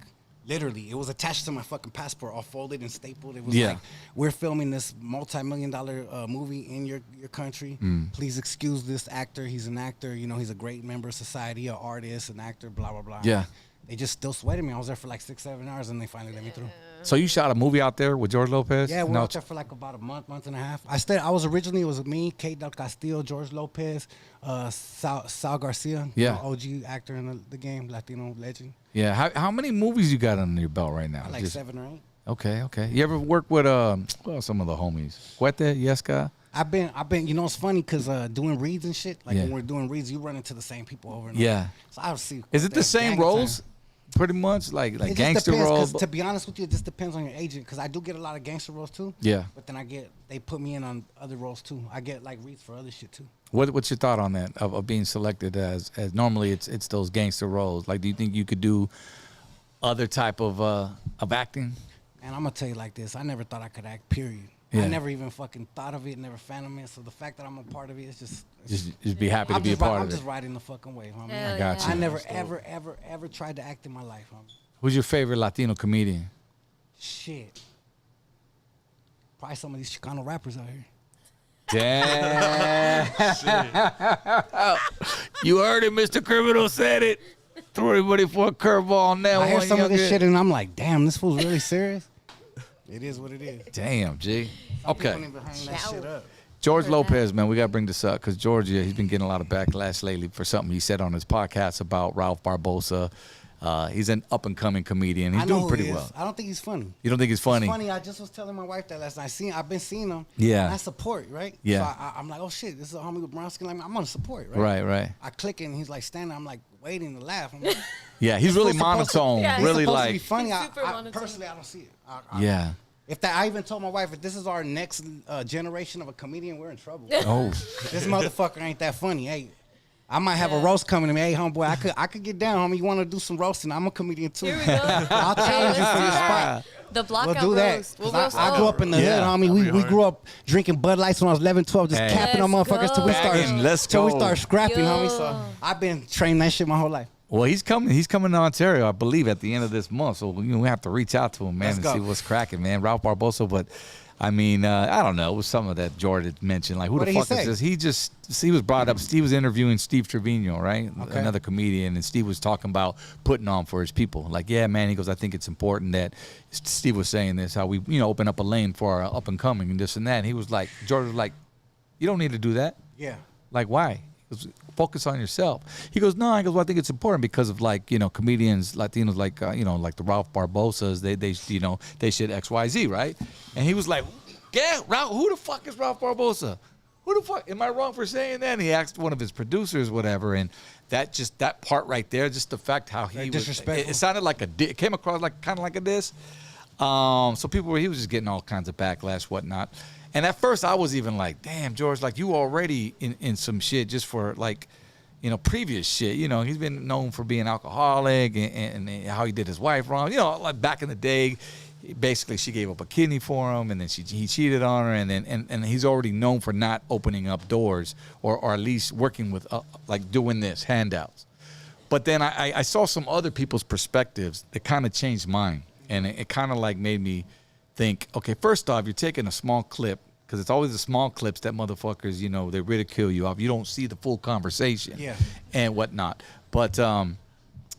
literally, it was attached to my fucking passport, all folded and stapled. It was like, we're filming this multi-million-dollar movie in your country. Please excuse this actor. He's an actor. You know, he's a great member of society, an artist, an actor, blah, blah, blah. Yeah. They just still sweated me. I was there for like 6-7 hours, and they finally let me through. So you shot a movie out there with George Lopez? Yeah, we were No. out there for like about a month and a half. I was originally, it was me, Kate Del Castillo, George Lopez, Sal Garcia, Yeah. OG actor in the game, Latino legend. Yeah. How many movies you got under your belt right now? Like 7 or 8. Okay. You ever work with some of the homies? Huete, Yesca? I've been. You know, it's funny because doing reads and shit. Like Yeah. when we're doing reads, you run into the same people over and Yeah. over. So I see. Is it the same roles? pretty much like It just gangster depends, 'cause roles. to be honest with you, it just depends on your agent. Because I do get a lot of gangster roles too. Yeah. But then they put me in on other roles too. I get like reads for other shit too. What's your thought on that of being selected as normally it's those gangster roles? Like, do you think you could do other type of acting? And I'm gonna tell you like this: I never thought I could act. Period. Yeah. I never even fucking thought of it. Never fantomed it. So the fact that I'm a part of it, it's just. Just be happy to be a part I'm of just it. riding the fucking wave, homie. Hell I got yeah. you. I never ever tried to act in my life, homie. Who's your favorite Latino comedian? Shit. Probably some of these Chicano rappers out here. Damn. You heard it, Mr. Criminal said it. Throw everybody for a curveball on that I one. hear some of this youngin. shit and I'm like, damn, this fool's really serious. It is what it is. Damn, G. People Okay. don't even hang that shit up. George Lopez, man, we got to bring this up because George, he's been getting a lot of backlash lately for something he said on his podcast about Ralph Barbosa. He's an up-and-coming comedian. He's I know doing who pretty he is. well. I don't think he's funny. You don't think he's funny? It's funny. I just was telling my wife that last night. I've been seeing him. Yeah. And I support, right? Yeah. So I'm like, oh shit, this is a homie with brown skin. Like, I'm gonna support, right? Right. I click it and he's like standing. I'm like waiting to laugh. I'm like, Yeah, he's really supposed to- monotone. Yeah, he's really supposed to be like, funny. He's super monotone. Personally, I don't see it. yeah. If that, I even told my wife, if this is our next generation of a comedian, we're in trouble. Oh, This motherfucker ain't that funny. Hey, I might have a roast coming to me. Hey, homeboy, I could get down, homie. You want to do some roasting? I'm a comedian too. Here we go. I'll Hey, challenge you let's for do your that. spot. The blockout We'll do that. roast. We'll 'Cause roast I grew up in the Yeah. hood, homie. We grew up drinking Bud Lights when I was 11, 12, just Hey. capping on Let's motherfuckers till we go. start, Bagging, let's till we go. start scrapping, Yo. homie. So I've been training that shit my whole life. well, he's coming. He's coming to Ontario, I believe, at the end of this month. So we have to reach out to him, man, Let's and go. see what's cracking, man. Ralph Barbosa, but I mean, I don't know. It was something that George had mentioned. Like, who What the did he fuck is say? this? He was brought up. He was interviewing Steve Trevino, right? Okay. Another comedian, and Steve was talking about putting on for his people. Like, yeah, man. He goes, I think it's important that Steve was saying this, how we, open up a lane for our up and coming and this and that. And he was like, George was like, you don't need to do that. Yeah. Like, why? He goes, focus on yourself. He goes, no. He goes, well, I think it's important because of comedians, Latinos, like the Ralph Barbosas. They should X, Y, Z, right? And he was like, yeah, Ralph. Who the fuck is Ralph Barbosa? Who the fuck? Am I wrong for saying that? And he asked one of his producers, whatever, and that part right there, just the fact how he Very was, disrespectful. it sounded like it came across kind of like a diss. So he was just getting all kinds of backlash, whatnot. And at first, I was even like, "Damn, George, like you already in some shit just for previous shit. He's been known for being alcoholic and how he did his wife wrong. Like back in the day, basically she gave up a kidney for him, and then he cheated on her, and he's already known for not opening up doors or at least working with like doing this handouts. But then I saw some other people's perspectives that kind of changed mine, and it kind of like made me think, okay, first off, you're taking a small clip, because it's always the small clips that motherfuckers, they ridicule you off. You don't see the full conversation and whatnot. But a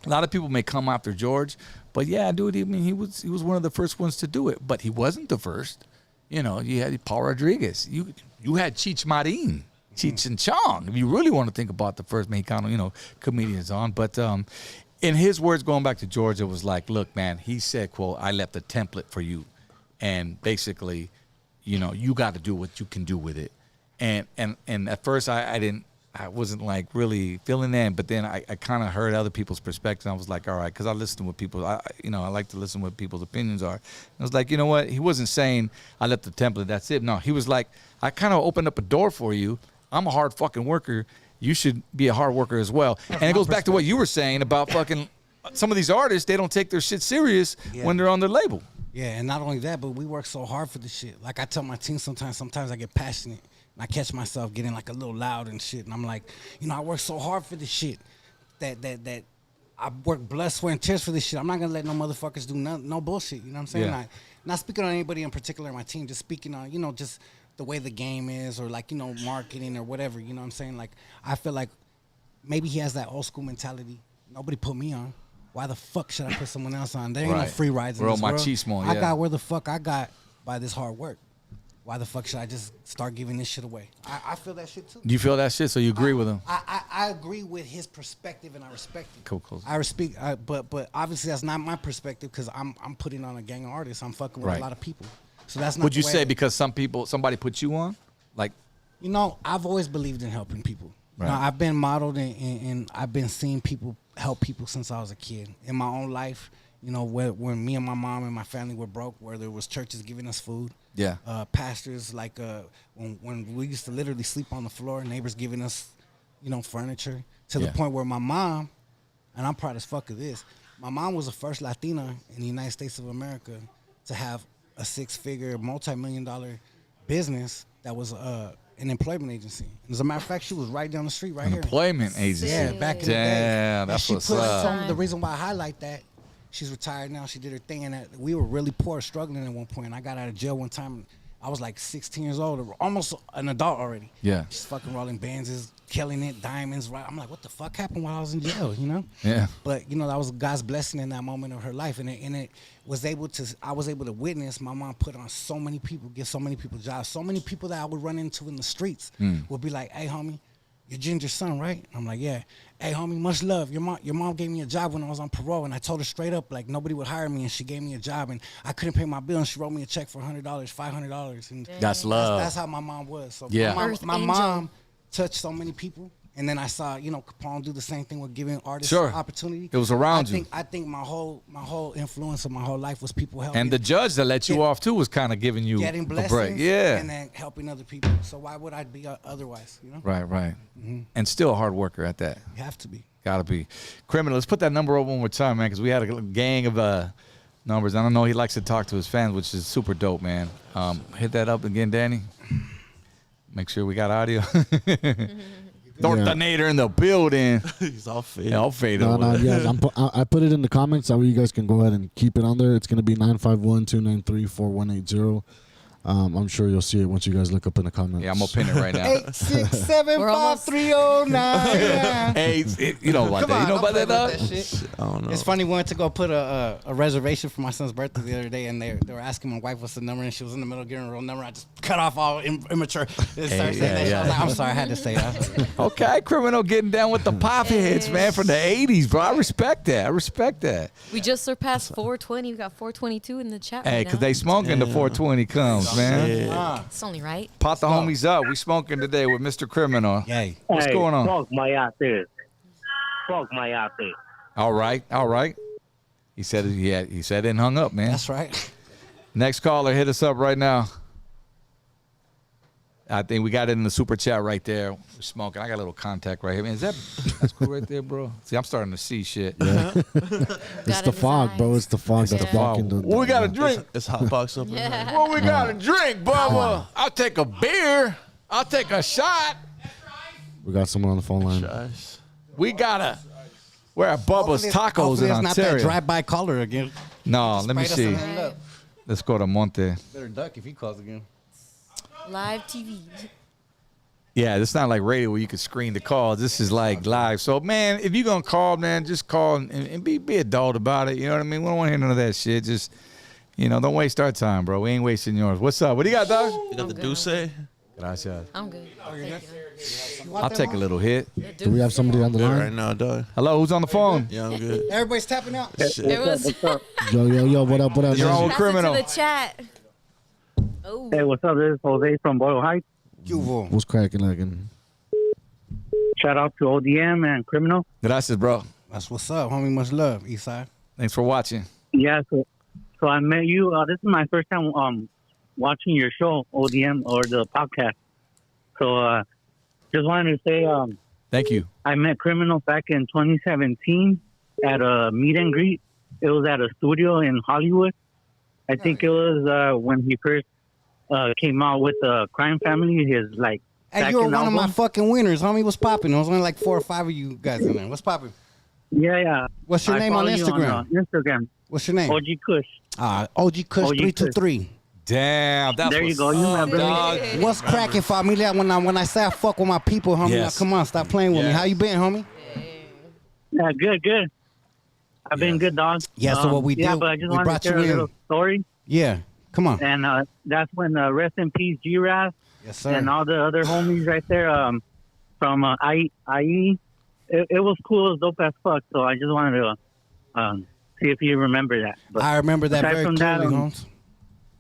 lot of people may come after George, but yeah, dude, I mean, he was one of the first ones to do it, but he wasn't the first. You had Paul Rodriguez. You had Cheech Marin, Cheech and Chong, if you really want to think about the first Mexicano, comedians on. But in his words, going back to George, it was like, look, man, he said, quote, I left a template for you. And basically, you got to do what you can do with it. And at first I wasn't like really feeling that, but then I kind of heard other people's perspectives. I was like, all right, because I listen to what people, I like to listen to what people's opinions are. I was like, you know what? He wasn't saying I left the template, that's it. No, he was like, I kind of opened up a door for you. I'm a hard fucking worker. You should be a hard worker as well. And it goes back to what you were saying about fucking some of these artists. They don't take their shit serious when they're on their label. Yeah, and not only that, but we work so hard for this shit. Like I tell my team sometimes I get passionate and I catch myself getting like a little loud and shit. And I'm like, I work so hard for this shit that I work blood, sweat, and tears for this shit. I'm not gonna let no motherfuckers do no bullshit. You know what I'm saying? Yeah. Not speaking on anybody in particular in my team, just speaking on, just the way the game is or like, marketing or whatever. You know what I'm saying? Like I feel like maybe he has that old school mentality. Nobody put me on. Why the fuck should I put someone else on? There ain't no free rides in We're this all world. machismo, I yeah. got where the fuck I got by this hard work. Why the fuck should I just start giving this shit away? I feel that shit too. Do you feel that shit? So you agree with him? I agree with his perspective and I respect it. Cool. I respect, but obviously that's not my perspective because I'm putting on a gang of artists. I'm fucking with Right. a lot of people. So that's not. Would the you way say because somebody put you on? Like, I've always believed in helping people. Right. I've been modeled and I've been seeing people helped people since I was a kid. In my own life, you know, when me and my mom and my family were broke, where there was churches giving us food. Yeah. Pastors, like when we used to literally sleep on the floor, neighbors giving us, you know, furniture, to the point where my mom, and I'm proud as fuck of this, my mom was the first Latina in the United States of America to have a 6-figure, multi-million-dollar business that was an employment agency. As a matter of fact, she was right down the street right here. Employment agency. Yeah, back in the day. Damn, that's what's up. The reason why I highlight that, she's retired now. She did her thing, and we were really poor, struggling at one point. I got out of jail one time. I was like 16 years old, almost an adult already. Yeah. She's fucking rolling Benzes, killing it, diamonds. Right. I'm like, what the fuck happened while I was in jail, you know? Yeah. But, you know, that was God's blessing in that moment of her life. And it was I was able to witness my mom put on so many people, give so many people jobs. So many people that I would run into in the streets would be like, hey, homie, you're Ginger's son, right? I'm like, yeah. Hey, homie, much love. Your mom gave me a job when I was on parole, and I told her straight up, like, nobody would hire me, and she gave me a job, and I couldn't pay my bill, and she wrote me a check for $100, $500. And that's love. That's how my mom was. So yeah. my mom touched so many people. And then I saw, you know, Capone do the same thing with giving artists opportunity. It was around you. I think my whole influence of my whole life was people helping. And the judge that let you off too was kind of giving you getting blessings, a break. Yeah. And then helping other people. So why would I be otherwise? You know. Right. And still a hard worker at that. You have to be. Gotta be. Criminal. Let's put that number up one more time, man, because we had a gang of numbers. I don't know. He likes to talk to his fans, which is super dope, man. Hit that up again, Danny. Make sure we got audio. Tortinator in the building. He's all faded. All faded. No, yeah. I put it in the comments. That way you guys can go ahead and keep it on there. It's going to be 951-293-4180. I'm sure you'll see it once you guys look up in the comments. Yeah, I'm going to pin it right now. 8675309. Hey, you know about that. You know about that, dog? I don't know. It's funny. We went to go put a reservation for my son's birthday the other day, and they were asking my wife what's the number, and she was in the middle of getting a real number. I just cut off all immature. I was like, I'm sorry, I had to say that. Okay, Criminal getting down with the pop hits, man, from the 80s, bro. I respect that. We just surpassed 420. We got 422 in the chat. Hey, because they smoking the 420 comes, man. It's only right. Pot the homies up. We smoking today with Mr. Criminal. Yay. What's going on? Fuck my ate. All right. He said it and hung up, man. That's right. Next caller, hit us up right now. I think we got it in the super chat right there. We're smoking. I got a little contact right here. Man, that's cool right there, bro? See, I'm starting to see shit. Yeah. It's the fog, bro. It's the fog that's blocking the. What we got to drink? It's hot box up in there. What we got to drink, Bubba? I'll take a beer. I'll take a shot. We got someone on the phone line. We're at Bubba's Tacos in it's not that Ontario. drive-by caller again. No, let me see. Let's go to Monte. Better duck if he calls again. Live TV. Yeah, it's not like radio where you can screen the calls. This is like live. So, man, if you're going to call, man, just call and be adult about it. You know what I mean? We don't want to hear none of that shit. Just, don't waste our time, bro. We ain't wasting yours. What's up? What do you got, dog? You got the Duce? Gracias. I'm good. Thank you. I'll take a little hit. Do we have somebody on the line? Right now, dog. Hello, who's on the phone? Yeah, I'm good. Everybody's tapping out. It was. Yo, what up? You're on with Criminal. To the chat. Oh. Hey, what's up? This is Jose from Boyle Heights. What's cracking like? Shout out to ODM and Criminal. Gracias, bro. That's what's up, homie. Much love, Eastside. Thanks for watching. Yeah, so I met you. This is my first time watching your show, ODM, or the podcast. So just wanted to say thank you. I met Criminal back in 2017 at a meet and greet. It was at a studio in Hollywood. I think it was when he first came out with the Crime Family, his Hey, you were one of my fucking winners, homie. What's popping? There was only like 4 or 5 of you guys in there. What's popping? Yeah. What's your name on Instagram? Instagram. What's your name? OG Kush. OG Kush 323. Damn, that's there you go. You have dog. What's cracking, familia? When I say I fuck with my people, homie, now come on, stop playing with me. How you been, homie? Yeah, good. I've been good, dog. Yeah, so what we did, but I just we wanted brought to share you a in. little story. Yeah, come on. And that's when rest in peace, G-Raz. Yes, sir. And all the other homies right there from IE. It was cool. It was dope as fuck. So I just wanted to see if you remember that. But I remember that aside very from clearly, that, Holmes.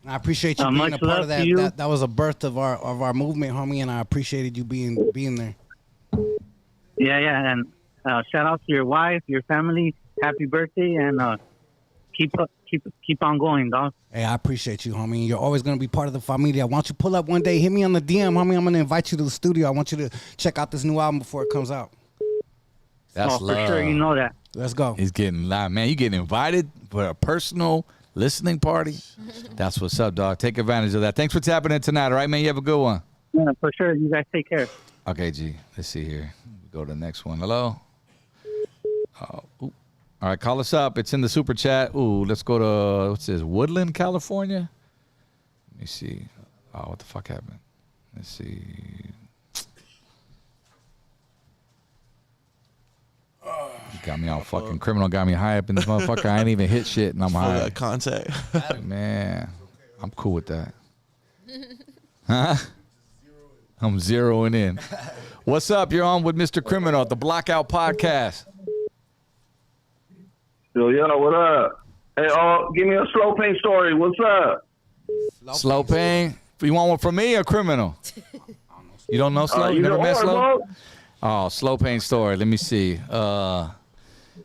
I appreciate you being much a part love of that. to you. That was a birth of our movement, homie, and I appreciated you being there. Yeah, and shout out to your wife, your family. Happy birthday, and keep on going, dog. Hey, I appreciate you, homie. You're always going to be part of the familia. Why don't you pull up one day, hit me on the DM, homie. I'm going to invite you to the studio. I want you to check out this new album before it comes out. That's love. For sure, you know that. Let's go. He's getting live, man. You getting invited for a personal listening party? That's what's up, dog. Take advantage of that. Thanks for tapping in tonight, all right, man? You have a good one. Yeah, for sure. You guys take care. Okay, G. Let's see here. Go to the next one. Hello? All right, call us up. It's in the super chat. Ooh, let's go to, what's this, Woodland, California? Let me see. Oh, what the fuck happened? Let's see. Got me all fucking criminal. Got me high up in this motherfucker. I ain't even hit shit, and I'm high. That contact. Man, I'm cool with that. Huh? I'm zeroing in. What's up? You're on with Mr. Criminal at the Blackout Podcast. Yo, what up? Hey, give me a slow pain story. What's up? Slow pain. You want one from me or Criminal? You don't know Slow? You never met Slow? Oh, Slow pain story. Let me see.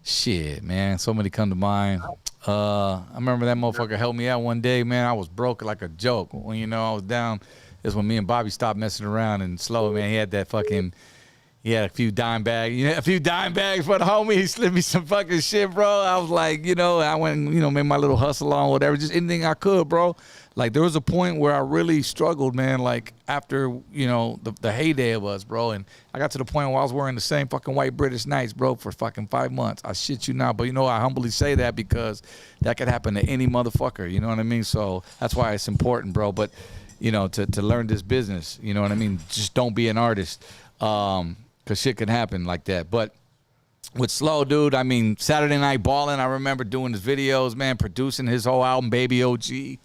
Shit, man. So many come to mind. I remember that motherfucker helped me out one day, man. I was broke like a joke. When, I was down, is when me and Bobby stopped messing around, and Slow, man, he had a few dime bags, for the homie. He slipped me some fucking shit, bro. I was like, I went, made my little hustle on, whatever, just anything I could, bro. Like, there was a point where I really struggled, man, like, after, the heyday of us, bro. And I got to the point where I was wearing the same fucking white British Knights, bro, for fucking 5 months. I shit you not. But, I humbly say that because that could happen to any motherfucker, you know what I mean? So that's why it's important, bro. But, to learn this business, you know what I mean? Just don't be an artist. Because shit can happen like that. But with Slow, dude, I mean, Saturday Night Ballin', I remember doing his videos, man, producing his whole album, Baby OG,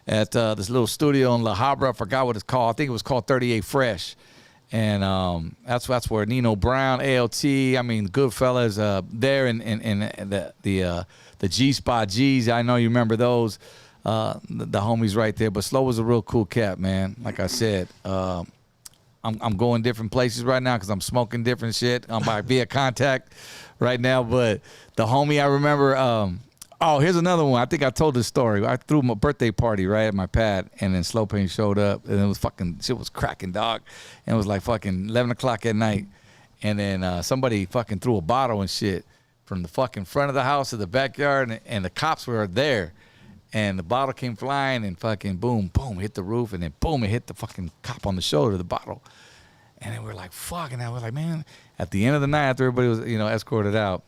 at this little studio in La Habra. I forgot what it's called. I think it was called 38 Fresh. And that's where Nino Brown, ALT, I mean, Goodfellas, there in the G-Spot G's. I know you remember those, the homies right there. But Slow was a real cool cat, man. Like I said, I'm going different places right now because I'm smoking different shit. I'm via contact right now. But the homie I remember, here's another one. I think I told this story. I threw my birthday party right at my pad, and then Slow Pain showed up, and it was fucking, shit was cracking, dog. And it was like fucking 11 o'clock at night. And then somebody fucking threw a bottle and shit from the fucking front of the house to the backyard, and the cops were there. And the bottle came flying, and fucking boom, boom, hit the roof, and then boom, it hit the fucking cop on the shoulder, the bottle. And then we're like, fuck, and I was like, man, at the end of the night, after everybody was, escorted out,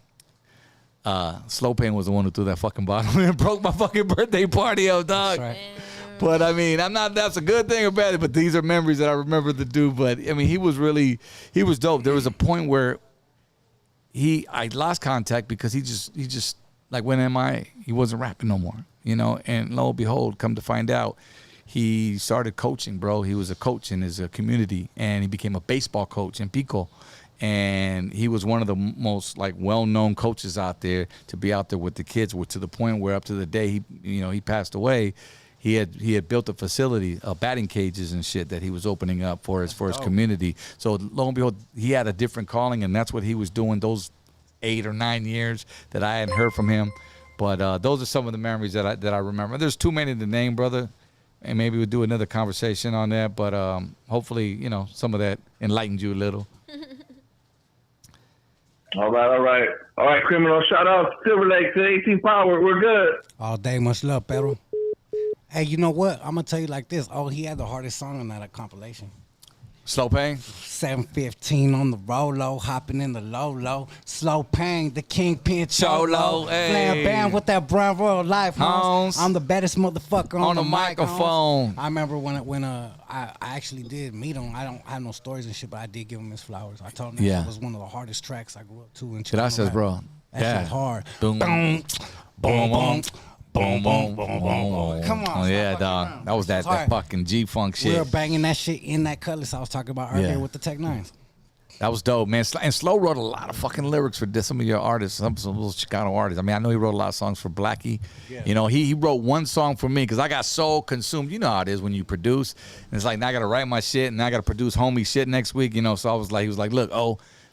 Slow Pain was the one who threw that fucking bottle and broke my fucking birthday party up, dog. That's right. But I mean, that's a good thing or bad, but these are memories that I remember the dude. But I mean, he was dope. There was a point where I lost contact because he just like went MIA. He wasn't rapping no more, and lo and behold, come to find out, he started coaching, bro. He was a coach in his community, and he became a baseball coach in Pico. And he was one of the most like well-known coaches out there to be out there with the kids. To the point where up to the day he passed away, he had built a facility, batting cages and shit that he was opening up for his community. So lo and behold, he had a different calling, and that's what he was doing those 8 or 9 years that I hadn't heard from him. But those are some of the memories that I remember. There's too many to name, brother. And maybe we'll do another conversation on that. But hopefully, some of that enlightened you a little. All right. Criminal, shout out Silver Lake to 18 Power. We're good. All day, much love, Pedro. Hey, you know what? I'm going to tell you like this. He had the hardest song on that compilation. Slow Pain? 715 on the Rolo, hopping in the low. Slow Pain, the Kingpin Cholo. Playing band with that Brown Royal Life, Holmes. I'm the baddest motherfucker on the microphone. I remember when I actually did meet him. I don't have no stories and shit, but I did give him his flowers. I told him that was one of the hardest tracks I grew up to. Gracias, bro. That shit's hard. Boom, boom, boom. Boom, boom, boom, boom. Come on. Oh, yeah, dog. That was that fucking G-Funk shit. We were banging that shit in that cutlass I was talking about earlier with the Tech Nines. That was dope, man. And Slow wrote a lot of fucking lyrics for some of your artists, some little Chicano artists. I mean, I know he wrote a lot of songs for Blackie. Yeah. He wrote one song for me because I got so consumed. You know how it is when you produce. And it's like, now I got to write my shit and I got to produce homie shit next week, So I was like, he was like, look,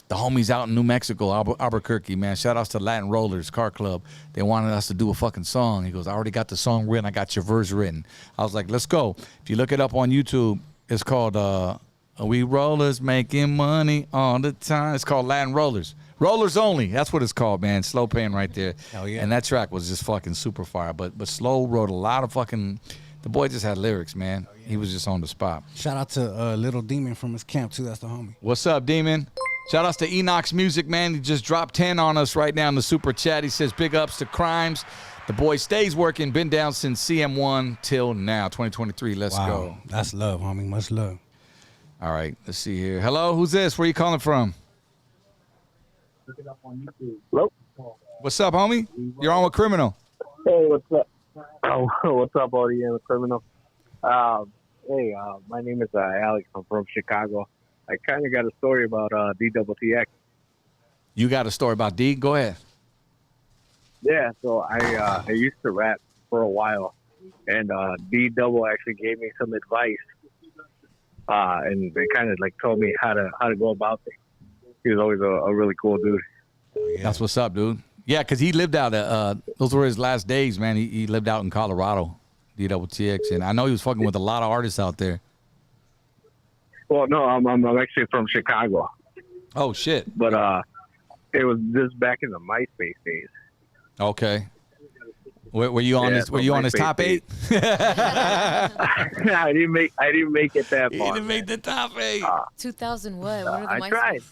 the homies out in New Mexico, Albuquerque, man. Shout outs to Latin Rollers Car Club. They wanted us to do a fucking song. He goes, I already got the song written. I got your verse written. I was like, let's go. If you look it up on YouTube, it's called We Rollers Making Money All the Time. It's called Latin Rollers. Rollers Only. That's what it's called, man. Slow Pan right there. Hell yeah. And that track was just fucking super fire. But Slow wrote a lot of fucking... The boy just had lyrics, man. He was just on the spot. Shout out to Little Demon from his camp, too. That's the homie. What's up, Demon? Shout outs to Enoch's Music, man. He just dropped 10 on us right now in the super chat. He says, big ups to Crimes. The boy stays working. Been down since CM1 till now, 2023. Let's go. That's love, homie. Much love. All right, let's see here. Hello, who's this? Where you calling from? Hello? What's up, homie? You're on with Criminal. Hey, what's up? Oh, what's up, ODM Criminal? Hey, my name is Alex. I'm from Chicago. I kind of got a story about DWTX. You got a story about D? Go ahead. Yeah, so I used to rap for a while, and D Double actually gave me some advice, and they kind of like told me how to go about things. He was always a really cool dude. Yeah. That's what's up, dude. Yeah, because he lived out those were his last days, man. He lived out in Colorado, DWTX, and I know he was fucking with a lot of artists out there. Well, no, I'm actually from Chicago, Oh shit. but it was just back in the MySpace days. Okay. Were you on Yeah, his? Were so you on his MySpace top days. 8? I didn't make it that He far. didn't make the top 8. 2000 what? What are the I MySpace? tried.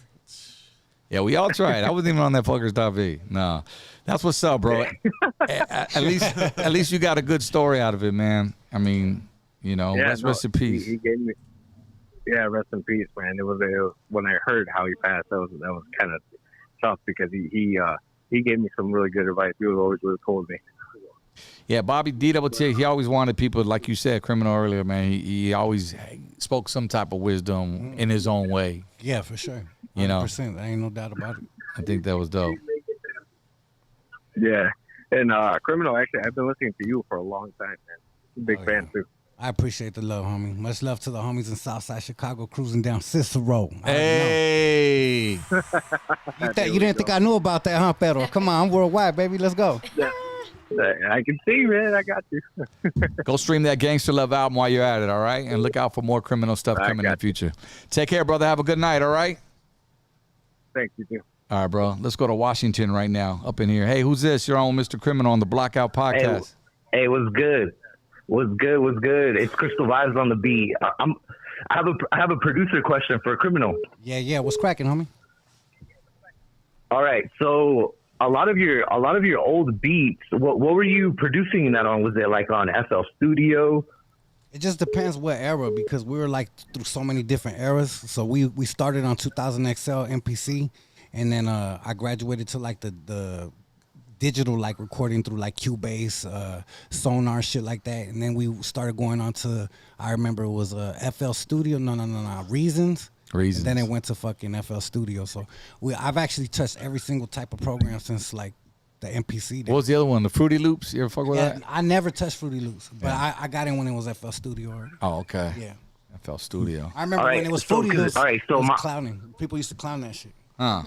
Yeah, we all tried. I wasn't even on that fucker's top 8. No, that's what's up, bro. at least you got a good story out of it, man. I mean, you know, rest in peace. He gave me. Yeah, rest in peace, man. It was when I heard how he passed. That was kind of tough because he gave me some really good advice. He was always really cool with me. Yeah, Bobby DWT, he always wanted people, like you said, Criminal earlier, man. He always spoke some type of wisdom in his own way. Yeah, for sure. 100%. You know. There ain't no doubt about it. I think that was dope. Yeah, and Criminal, actually, I've been listening to you for a long time, man. Big fan, too. I appreciate the love, homie. Much love to the homies in Southside Chicago cruising down Cicero. Hey. You didn't think I knew about that, huh, Pedro? Come on, I'm worldwide, baby. Let's go. I can see, man. I got you. Go stream that Gangster Love album while you're at it, all right? And look out for more Criminal stuff coming in the future. Take care, brother. Have a good night, all right? Thanks, you too. All right, bro. Let's go to Washington right now, up in here. Hey, who's this? You're on Mr. Criminal on the Blackout Podcast. Hey, what's good? What's good? It's Crystal Vibes on the beat. I have a producer question for Criminal. Yeah. What's cracking, homie? All right, so a lot of your old beats, what were you producing that on? Was it like on FL Studio? It just depends what era, because we were like through so many different eras. So we started on 2000 XL MPC, and then I graduated to like the digital like recording through like Cubase, Sonar, shit like that. And then we started going on to, I remember it was FL Studio, no, Reasons. And then it went to fucking FL Studio. So I've actually touched every single type of program since like the MPC days. What was the other one? The Fruity Loops? You ever fuck with that? I never touched Fruity Loops, but I got in when it was FL Studio. Already. Oh, okay. Yeah. FL Studio. I remember when it was Fruity Loops. All right, so it was clowning. People used to clown that shit. Huh.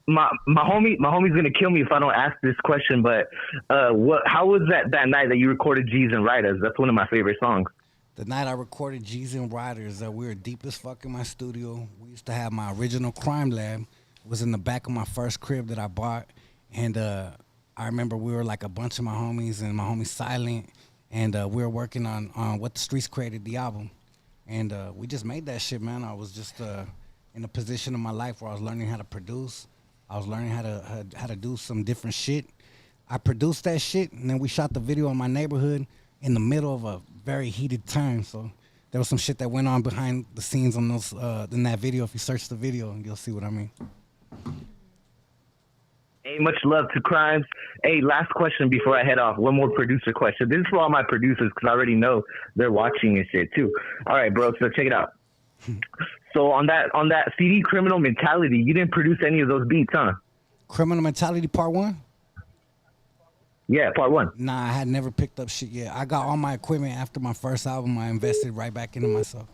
My homie's gonna kill me if I don't ask this question, but how was that night that you recorded G's and Riders? That's one of my favorite songs. The night I recorded G's and Riders, we were deep as fuck in my studio. We used to have my original crime lab. It was in the back of my first crib that I bought. And I remember we were like a bunch of my homies and my homie Silent. And we were working on What the Streets Created, the album. And we just made that shit, man. I was just in a position in my life where I was learning how to produce. I was learning how to do some different shit. I produced that shit, and then we shot the video in my neighborhood in the middle of a very heated time. So there was some shit that went on behind the scenes on those in that video. If you search the video, you'll see what I mean. Hey, much love to Crimes. Hey, last question before I head off. One more producer question. This is for all my producers because I already know they're watching and shit too. All right, bro. So check it out. So on that CD, Criminal Mentality, you didn't produce any of those beats, huh? Criminal Mentality Part 1? Yeah, Part 1. Nah, I had never picked up shit yet. I got all my equipment after my first album. I invested right back into myself.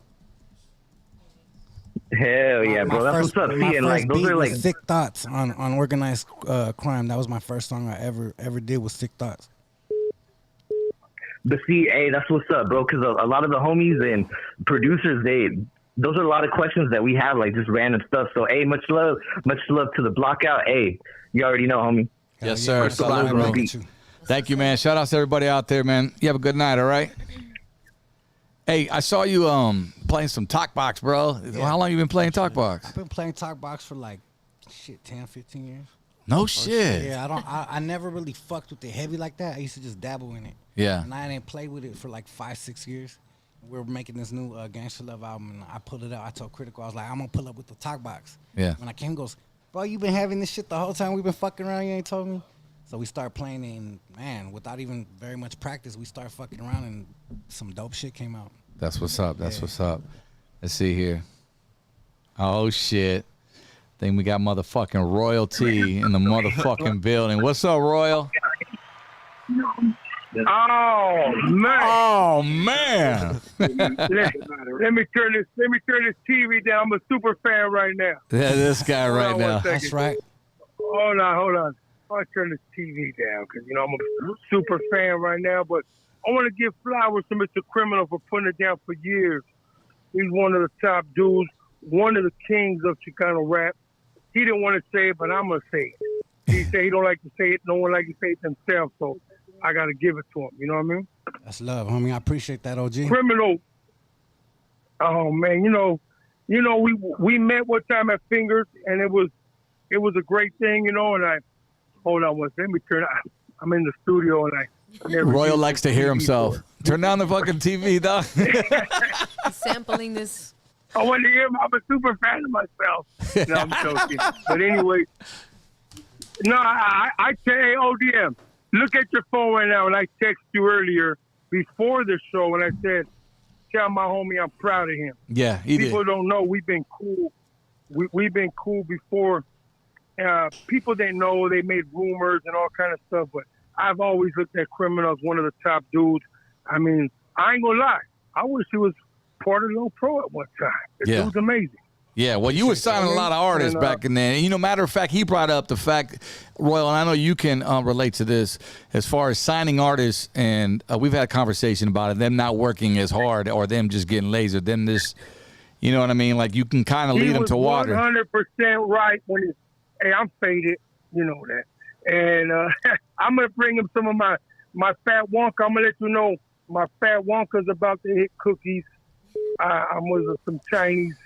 Hell yeah, bro. That's what's up. See, and like those are like Sick Thoughts on Organized Crime. That was my first song I ever did with Sick Thoughts. But see, hey, that's what's up, bro. Because a lot of the homies and producers, those are a lot of questions that we have, like just random stuff. So, hey, much love to the Blockout. Hey, you already know, homie. Yes, sir. Salute, bro. Thank you, man. Shout out to everybody out there, man. You have a good night, all right? Hey, I saw you playing some Talk Box, bro. Yeah. How long you been playing Talk Box? I've been playing Talk Box for like 10, 15 years. No shit. Yeah, I never really fucked with it heavy like that. I used to just dabble in it. Yeah. And I didn't play with it for like 5-6 years. We were making this new Gangsta Love album, and I pulled it out. I told Critical, I was like, I'm gonna pull up with the Talk Box. Yeah. When I came, he goes, bro, you been having this shit the whole time we've been fucking around. You ain't told me. So we started playing it, and man, without even very much practice, we started fucking around, and some dope shit came out. That's what's up. That's what's up. Let's see here. Oh shit. Think we got motherfucking royalty in the motherfucking building. What's up, Royal? Oh man! Oh man! let me turn this TV down. I'm a super fan right now. Yeah, this guy right now. That's right. Hold on. I'll turn this TV down because I'm a super fan right now. But I want to give flowers to Mr. Criminal for putting it down for years. He's one of the top dudes, one of the kings of Chicano rap. He didn't want to say it, but I'm gonna say it. He said he don't like to say it. No one likes to say it themselves, so I got to give it to him. You know what I mean? That's love, homie. I appreciate that, OG. Criminal. Oh man, we met one time at Fingers, and it was a great thing, And hold on one second. Let me turn. I'm in the studio, and I never. Royal likes to hear himself. Turn down the fucking TV, dog. He's sampling this. I want to hear him. I'm a super fan of myself. No, I'm joking. But anyway, no, I tell you, ODM. Look at your phone right now, and I texted you earlier before the show, and I said, tell my homie I'm proud of him. Yeah, he did. People don't know we've been cool. We've been cool before. People didn't know. They made rumors and all kind of stuff, but I've always looked at Criminal as one of the top dudes. I mean, I ain't going to lie. I wish he was part of Low Pro at one time. It was amazing. Yeah, well, you were signing a lot of artists back in then. And, matter of fact, he brought up the fact, Royal, and I know you can relate to this, as far as signing artists, and we've had a conversation about it, them not working as hard or them just getting lazy, them just, you know what I mean? Like, you can kind of lead them to water. 100% right when he's, hey, I'm faded, you know that. And I'm going to bring him some of my Fat Wonka. I'm going to let you know my Fat Wonka's about to hit cookies. I'm with some Chinese.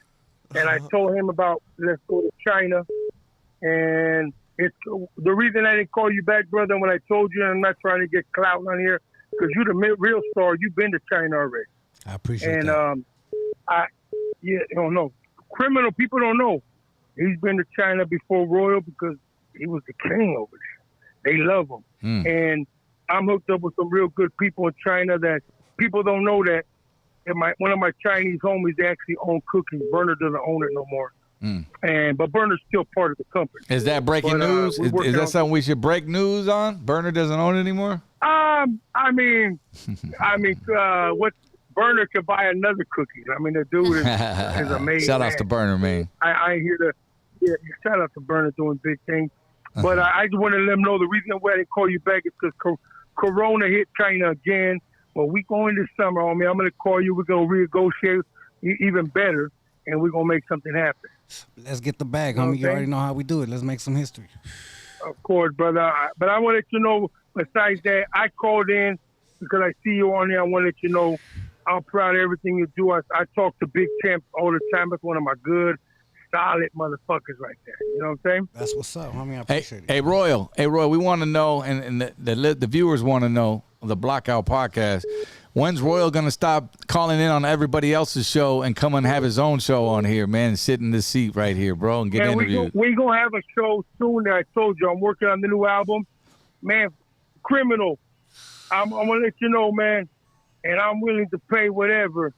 And I told him about let's go to China. And it's the reason I didn't call you back, brother, when I told you, and I'm not trying to get clout on here, because you're the real star. You've been to China already. I appreciate that. And, Criminal, people don't know. He's been to China before Royal because he was the king over there. They love him. And I'm hooked up with some real good people in China that people don't know that. And one of my Chinese homies, they actually own cookies. Burner doesn't own it no more. But Burner's still part of the company. Is that breaking news? Is that something we should break news on? Burner doesn't own it anymore? What Burner could buy another cookie. I mean, the dude is amazing. Shout out to Burner, man. I hear shout out to Burner doing big things. But I just want to let them know the reason why I didn't call you back is because Corona hit China again. Well, we going this summer, homie. I'm going to call you. We're going to renegotiate even better, and we're going to make something happen. Let's get the bag, homie. You already know how we do it. Let's make some history. Of course, brother. But I want to let you know, besides that, I called in because I see you on there. I want to let you know I'm proud of everything you do. I talk to Big Champ all the time. That's one of my good, solid motherfuckers right there. You know what I'm saying? That's what's up, homie. I appreciate it. Hey, Royal, we want to know, and the viewers want to know, the Blockout Podcast, when's Royal going to stop calling in on everybody else's show and come and have his own show on here, man, and sit in this seat right here, bro, and get interviewed? We're going to have a show soon that I told you. I'm working on the new album. Man, Criminal, I'm going to let you know, man, and I'm willing to pay whatever.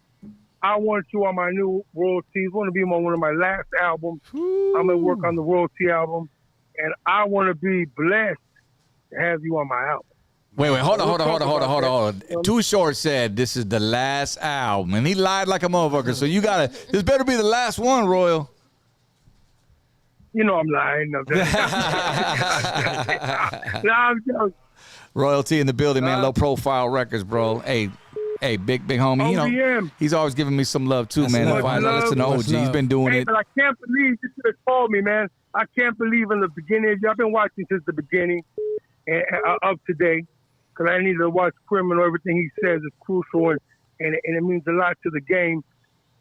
I want you on my new royalties. It's going to be on one of my last albums. I'm going to work on the royalty album, and I want to be blessed to have you on my album. Wait, hold on. Too Short said this is the last album, and he lied like a motherfucker. So this better be the last one, Royal. You know I'm lying. No, I'm joking. Royalty in the building, man. Low Profile Records, bro. Hey, big homie. You know, he's always giving me some love too, man. If I listen to OG, he's been doing it. But I can't believe you should have called me, man. I can't believe in the beginning. I've been watching since the beginning of today, because I need to watch Criminal. Everything he says is crucial, and it means a lot to the game.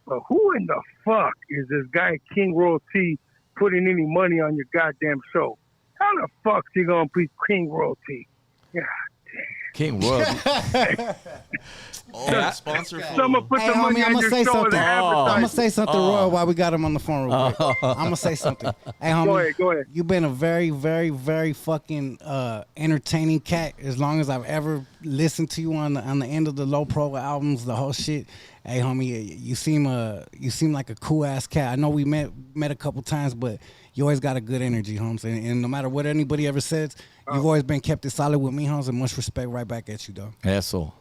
But who in the fuck is this guy King Royalty putting any money on your goddamn show? How the fuck's he gonna be King Royalty? God damn. King Royalty. Sponsor. Someone put the money on your show as an advertisement. I'm gonna say something, Royal, while we got him on the phone real quick. I'm gonna say something. Hey, homie, Go ahead. You've been a very, very, very fucking entertaining cat. As long as I've ever listened to you on the end of the Low Pro albums, the whole shit. Hey, homie, you seem like a cool ass cat. I know we met a couple times, but you always got a good energy, Holmes. And no matter what anybody ever says, you've always been kept it solid with me, Holmes, and much respect right back at you, dog. Asshole.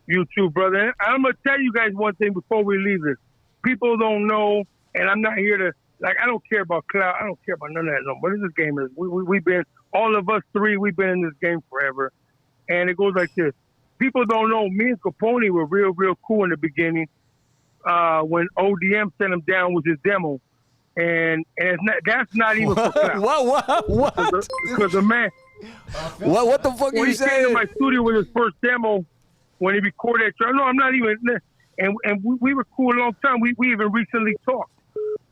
You too, brother. I'm going to tell you guys one thing before we leave this. People don't know, and I'm not here to, I don't care about clout. I don't care about none of that. No, but this game is, we've been, all of us three, we've been in this game forever. And it goes like this. People don't know, me and Capone were real, real cool in the beginning when ODM sent him down with his demo. And that's not even for clout. What? Because the man. What the fuck are you saying? When he came to my studio with his first demo, when he recorded that, no, I'm not even, and we were cool a long time. We even recently talked.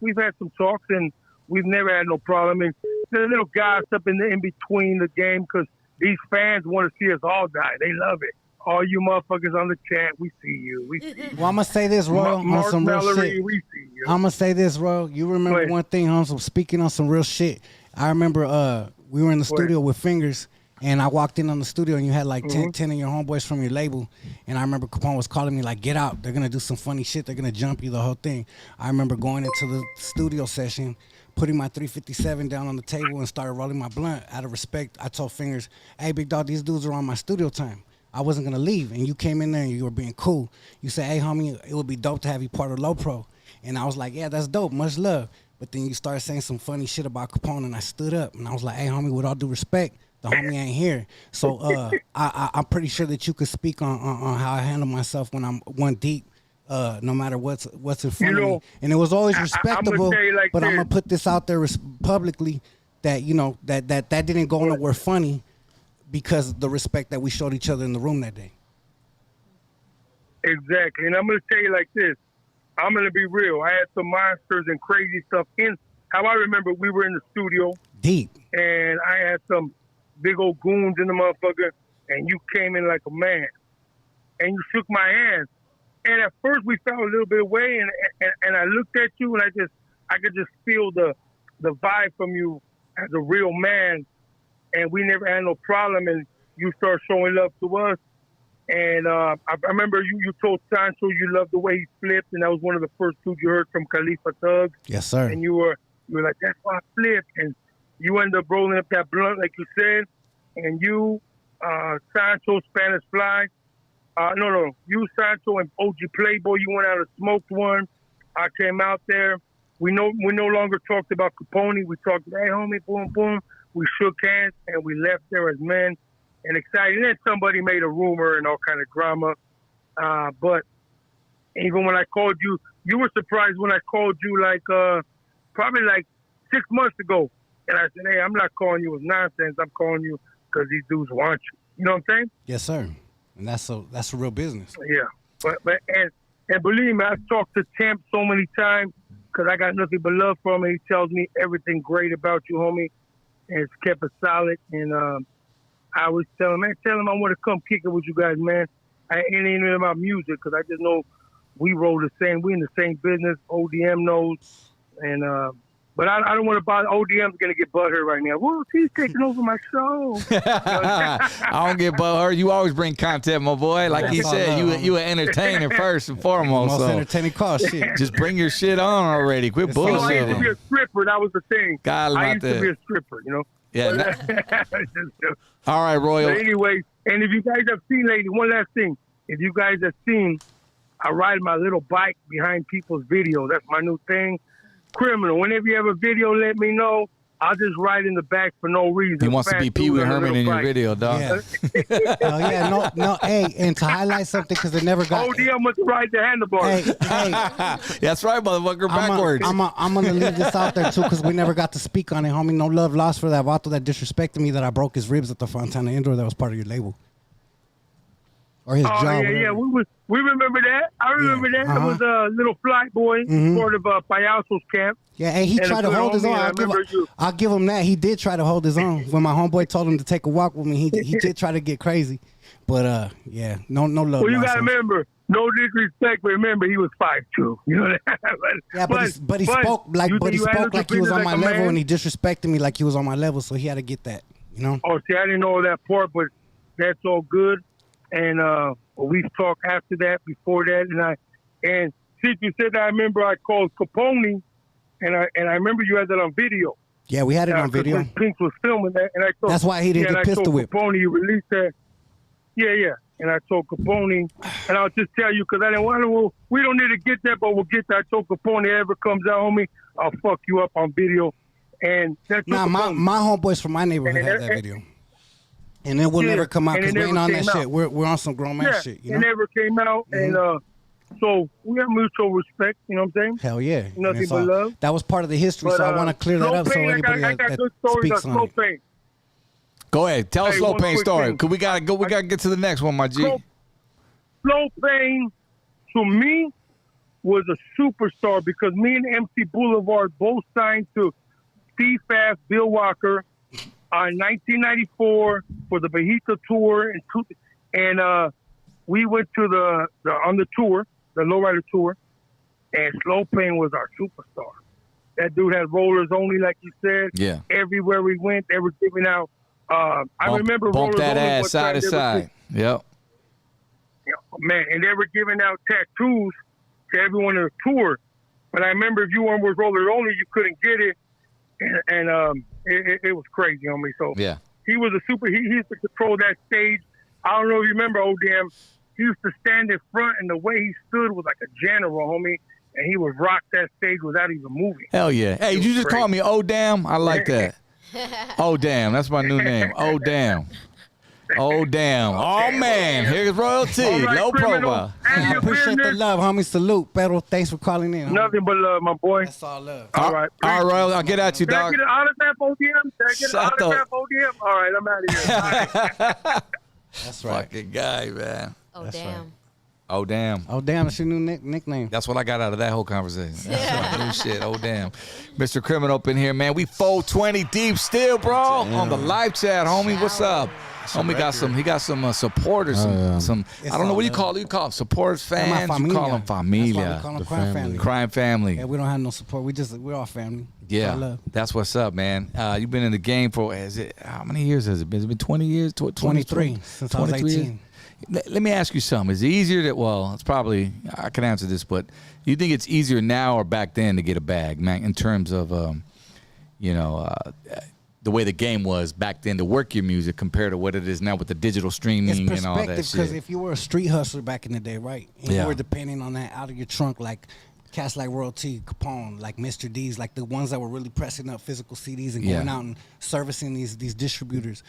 We've had some talks, and we've never had no problem. And there's a little gossip in between the game, because these fans want to see us all die. They love it. All you motherfuckers on the chat, we see you. We see you. Well, I'm going to say this, Royal, on some real shit. We see you. I'm going to say this, Royal. You remember one thing, Holmes, speaking on some real shit. I remember we were in the studio with Fingers, and I walked in on the studio, and you had like 10 of your homeboys from your label. And I remember Capone was calling me like, get out. They're going to do some funny shit. They're going to jump you, the whole thing. I remember going into the studio session, putting my 357 down on the table and started rolling my blunt. Out of respect, I told Fingers, hey, big dog, these dudes are on my studio time. I wasn't going to leave. And you came in there and you were being cool. You said, hey, homie, it would be dope to have you part of Low Pro. And I was like, yeah, that's dope. Much love. But then you started saying some funny shit about Capone, and I stood up. And I was like, hey, homie, with all due respect, the homie ain't here. So I'm pretty sure that you could speak on how I handle myself when I'm one deep, no matter what's in front of me. And it was always respectable, but I'm going to put this out there publicly that, you know, that didn't go nowhere funny, because of the respect that we showed each other in the room that day. Exactly. And I'm going to tell you like this. I'm going to be real. I had some monsters and crazy stuff in. How I remember, we were in the studio. Deep. And I had some big old goons in the motherfucker, and you came in like a man. And you shook my hand. And at first we felt a little bit away, and I looked at you, and I could just feel the vibe from you as a real man. And we never had no problem, and you start showing love to us. And I remember you told Sancho you loved the way he flipped, and that was one of the first dudes you heard from Khalifa Thug. Yes, sir. And you were like, that's why I flipped. And you ended up rolling up that blunt, like you said. And you, Sancho, Spanish Fly. No. You, Sancho, and OG Playboy, you went out and smoked one. I came out there. We no longer talked about Capone. We talked, hey, homie, boom, boom. We shook hands, and we left there as men and excited. And then somebody made a rumor and all kind of drama. But even when I called you, you were surprised when I called you probably 6 months ago. And I said, hey, I'm not calling you with nonsense. I'm calling you because these dudes want you. You know what I'm saying? Yes, sir. And that's a real business. Yeah. But believe me, I've talked to Temp so many times because I got nothing but love for him. And he tells me everything great about you, homie. And it's kept it solid. And I always tell him, I want to come kick it with you guys, man. I ain't even about music, because I just know we roll the same. We in the same business. ODM knows. And but I don't want to bother. ODM's going to get butthurt right now. Well, he's taking over my show. I don't get butthurt. You always bring content, my boy. Like he said, you an entertainer first and foremost. Most entertaining call, shit. Just bring your shit on already. Quit bullshitting. I used to be a stripper. That was the thing. God, I used to be a stripper, you know. Yeah. All right, Royal. But anyway, And if you guys have seen, lady, one last thing. If you guys have seen, I ride my little bike behind people's videos. That's my new thing. Criminal. Whenever you have a video, let me know. I'll just ride in the back for no reason. He wants to be Pee Wee Herman in your video, dog. Yeah. Oh yeah, no, hey, and to highlight something because it never got. ODM must ride the handlebars. Hey, That's right, motherfucker. Backwards. I'm gonna leave this out there too because we never got to speak on it, homie. No love lost for that vato that disrespected me that I broke his ribs at the Fontana Indoor. That was part of your label. Or his jaw. Yeah. We remember that. I remember that. It was a little fly boy, sort of Payaso's camp. Yeah, and he tried to hold his own. I'll give him that. He did try to hold his own. When my homeboy told him to take a walk with me, he did try to get crazy. But yeah, no love. Well, you gotta remember, no disrespect, but remember he was 5'2". You know that. But he spoke like he was on my level, and he disrespected me like he was on my level. So he had to get that. You know. Oh, see, I didn't know that part, but that's all good. And we've talked after that, before that, and since you said that, I remember I called Capone, and I remember you had that on video. Yeah, we had it on video. Pink was filming that, and I told that's why he didn't get pistol whipped. Capone, you released that. Yeah. And I told Capone, and I'll just tell you because I didn't want to. We don't need to get that, but we'll get that. I told Capone, if it ever comes out, homie, I'll fuck you up on video. And that's my homeboys from my neighborhood had that video. And it will never come out because we ain't on that shit. We're on some grown man shit. You know? It never came out, and so we have mutual respect. You know what I'm saying? Hell yeah. Nothing but love. That was part of the history, so I want to clear that up so anybody that speaks on it. Pain. Go ahead, tell a Slow Pain story. Cause we gotta go. We gotta get to the next one, my G. Slow Pain, to me, was a superstar because me and MC Boulevard both signed to Steve Fast, Bill Walker. In 1994 for the Bajita tour, and we went to on the tour, the Lowrider tour, and Slow Pain was our superstar. That dude had rollers only, like you said. Yeah. Everywhere we went, they were giving out. I remember bump rollers that only, ass side to side. Yep. Yeah, man, and they were giving out tattoos to everyone on the tour. But I remember if you weren't with rollers only, you couldn't get it, and it was crazy on me. So yeah, he was a super. He used to control that stage. I don't know if you remember ODM. He used to stand in front, and the way he stood was like a general, homie. And he would rock that stage without even moving. Hell yeah! Hey, you just call me Oh Damn. I like that. Oh Damn, that's my new name. Oh Damn. Oh damn! Oh man, here's royalty, right, low criminal. profile. I appreciate the love, homie. Salute, Pedro. Thanks for calling in. Homie. Nothing but love, my boy. That's all love. All right, Royal. I'll get at you, dog. Can I get an autograph ODM? Can I get an autograph ODM? All right, I'm out of here. That's right. Fucking guy, man. Oh, That's damn. right. Oh damn. Oh damn! That's your new nickname. That's what I got out of that whole conversation. That's new shit. Oh damn, Mr. Criminal up in here, man. We 420 deep still, bro. On the live chat, homie. What's up? Homie got some. He got some supporters. Some. I don't know what you call it. You call them supporters, fans. You call them familia. That's why we call them crime family. Crime family. Yeah, we don't have no support. We're all family. Yeah, that's what's up, man. You've been in the game for how many years has it been? Has it been 20 years? 23 since I was 18. Years? Let me ask you something. Is it easier that, well, it's probably, I can answer this, but you think it's easier now or back then to get a bag, man, in terms of, the way the game was back then to work your music compared to what it is now with the digital streaming and all that shit? Because if you were a street hustler back in the day, right, and you were depending on that out of your trunk, like cats like Royalty, Capone, like Mr. D's, like the ones that were really pressing up physical CDs and going out and servicing these distributors,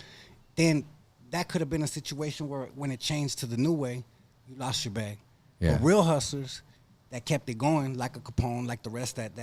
then that could have been a situation where when it changed to the new way, you lost your bag. Yeah. But real hustlers that kept it going, like a Capone, like the rest that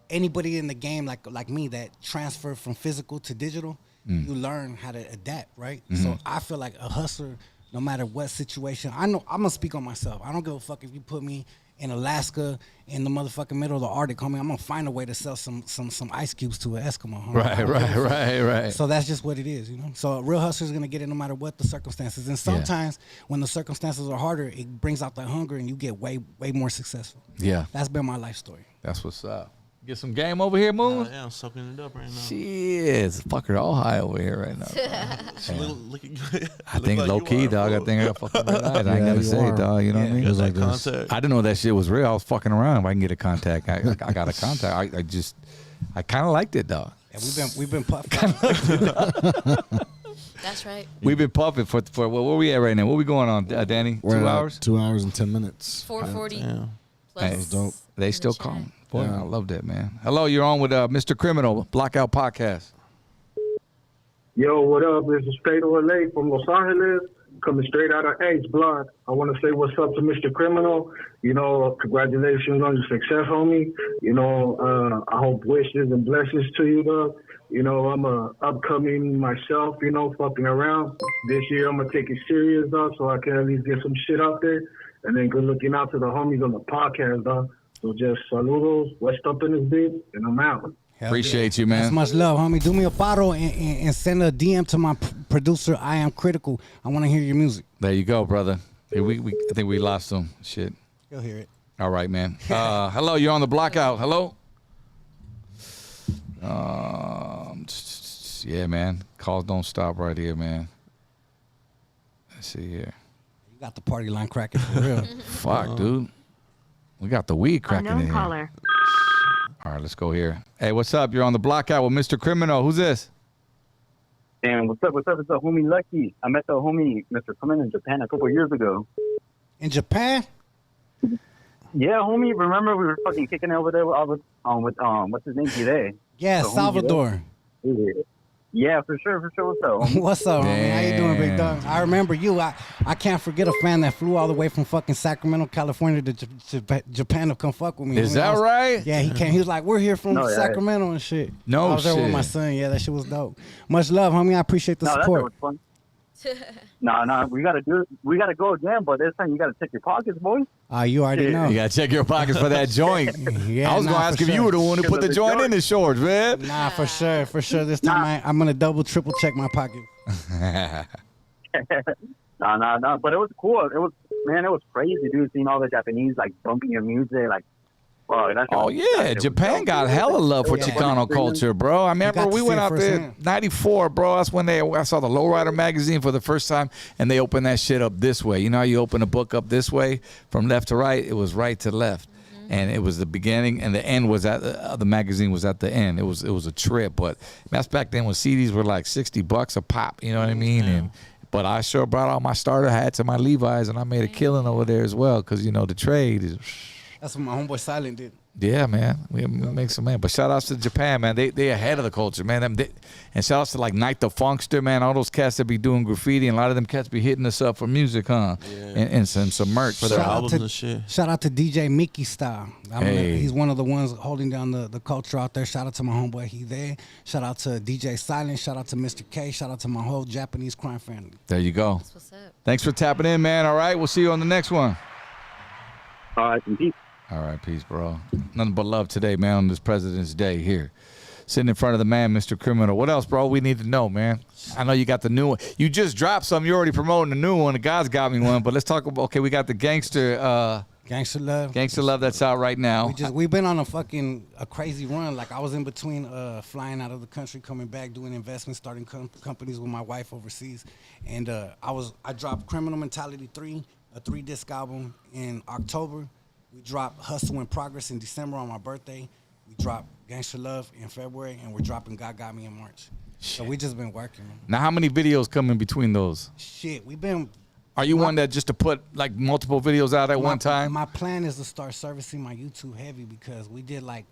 anybody in the game like me that transferred from physical to digital, you learn how to adapt, right? Mm-hmm. So I feel like a hustler, no matter what situation, I know I'm gonna speak on myself. I don't give a fuck if you put me in Alaska in the motherfucking middle of the Arctic, homie. I'm gonna find a way to sell some ice cubes to an Eskimo, homie. Right. So that's just what it is, you know. So a real hustler's gonna get it no matter what the circumstances. And sometimes when the circumstances are harder, it brings out that hunger and you get way more successful. Yeah. That's been my life story. That's what's up. Get some game over here, Moon? Yeah, I'm soaking it up right now. Shit, fucker all high over here right now. Looking good. I think low key, dog. I think I got fucking red eyes. I ain't gonna say, dog. You know what I mean? Just like contact. I didn't know that shit was real. I was fucking around. If I can get a contact, I got a contact. I kind of liked it, dog. Yeah, we've been puffing. That's right. We've been pumping for where we at right now? What we going on, Danny? We're 2 at hours? 2 hours and 10 minutes. 4:40 Damn. plus. Hey, That was dope. They in still the chat. calling. Boy, Yeah. I love that, man. Hello, you're on with Mr. Criminal, Blackout Podcast. Yo, what up? This is Fatal LA from Los Angeles, coming straight out of H Block. I want to say what's up to Mr. Criminal. You know, congratulations on your success, homie. You know, I hope wishes and blessings to you, though. You know, I'm a upcoming myself, you know, fucking around. This year, I'm going to take it serious, though, so I can at least get some shit out there. And then good looking out to the homies on the podcast, though. So just saludos, West up in this bitch, and I'm out. Appreciate you, man. That's much love, homie. Do me a bottle and send a DM to my producer. I am critical. I want to hear your music. There you go, brother. Hey, I think we lost him. Shit. You'll hear it. All right, man. Hello, you're on the Blackout. Hello. Yeah, man. Calls don't stop right here, man. Let's see here. You got the party line cracking for real. Fuck, dude. We got the weed cracking in here. caller. All right, let's go here. Hey, what's up? You're on the Blackout with Mr. Criminal. Who's this? And what's up? It's the homie Lucky. I met the homie Mr. Cummins in Japan a couple of years ago. In Japan? Yeah, homie. Remember we were fucking kicking it over there with what's his name today? Yeah, The homie Salvador. Gutierrez. Yeah, for sure. What's up? Homie? What's up, homie? How you doing, big dog? I remember you. I can't forget a fan that flew all the way from fucking Sacramento, California to Japan to come fuck with me. Is that right? Yeah, he came. He was like, we're here from No, yeah. Sacramento and shit. No I was there with shit. my son. Yeah, that shit was dope. Much love, homie. I appreciate the No, that support. was fun. No, we gotta do it. We gotta go again, but this time you gotta check your pockets, boy. You already know. You got to check your pockets for that joint. Yeah, I was going to nah, ask for if you sure. were the one who put the the joint in joint. his shorts, man. Nah, for sure. This time I'm gonna double, triple check my pocket. No, but it was cool. It was crazy, dude. Seeing all the Japanese like bumping your music, like, wow, that's Oh, yeah. Japan got hella love for Yeah. Chicano culture, bro. I remember got to we see went it out there firsthand. 94, bro. That's when I saw the Lowrider magazine for the first time, and they opened that shit up this way. You know how you open a book up this way from left to right? It was right to left. And it was the beginning, and the end was at the magazine was at the end. It was a trip, but that's back then when CDs were like $60 a pop. You know what I mean? But I sure brought out my starter hats and my Levi's, and I made a killing over there as well, because you know the trade is. That's what my homeboy Silent did. Yeah, man, we make some man. But shout outs to Japan, man. They ahead of the culture, man. And shout outs to like Night the Funkster, man. All those cats that be doing graffiti, and a lot of them cats be hitting us up for music, huh? Yeah. And some merch for their Shout out albums. albums and shit. Shout out to DJ Mickey Style. Hey. He's one of the ones holding down the culture out there. Shout out to my homeboy, he there. Shout out to DJ Silent. Shout out to Mr. K. Shout out to my whole Japanese crime family. There you go. That's what's up. Thanks for tapping in, man. All right, we'll see you on the next one. all right, peace. All right, peace, bro. Nothing but love today, man, on this President's Day here. Sitting in front of the man, Mr. Criminal. What else, bro, we need to know, man? I know you got the new one. You just dropped some. You're already promoting the new one. The guys got me one. But let's talk about, okay, we got the Gangster Love that's out right now. We've been on a crazy run. Like I was in between flying out of the country, coming back, doing investments, starting companies with my wife overseas, and I dropped Criminal Mentality 3, a 3-disc album in October. We dropped Hustle in Progress in December on my birthday. We dropped Gangster Love in February, and we're dropping God Got Me in March. So we just been working, man. Now, how many videos come in between those? Shit, we've been. Are you one that just to put like multiple videos out at one time? My plan is to start servicing my YouTube heavy because we did I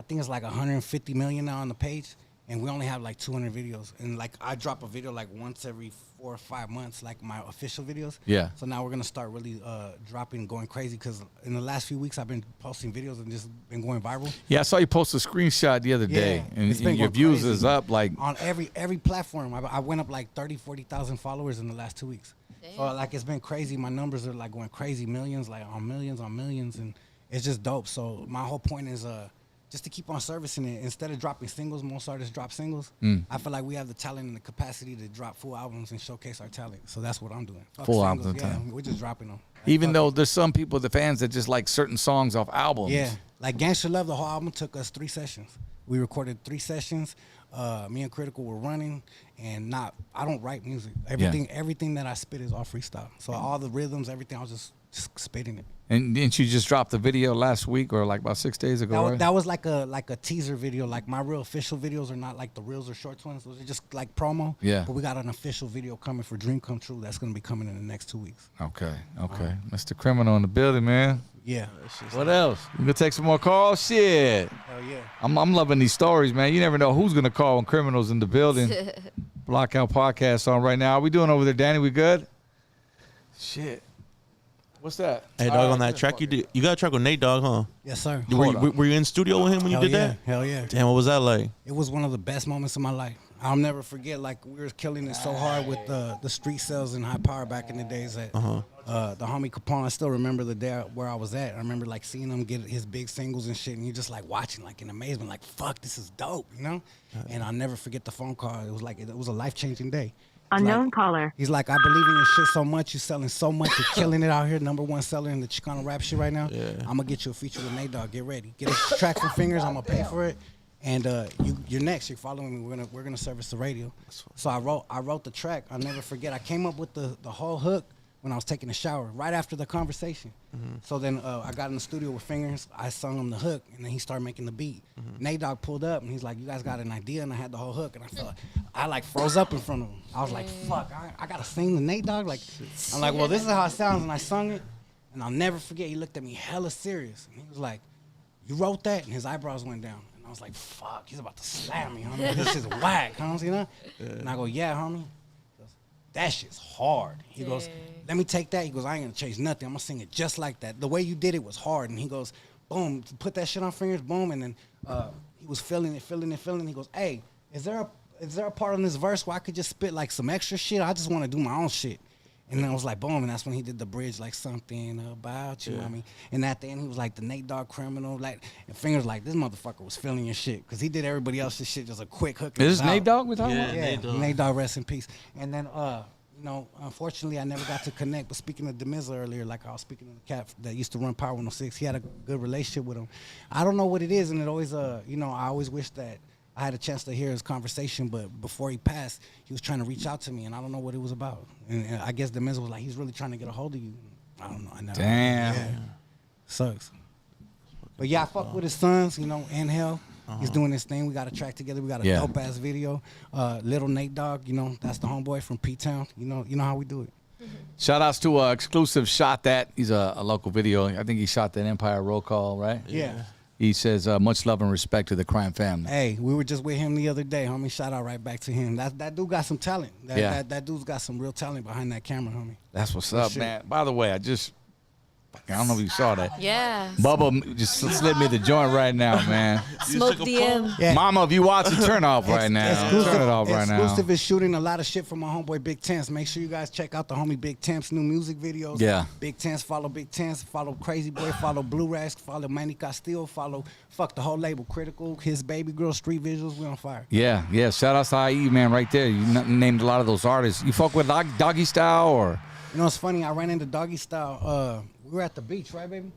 think it's like 150 million now on the page, and we only have like 200 videos. And like I drop a video like once every 4 or 5 months, like my official videos. Yeah. So now we're gonna start really dropping, going crazy because in the last few weeks I've been posting videos and just been going viral. Yeah, I saw you post a screenshot the other day, and it's been your going views crazy. is up like On every platform. I went up like 40,000 followers in the last 2 weeks. Damn. So like it's been crazy. My numbers are like going crazy, millions, like on millions, and it's just dope. So my whole point is just to keep on servicing it. Instead of dropping singles, most artists drop singles. I feel like we have the talent and the capacity to drop full albums and showcase our talent. So that's what I'm doing. Fuck Full singles, albums, yeah, time. we're just dropping them. even though there's some people, the fans that just like certain songs off albums. Yeah, like Gangster Love, the whole album took us 3 sessions. We recorded 3 sessions. Me and Critical were running, and I don't write music. Everything that I spit is all freestyle. So all the rhythms, everything, I was just just spitting it. And didn't you just drop the video last week or like about 6 days ago? Right? That was like a teaser video. Like my real official videos are not like the reels or shorts ones. Those are just like promo. Yeah. But we got an official video coming for Dream Come True. That's gonna be coming in the next 2 weeks. Okay. Mr. Criminal in the building, man. Yeah. What else? We gonna take some more calls? Shit. Hell yeah. I'm loving these stories, man. You never know who's gonna call when Criminals in the building. Blockout podcast on right now. How we doing over there, Danny? We good? Shit. What's that? Hey, dog, on that track you did, you got a track with Nate Dogg, huh? Yes, sir. Were you in studio with him when you did that? Hell yeah. Damn, what was that like? It was one of the best moments of my life. I'll never forget, like, we were killing it so hard with the street sales and high power back in the days that the homie Capone, I still remember the day where I was at. I remember, like, seeing him get his big singles and shit, and you're just, like, watching, like, in amazement, like, fuck, this is dope, you know? And I'll never forget the phone call. It was, like, it was a life-changing day. Unknown caller. He's like, I believe in your shit so much. You're selling so much. You're killing it out here. #1 seller in the Chicano rap shit right now. Yeah. I'm going to get you a feature with Nate Dogg. Get ready. Get a track from Fingers. I'm going to pay for it. And you're next. You're following me. We're gonna service the radio. So I wrote the track. I'll never forget. I came up with the whole hook when I was taking a shower right after the conversation. So then I got in the studio with Fingers. I sung him the hook, and then he started making the beat. Nate Dogg pulled up, and he's like, "You guys got an idea?" And I had the whole hook, and I felt I like froze up in front of him. I was like, "Fuck, I gotta sing the Nate Dogg." Like, I'm like, "Well, this is how it sounds," and I sung it. And I'll never forget. He looked at me hella serious, and he was like, "You wrote that?" And his eyebrows went down. I was like, fuck, he's about to slam me, homie. This shit's whack, homie, you know? And I go, yeah, homie. He goes, that shit's hard. He goes, let me take that. He goes, I ain't gonna change nothing. I'm gonna sing it just like that. The way you did it was hard. And he goes, boom, put that shit on Fingers, boom. And then he was feeling it. He goes, hey, is there a part on this verse where I could just spit like some extra shit? I just want to do my own shit. And then I was like, boom, and that's when he did the bridge, like something about you, mommy. And at the end, he was like the Nate Dogg Criminal, like, and Fingers like, this motherfucker was feeling your shit, because he did everybody else's shit, just a quick hook. Is this Nate Dogg we're talking about? Yeah, Nate Dogg, rest in peace. And then, unfortunately, I never got to connect, but speaking of Demiza earlier, like I was speaking to the cat that used to run Power 106, he had a good relationship with him. I don't know what it is, and it always, I always wish that I had a chance to hear his conversation, but before he passed, he was trying to reach out to me, and I don't know what it was about. And I guess Demiza was like, he's really trying to get a hold of you. I don't know. I never. Damn. Yeah. Sucks. But yeah, I fuck with his sons, Angel. He's doing this thing. We got a track together. We got a dope-ass video. Little Nate Dogg, that's the homeboy from P-Town. You know how we do it. Shout outs to Exclusive Shot That. He's a local video. I think he shot that Empire Roll Call, right? Yeah. He says, much love and respect to the crime family. Hey, we were just with him the other day, homie. Shout out right back to him. That dude got some talent. That dude's got some real talent behind that camera, homie. That's what's up, man. By the way, I don't know if you saw that. Yeah. Bubba just slid me the joint right now, man. Smoke DM. Yeah. Mama, if you watching, turn off right now. Turn it off right now. Exclusive is shooting a lot of shit from my homeboy Big Temps. Make sure you guys check out the homie Big Temps' new music videos. Yeah. Big Temps, follow Big Temps, follow Crazy Boy, follow Blue Rask, follow Manny Castillo, follow the whole label, Critical, his baby girl, Street Visuals, we on fire. Yeah. Shout outs to IE, man, right there. You named a lot of those artists. You fuck with Doggy Style or? You know, it's funny. I ran into Doggy Style. We were at the beach, right, baby?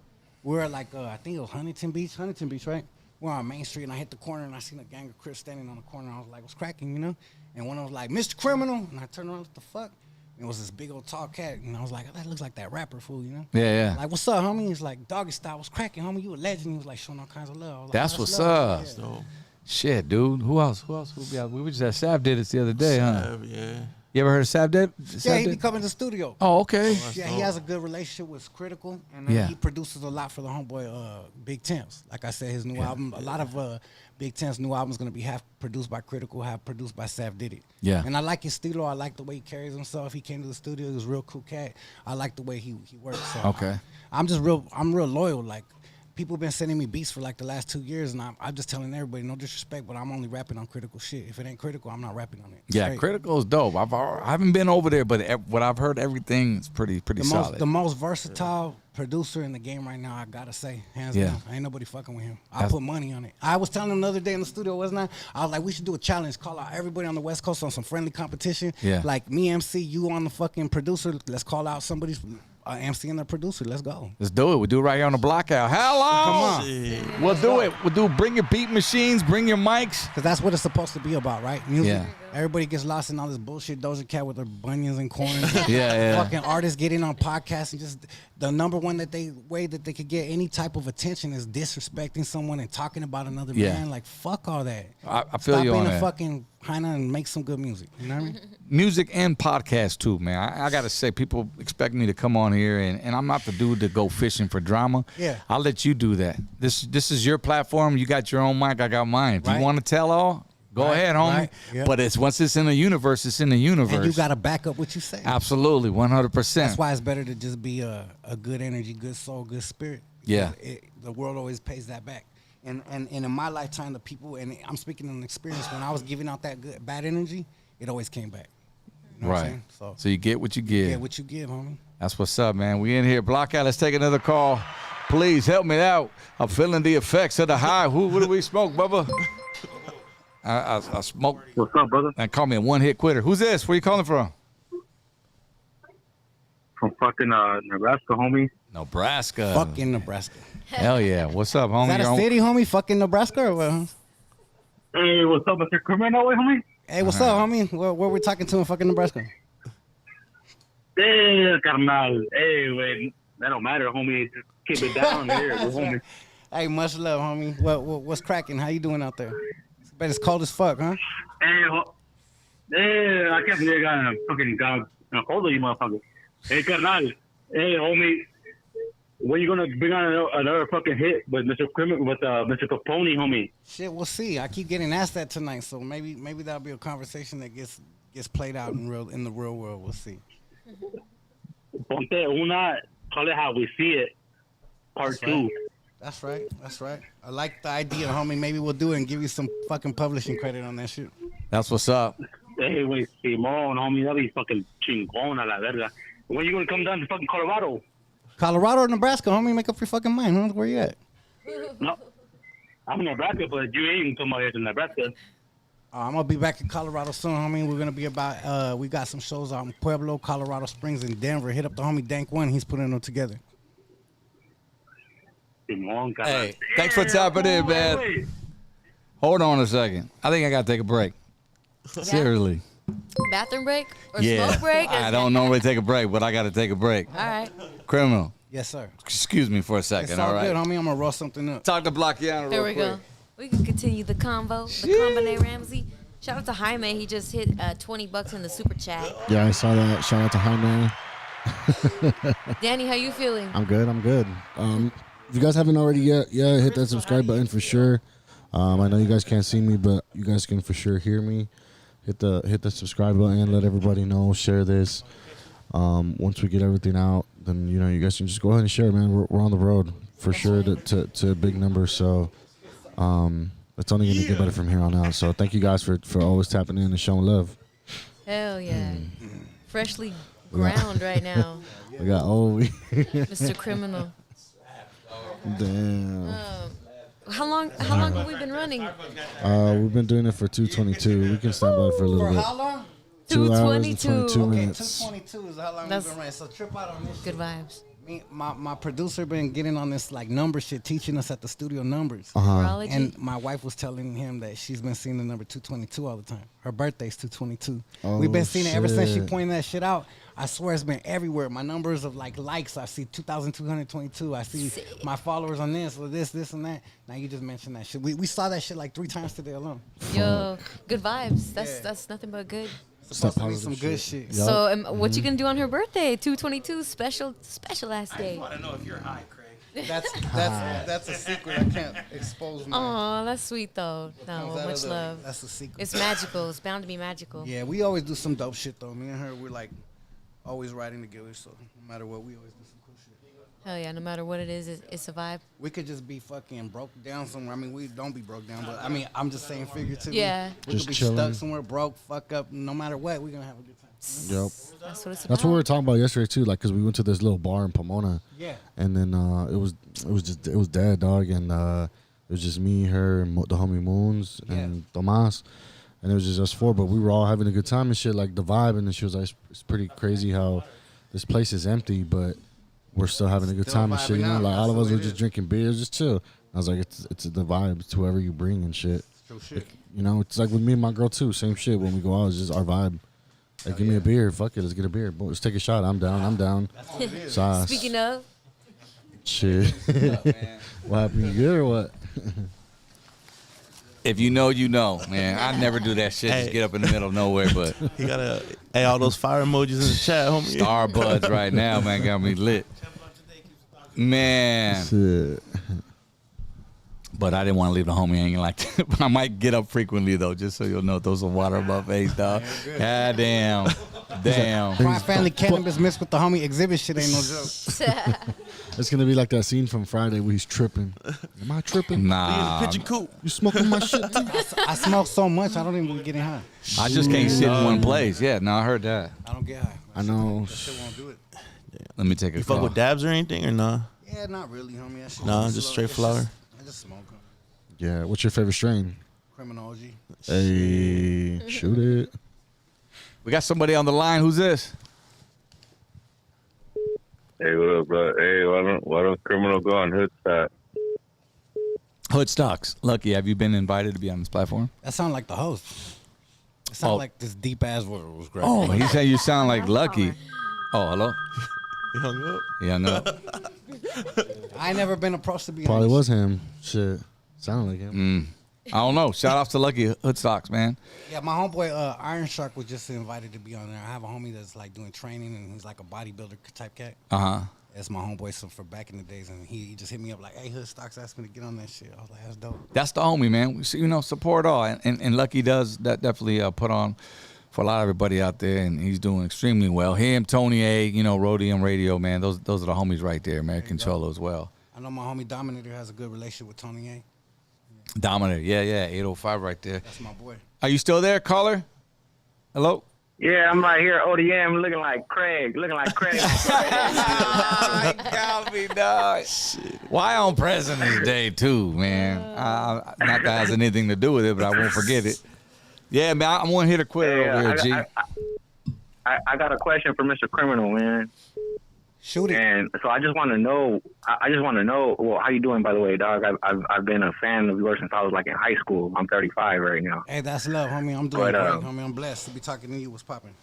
We were at, like, I think it was Huntington Beach, right? We're on Main Street, and I hit the corner, and I seen a gang of Crips standing on the corner. I was like, what's cracking, And one of them was like, Mr. Criminal. And I turned around, what the fuck? And it was this big old tall cat. And I was like, that looks like that rapper fool, Yeah. Like, what's up, homie? He's like, Doggy Style, what's cracking, homie? You a legend. He was like, showing all kinds of love. I was like, That's what's up. Yeah. Shit, dude. Who else? We were just at Sav did it the other day, huh? Yeah. You ever heard of Sav did? Yeah, he be coming to the studio. Oh, okay. Yeah, he has a good relationship with Critical, and he produces a lot for the homeboy Big Temps. Like I said, his new album, a lot of Big Temps' new album is going to be half produced by Critical, half produced by Sav Did It. Yeah. And I like his stilo. I like the way he carries himself. He came to the studio. He was a real cool cat. I like the way he works. So Okay. I'm real loyal. Like, people have been sending me beats for like the last 2 years, and I'm just telling everybody, no disrespect, but I'm only rapping on Critical shit. If it ain't Critical, I'm not rapping on it. Yeah, Straight. Critical is dope. I haven't been over there, but what I've heard, everything is pretty solid. The most versatile producer in the game right now, I gotta say, hands down. Ain't nobody fucking with him. I put money on it. I was telling him the other day in the studio, wasn't I? I was like, we should do a challenge, call out everybody on the West Coast on some friendly competition. Yeah. Like me, MC, you on the fucking producer. Let's call out somebody's MC and the producer. Let's go. Let's do it. We'll do it right here on the Blockout. Hello. Come on. We'll do it. Bring your beat machines. Bring your mics. Because that's what it's supposed to be about, right? Music. Yeah. Everybody gets lost in all this bullshit. Doja Cat with her bunions and corn. Yeah. Fucking artists getting on podcasts and just the number one way that they could get any type of attention is disrespecting someone and talking about another man. Like, fuck all that. I feel Stop you on being a that. fucking hyena and make some good music. You know what I mean? Music and podcast too, man. I gotta say, people expect me to come on here, and I'm not the dude to go fishing for drama. Yeah. I'll let you do that. This is your platform. You got your own mic. I got mine. If you want to tell all, go ahead, homie. Right. Yeah. But once it's in the universe, it's in the universe. And you got to back up what you say. Absolutely, 100%. That's why it's better to just be a good energy, good soul, good spirit. Yeah. The world always pays that back. And in my lifetime, the people, and I'm speaking on experience, when I was giving out that bad energy, it always came back. You know what I'm Right. saying? So you get what you give. Get what you give, homie. That's what's up, man. We in here. Block out. Let's take another call. Please help me out. I'm feeling the effects of the high. What do we smoke, Bubba? I smoke. What's up, brother? And call me a one-hit quitter. Who's this? Where you calling from? From fucking Nebraska, homie. Nebraska. Fucking Nebraska. Hell yeah. What's up, homie? Is that a city, homie? Fucking Nebraska or what? Huh? Hey, what's up, Mr. Criminal, homie? Hey, what's up, homie? Where we talking to in fucking Nebraska? Hey, carnal. Hey, wait. That don't matter, homie. Just keep it down here, homie. Hey, much love, homie. What's cracking? How you doing out there? Bet it's cold as fuck, huh? Hey, I can't believe I got a hold of you, motherfucker. Hey, carnal. Hey, homie. When you gonna bring on another fucking hit with Mr. Capone, homie? Shit, we'll see. I keep getting asked that tonight, so maybe that'll be a conversation that gets played out in the real world. We'll see. Ponte una, call it how we see it. Part 2. That's right. I like the idea, homie. Maybe we'll do it and give you some fucking publishing credit on that shit. That's what's up. Hey, wait, Simon, homie, that'll be fucking chingón a la verga. When you gonna come down to fucking Colorado? Colorado or Nebraska, homie? Make up your fucking mind, huh? Where you at? No, I'm in Nebraska, but you ain't come out here to Nebraska. I'm gonna be back in Colorado soon, homie. We're gonna be about. We got some shows out in Pueblo, Colorado Springs, and Denver. Hit up the homie Dank One. He's putting them together. Hey, thanks for tapping in, man. Hold on a second. I think I gotta take a break. Seriously. Bathroom break or Yeah. smoke break? I don't normally take a break, but I gotta take a break. All right. Criminal. Yes, sir. Excuse me for a second. It's all right. good, homie. I'm gonna roll something up. Talk to Blockiana There real we quick. go. We can continue the convo. The Combine Ramsey. Shout out to Jaime. He just hit $20 in the super chat. Yeah, I saw that. Shout out to Jaime. Danny, how you feeling? I'm good. If you guys haven't already yet, hit that subscribe button for sure. I know you guys can't see me, but you guys can for sure hear me. Hit the subscribe button. Let everybody know. Share this. Once we get everything out, then you guys can just go ahead and share, man. We're on the road for sure to a big number. So it's only gonna get better from here on out. So thank you guys for always tapping in and showing love. Hell yeah. Freshly ground right now. We got Mr. Criminal. Damn. How long have we been running? We've been doing it for 2:22. We can stand by for a little bit. How long? 2 hours and 22 Okay, minutes. 2:22 is how long That's we've been running. So trip out on this. Good vibes. My producer been getting on this like number shit, teaching us at the studio numbers. Numerology. And my wife was telling him that she's been seeing the number 222 all the time. Her birthday's 222. Oh, We've been seeing it ever since she shit. pointed that shit out. I swear it's been everywhere. My numbers of likes, I see 2,222. I see my followers on this or this, and that. Now you just mentioned that shit. We saw that shit like 3 times today alone. Yo, good vibes. That's nothing but good. Supposed to be some good shit. Yep. So what you gonna do on her birthday? 222 special ass day. I want to know if you're high, Craig. That's a secret I can't expose. Oh, that's sweet though. No, much love. That's a secret. It's magical. It's bound to be magical. Yeah, we always do some dope shit though. Me and her, we're like always riding together. So no matter what, we always do some cool shit. Hell yeah, no matter what it is, it's a vibe. We could just be fucking broke down somewhere. I mean, we don't be broke down, but I mean, I'm just saying figuratively. Yeah. We Just could be chilling. stuck somewhere, broke, fuck up. No matter what, we're gonna have a good time. Yep. That's what it's about. That's what we were talking about yesterday too. Like, cause we went to this little bar in Pomona. Yeah. And then it was dead, dog, and it was just me, her, and the homie Moons and Tomas, and it was just us 4. But we were all having a good time and shit, like the vibe. And then she was like, "It's pretty crazy how this place is empty, but we're still having a good time and shit. You know, like all of us were just drinking beers, just chill." I was like, "It's the vibe. It's whoever you bring and shit." True shit. You know, it's like with me and my girl too. Same shit. When we go out, it's just our vibe. Like, give me a beer. Fuck it, let's get a beer. Boy, let's take a shot. I'm down. That's what it is. Sauce. Speaking of, Shit. What happened? You good or what? If you know, you know, man. I never do that shit. Just get up in the middle of nowhere, but You gotta all those fire emojis in the chat, homie. Star Buds right now, man, got me lit. Man. Shit. But I didn't want to leave the homie hanging like that. But I might get up frequently, though, just so you'll know. Throw some water on my face, dog. God damn. Damn. Crime Family Cannabis mixed with the homie exhibit shit ain't no joke. It's gonna be like that scene from Friday where he's tripping. Am I tripping? Nah. Pigeon coop. You smoking my shit too? I smoke so much, I don't even get high. I just can't sit in one place. Yeah, no, I heard that. I don't get high. I know. That shit won't do it. Let me take a You fuck call. with dabs or anything or nah? Yeah, not really, homie. That shit Nah, is just slow. straight It's flower. I just smoke 'em. Yeah. What's your favorite strain? Criminal OG. Hey, shoot it. We got somebody on the line. Who's this? Hey, what up, bro? Hey, why don't Criminal go on Hoodstock? Hood Stocks. Lucky, have you been invited to be on this platform? That sound like the host. It sound Oh. like this deep ass voice was great. Oh, he said you sound like Lucky. Oh, hello? He hung up. Yeah, no. I ain't never been approached to be Probably on this. was him. Shit. Sounded like him. I don't know. Shout out to Lucky Hood Stocks, man. Yeah, my homeboy Iron Shark was just invited to be on there. I have a homie that's like doing training and he's like a bodybuilder type cat. Uh-huh. That's my homeboy for back in the days, and he just hit me up like, "Hey, Hood Stocks asked me to get on that shit." I was like, "That's dope." That's the homie, man. We see, support all. And Lucky does that definitely put on for a lot of everybody out there, and he's doing extremely well. Him, Tony A, Rhodium Radio, man. Those are the homies right there, man. Control as well. I know my homie Dominator has a good relationship with Tony A. Dominator, yeah, 805 right there. That's my boy. Are you still there, caller? Hello? Yeah, I'm right here, ODM, looking like Craig. Got me, dog. Why on President's Day, too, man? Not that has anything to do with it, but I won't forget it. Yeah, man, I'm one hitter quitter over here, G. I got a question for Mr. Criminal, man. Shoot it. And so I just want to know. Well, how you doing, by the way, dog? I've been a fan of yours since I was like in high school. I'm 35 right now. Hey, that's love, homie. I'm doing great, homie. I'm blessed to be talking to you. What's popping?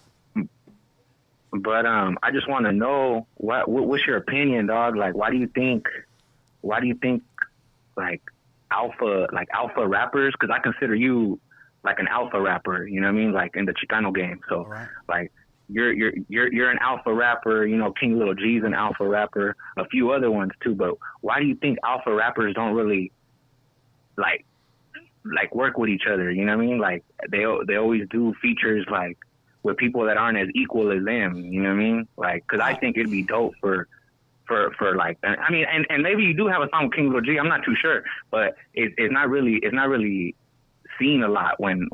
But I just want to know what's your opinion, dog? Like, why do you think like alpha rappers? Because I consider you like an alpha rapper. You know what I mean? Like in the Chicano game. So like. You're an alpha rapper, King Little G's an alpha rapper, a few other ones too. But why do you think alpha rappers don't really like work with each other? You know what I mean? Like they always do features like with people that aren't as equal as them. You know what I mean? Like, because I think it'd be dope for like, I mean, and maybe you do have a song with King Little G. I'm not too sure, but it's not really seen a lot when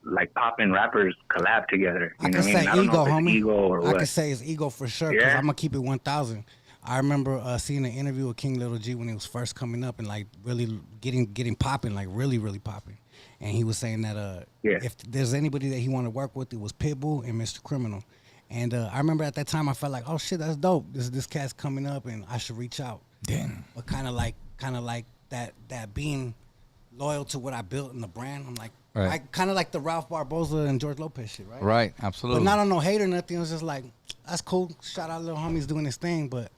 like poppin' rappers collab together. You I know can what I mean? say I don't ego, know if it's homie. ego or I what. can say it's ego for sure because I'm gonna keep it 1,000. I remember seeing an interview with King Little G when he was first coming up and like really getting popping, like really popping. And he was saying that if there's anybody that he wanted to work with, it was Pitbull and Mr. Criminal. And I remember at that time I felt like, oh shit, that's dope. This cat's coming up and I should reach out. Damn. But kind of like that being loyal to what I built in the brand. I'm like, Right. I kind of like the Ralph Barboza and George Lopez shit, right? Right, absolutely. But not on no hate or nothing. It was just like, that's cool. Shout out little homies doing his thing, but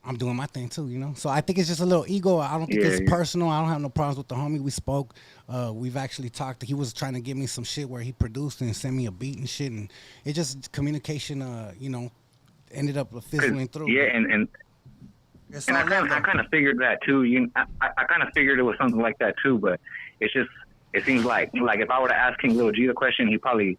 I'm doing my thing too, So I think it's just a little ego. I don't think it's personal. I don't have no problems with the homie. We spoke. We've actually talked. He was trying to give me some shit where he produced and sent me a beat and shit. And it just communication, ended up fizzling through. Yeah, and I kind of figured that too. I kind of figured it was something like that too. But it's just, it seems like if I were to ask King Lil G the question, he'd probably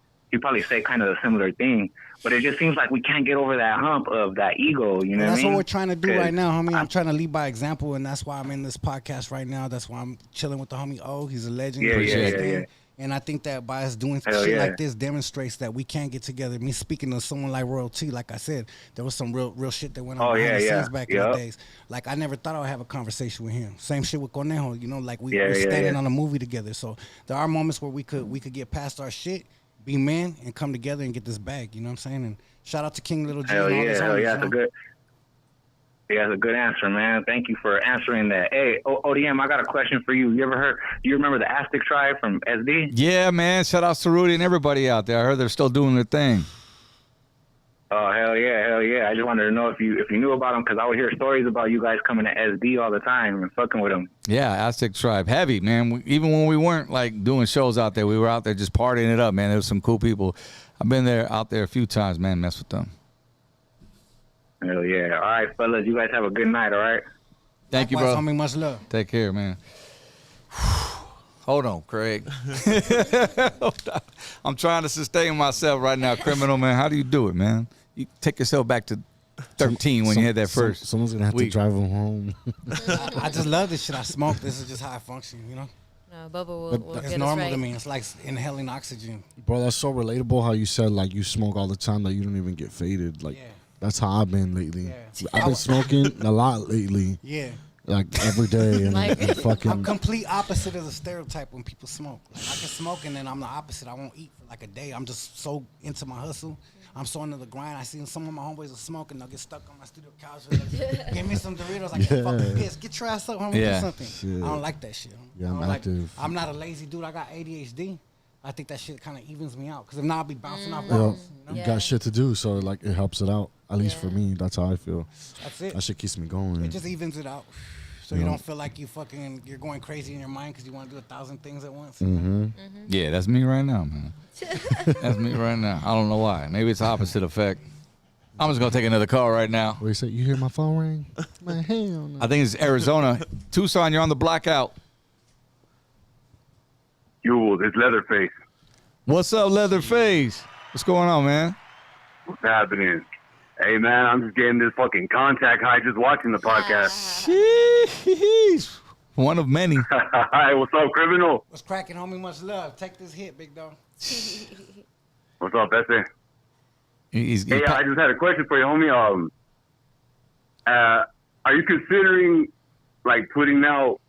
say kind of a similar thing. But it just seems like we can't get over that hump of that ego. You know what I mean? That's what we're trying to do right now, homie. I'm trying to lead by example, and that's why I'm in this podcast right now. That's why I'm chilling with the homie O. He's a legend. Yeah. And I think that by us doing Hell shit yeah. like this demonstrates that we can get together. Me speaking to someone like Royalty, like I said, there was some real shit that went on behind the scenes back in the days. Like I never thought I would have a conversation with him. Same shit with Conejo, like we're standing on a movie together. So there are moments where we could get past our shit, be men, and come together and get this bag. You know what I'm saying? And shout out to King Little G. Hell and all yeah, his hell homies, yeah. Yeah, that's a good answer, man. Thank you for answering that. Hey, ODM, I got a question for you. You remember the Aztec tribe from SD? Yeah, man. Shout out to Rudy and everybody out there. I heard they're still doing their thing. Oh, hell yeah. I just wanted to know if you knew about them, because I would hear stories about you guys coming to SD all the time and fucking with them. Yeah, Aztec Tribe. Heavy, man. Even when we weren't, like, doing shows out there, we were out there just partying it up, man. There was some cool people. I've been out there a few times, man, mess with them. Hell yeah. All right, fellas, you guys have a good night, all right? Thank you, Likewise, bro. homie, much love. Take care, man. Hold on, Craig. I'm trying to sustain myself right now, criminal, man. How do you do it, man? You take yourself back to 13 when you had that first. Someone's going to have to drive him home. I just love this shit. I smoke. This is just how I function, you know? No, Bubba will It's get us normal right. to me. It's like inhaling oxygen. Bro, that's so relatable how you said, like, you smoke all the time that you don't even get faded. Like, that's how I've been lately. Yeah. I've been smoking a lot lately. Yeah. Like, every day. And, Like- and fucking... I'm complete opposite of the stereotype when people smoke. Like, I can smoke and then I'm the opposite. I won't eat for like a day. I'm just so into my hustle. I'm so into the grind. I see some of my homeboys are smoking. They'll get stuck on my studio couch. Like, give me some Doritos. I can't fucking piss. Get your ass up, homie. Yeah. Do something. Shit. I don't like that shit. Yeah, I I'm don't like- active. I'm not a lazy dude. I got ADHD. I think that shit kind of evens me out. Because if not, I'll be bouncing off Well, balls. you Yeah. got shit to do, so, like, it helps it out. At least for me, that's how I feel. That's it. That shit keeps me going. It just evens it out. So Yeah. you don't feel like you're going crazy in your mind because you want to do 1,000 things at once. Mm-hmm. Yeah, that's me right now, man. That's me right now. I don't know why. Maybe it's opposite effect. I'm just going to take another call right now. Wait, so you hear my phone ring? Man, hell no. I think it's Arizona. Tucson, you're on the blackout. Yo, it's Leatherface. What's up, Leatherface? What's going on, man? What's happening? Hey, man, I'm just getting this fucking contact high just watching the podcast. Sheesh. One of many. Hi, what's up, criminal? What's cracking, homie? Much love. Take this hit, big dog. What's up, Bessie? He's Hey, I just had a question for you, homie. Are you considering, like, putting out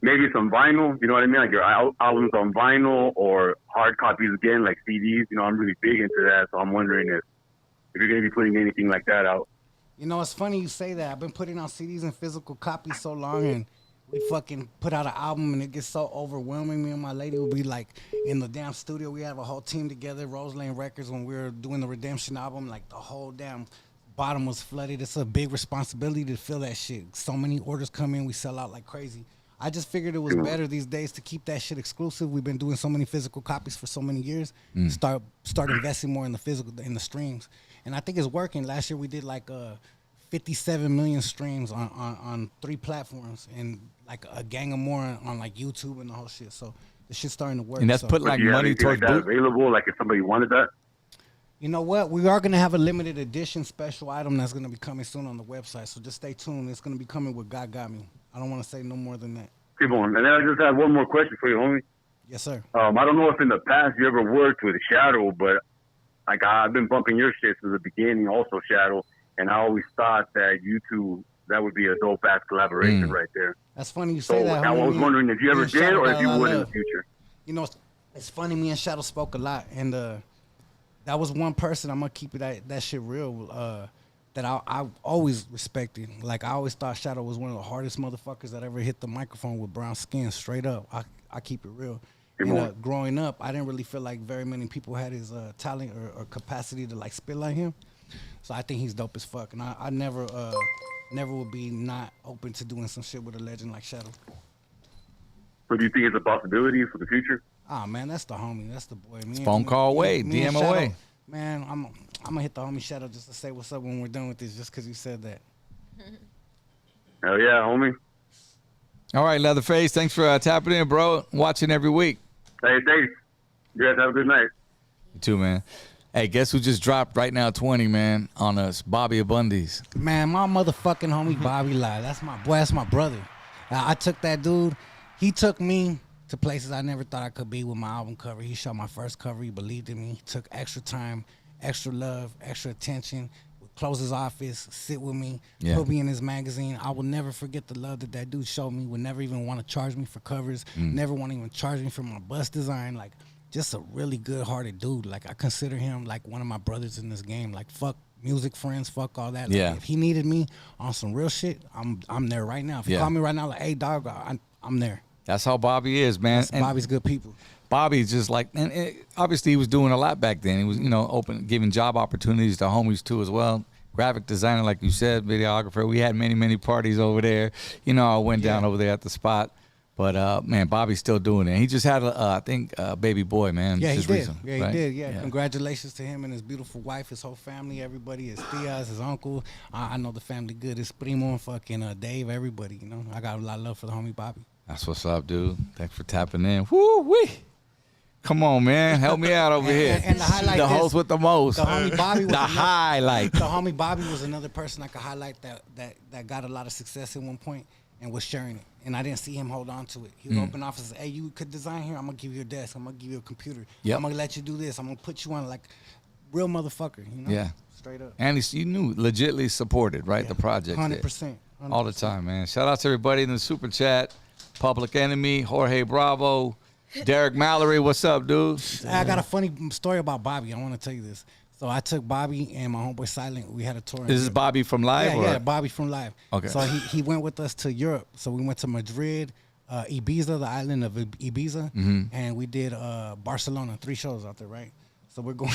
maybe some vinyl? You know what I mean? Like your albums on vinyl or hard copies again, like CDs? You know, I'm really big into that, so I'm wondering if you're going to be putting anything like that out. You know, it's funny you say that. I've been putting out CDs and physical copies so long, and we fucking put out an album, and it gets so overwhelming. Me and my lady will be like in the damn studio. We have a whole team together, Rose Lane Records, when we were doing the Redemption album. Like the whole damn bottom was flooded. It's a big responsibility to fill that shit. So many orders come in, we sell out like crazy. I just figured it was better these days to keep that shit exclusive. We've been doing so many physical copies for so many years. Start investing more in the physical, in the streams. And I think it's working. Last year we did like 57 million streams on 3 platforms, and like a gang of more on like YouTube and the whole shit. So the shit's starting to work. And that's so. put like money towards that available, like if somebody wanted that? You know what? We are going to have a limited edition special item that's going to be coming soon on the website. So just stay tuned. It's going to be coming with God Got Me. I don't want to say no more than that. Keep on. And then I just have one more question for you, homie. Yes, sir. I don't know if in the past you ever worked with Shadow, but like I've been bumping your shit since the beginning, also Shadow, and I always thought that you two, that would be a dope ass collaboration right there. That's funny you say So that. I homie. was wondering if you Me ever and did Shadow or got if you a lot would of in the love. future. You know, it's funny. Me and Shadow spoke a lot, and that was one person. I'm gonna keep it that shit real. That I always respected. Like I always thought Shadow was one of the hardest motherfuckers that ever hit the microphone with brown skin. Straight up, I keep it real. And growing up, I didn't really feel like very many people had his talent or capacity to like spit like him. So I think he's dope as fuck, and I never would be not open to doing some shit with a legend like Shadow. So do you think it's a possibility for the future? Ah, man, that's the homie. That's the boy. Phone call away, me and DM Shadow, away. Man, I'm gonna hit the homie Shadow just to say what's up when we're done with this, just because you said that. Hell yeah, homie. All right, Leatherface. Thanks for tapping in, bro. Watching every week. Hey, thanks. You guys have a good night. You too, man. Hey, guess who just dropped right now 20, man, on us? Bobby Abundis. Man, my motherfucking homie Bobby Lie. That's my boy. That's my brother. I took that dude. He took me to places I never thought I could be with my album cover. He shot my first cover. He believed in me. He took extra time, extra love, extra attention. Would close his office, sit with me, put me in his magazine. I will never forget the love that dude showed me. Would never even want to charge me for covers. Never want to even charge me for my bus design. Like, just a really good-hearted dude. Like, I consider him like one of my brothers in this game. Like, fuck music friends, fuck all that. Yeah. If he needed me on some real shit, I'm there right now. If you call me right now, like, hey, dog, I'm there. That's how Bobby is, man. And Bobby's good people. Bobby's just like, and obviously he was doing a lot back then. He was, giving job opportunities to homies too as well. Graphic designer, like you said, videographer. We had many parties over there. I went down over there at the spot. But, man, Bobby's still doing it. He just had, I think, a baby boy, man. Yeah, he just did. recently, Yeah, right? he did. Yeah. Congratulations to him and his beautiful wife, his whole family, everybody, his tias, his uncle. I know the family good. His primo and fucking Dave, everybody, I got a lot of love for the homie Bobby. That's what's up, dude. Thanks for tapping in. Woo-wee. Come on, man. Help me out over here. And the highlight the host with the most. The homie Bobby was the highlight. The homie Bobby was another person I could highlight that got a lot of success at one point and was sharing it. And I didn't see him hold on to it. He would open offices. Hey, you could design here. I'm gonna give you a desk. I'm gonna give you a computer. Yep. I'm gonna let you do this. I'm gonna put you on like real motherfucker. Yeah. Straight up. And you knew legitly supported, right? Yeah. The project. 100%. All the time, man. Shout out to everybody in the super chat. Public Enemy, Jorge Bravo, Derek Mallory. What's up, dude? I got a funny story about Bobby. I want to tell you this. So I took Bobby and my homeboy Silent. We had a tour. Is this Bobby from Live? Yeah, Bobby from Live. Okay. So he went with us to Europe. So we went to Madrid, Ibiza, the island of Ibiza, and we did Barcelona. 3 shows out there, right? So we're going.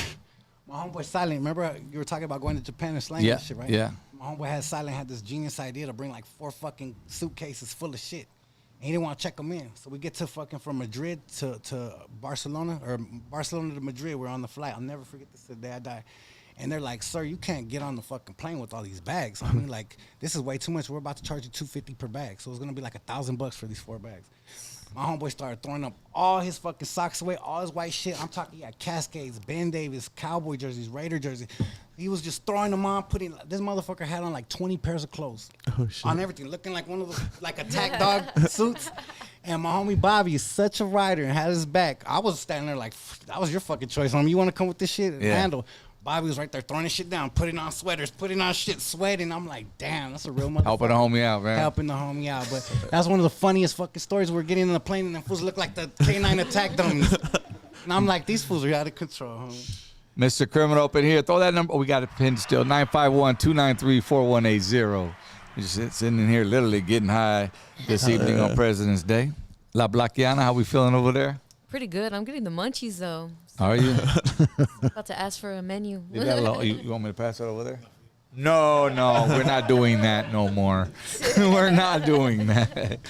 My homeboy Silent. Remember you were talking about going to Japan and slang and shit, right? Yeah. My homeboy Silent had this genius idea to bring like 4 fucking suitcases full of shit. And he didn't want to check them in. So we get to fucking from Madrid to Barcelona, or Barcelona to Madrid. We're on the flight. I'll never forget this the day I die. And they're like, sir, you can't get on the fucking plane with all these bags. I mean, like, this is way too much. We're about to charge you $250 per bag. So it's going to be like $1,000 for these 4 bags. My homeboy started throwing up all his fucking socks away, all his white shit. I'm talking, he had Cascades, Ben Davis, Cowboy jerseys, Raider jerseys. He was just throwing them on, this motherfucker had on like 20 pairs of clothes. Oh, shit. On everything, looking like one of those, like attack dog suits. And my homie Bobby is such a rider and had his back. I was standing there like, that was your fucking choice, homie. You want to come with this shit and handle? Bobby was right there throwing his shit down, putting on sweaters, putting on shit, sweating. I'm like, damn, that's a real motherfucker. Helping the homie out, man. Helping the homie out. But that's one of the funniest fucking stories. We're getting in the plane and the fools look like the K9 attack dummies. And I'm like, these fools are out of control, homie. Mr. Criminal up in here. Throw that number. Oh, we got it pinned still. 951-293-4180. We're just sitting in here literally getting high this evening on President's Day. La Blaquiana, how we feeling over there? Pretty good. I'm getting the munchies, though. Are you? About to ask for a menu. You want me to pass it over there? No, we're not doing that no more. We're not doing that.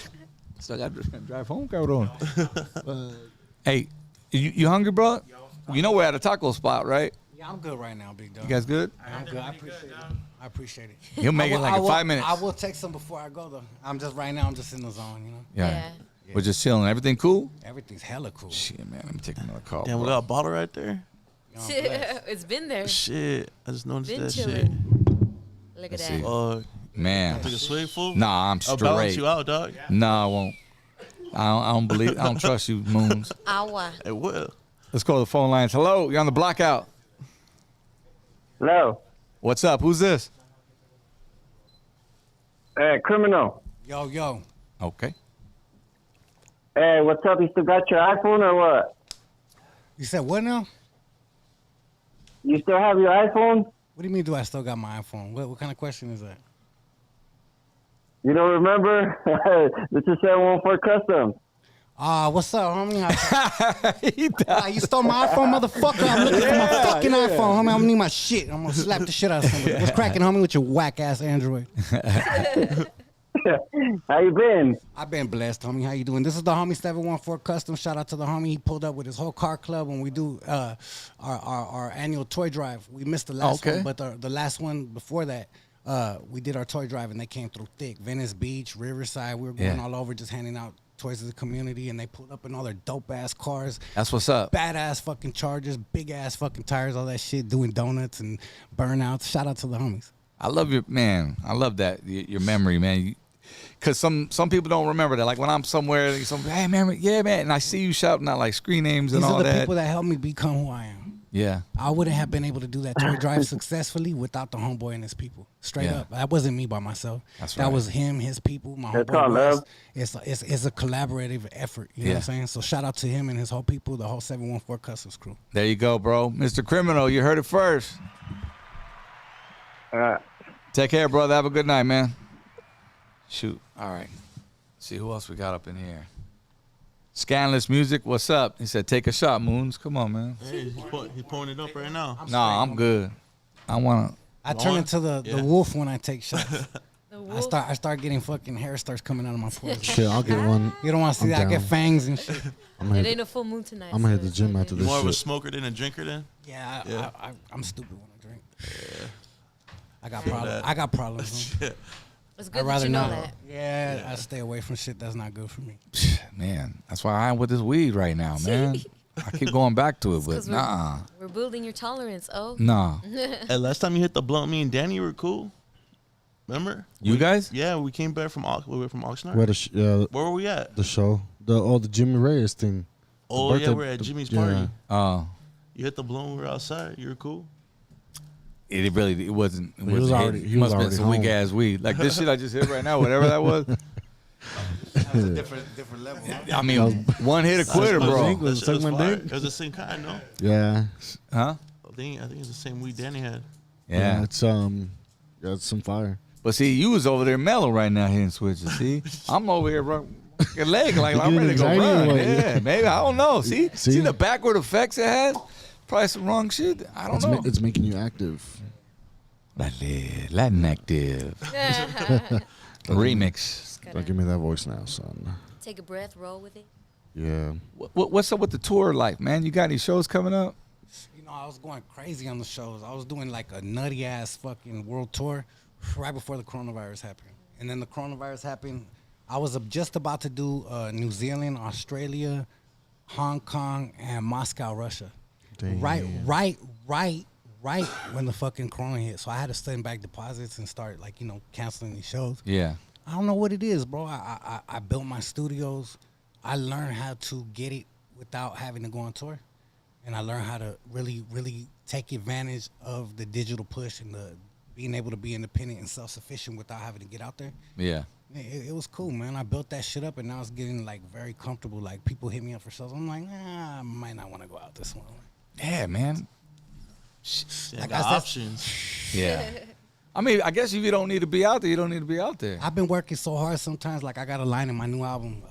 So I got to drive home, cabrón. Hey, you hungry, bro? You know we're at a taco spot, right? Yeah, I'm good right now, big dog. You guys good? I'm good. I appreciate it. He'll make it like in 5 minutes. I will text him before I go, though. I'm just in the zone, Yeah. We're just chilling. Everything cool? Everything's hella cool. Shit, man. Let me take another call. Damn, we got a bottle right there. It's been there. Shit, I just noticed Been that chilling. shit. Look at that. Man. Man. Take a swig, fool? Nah, I'm I'll balance straight. you out, dog. Nah, I won't. I don't believe. I don't trust you, Moons. Awa. It will. Let's go to the phone lines. Hello, you're on the blackout. Hello. What's up? Who's this? Hey, Criminal. Yo. Okay. Hey, what's up? You still got your iPhone or what? You said what now? You still have your iPhone? What do you mean, do I still got my iPhone? What kind of question is that? You don't remember? This is 714 Custom. What's up, homie? You stole my iPhone, motherfucker. I'm looking for my fucking iPhone, homie. I'm gonna need my shit. I'm gonna slap the shit out of somebody. What's cracking, homie, with your whack-ass Android? How you been? I've been blessed, homie. How you doing? This is the homie 714 Custom. Shout out to the homie. He pulled up with his whole car club when we do our annual toy drive. We missed the last one, but the last one before that, we did our toy drive, and they came through thick. Venice Beach, Riverside. We were going all over just handing out toys to the community, and they pulled up in all their dope-ass cars. That's what's up. Badass fucking Chargers, big-ass fucking tires, all that shit, doing donuts and burnouts. Shout out to the homies. I love your man. I love that your memory, man. Because some people don't remember that. Like when I'm somewhere, hey man, yeah man, and I see you shouting out like screen names and all that. These are the people that helped me become who I am. Yeah. I wouldn't have been able to do that toy drive successfully without the homeboy and his people. Straight up, that wasn't me by myself. That was him, his people, my homeboy. It's a collaborative effort. You know what I'm saying? So shout out to him and his whole people, the whole 714 Customs crew. There you go, bro. Mr. Criminal, you heard it first. All right. Take care, brother. Have a good night, man. Shoot. All right. See who else we got up in here. Scanless Music, what's up? He said, take a shot, Moons. Come on, man. Hey, he's pouring it up right now. Nah, I'm good. I turn into the wolf when I take shots. I start getting fucking hair starts coming out of my pores. Shit, I'll get one. You don't want to see that? I get fangs and shit. It ain't a full moon tonight. I'm gonna hit the gym after You this more of a shit. smoker than a drinker then? Yeah, I'm stupid when I drink. Yeah. I got problems. I got problems. It's good I'd rather that you know not. that. Yeah, I stay away from shit that's not good for me. Man, that's why I'm with this weed right now, man. I keep going back to it, but nah. We're building your tolerance, Nah. Hey, last time you hit the blunt, me and Danny were cool. Remember? You guys? Yeah, we came back from we were from Oxnard. Where were we at? The show. The Jimmy Reyes thing. Oh yeah, we're at Jimmy's party. Yeah. Oh. You hit the blunt. We were outside. You were cool. It really wasn't. It He was already- he must was have been some already weak home. ass weed. Like this shit I just hit right now, whatever that was. That's a different level. I mean, one hit a quitter, bro. Was it suck my dick? It was the same kind, no? Yeah. Huh? I think it's the same weed Danny had. Yeah. It's it's some fire. But see, you was over there mellow right now hitting switches. See, I'm over here your leg like I'm ready to go Anxiety run. away. Yeah, maybe I don't know. See the backward effects it has. Probably some wrong shit. I don't know. It's making you active. Latin active. Remix. Don't give me that voice now, son. Take a breath, roll with it. Yeah. What's up with the tour life, man? You got any shows coming up? You know, I was going crazy on the shows. I was doing like a nutty ass fucking world tour right before the coronavirus happened. And then the coronavirus happened. I was just about to do New Zealand, Australia, Hong Kong, and Moscow, Russia. Damn. Right when the fucking corona hit. So I had to send back deposits and start canceling these shows. Yeah. I don't know what it is, bro. I built my studios. I learned how to get it without having to go on tour. And I learned how to really, really take advantage of the digital push and the being able to be independent and self-sufficient without having to get out there. Yeah. It was cool, man. I built that shit up, and now it's getting very comfortable. Like people hit me up for shows. I'm like, I might not want to go out this one. Yeah, man. Yeah, got options. Yeah. I mean, I guess if you don't need to be out there, you don't need to be out there. I've been working so hard sometimes. Like I got a line in my new album,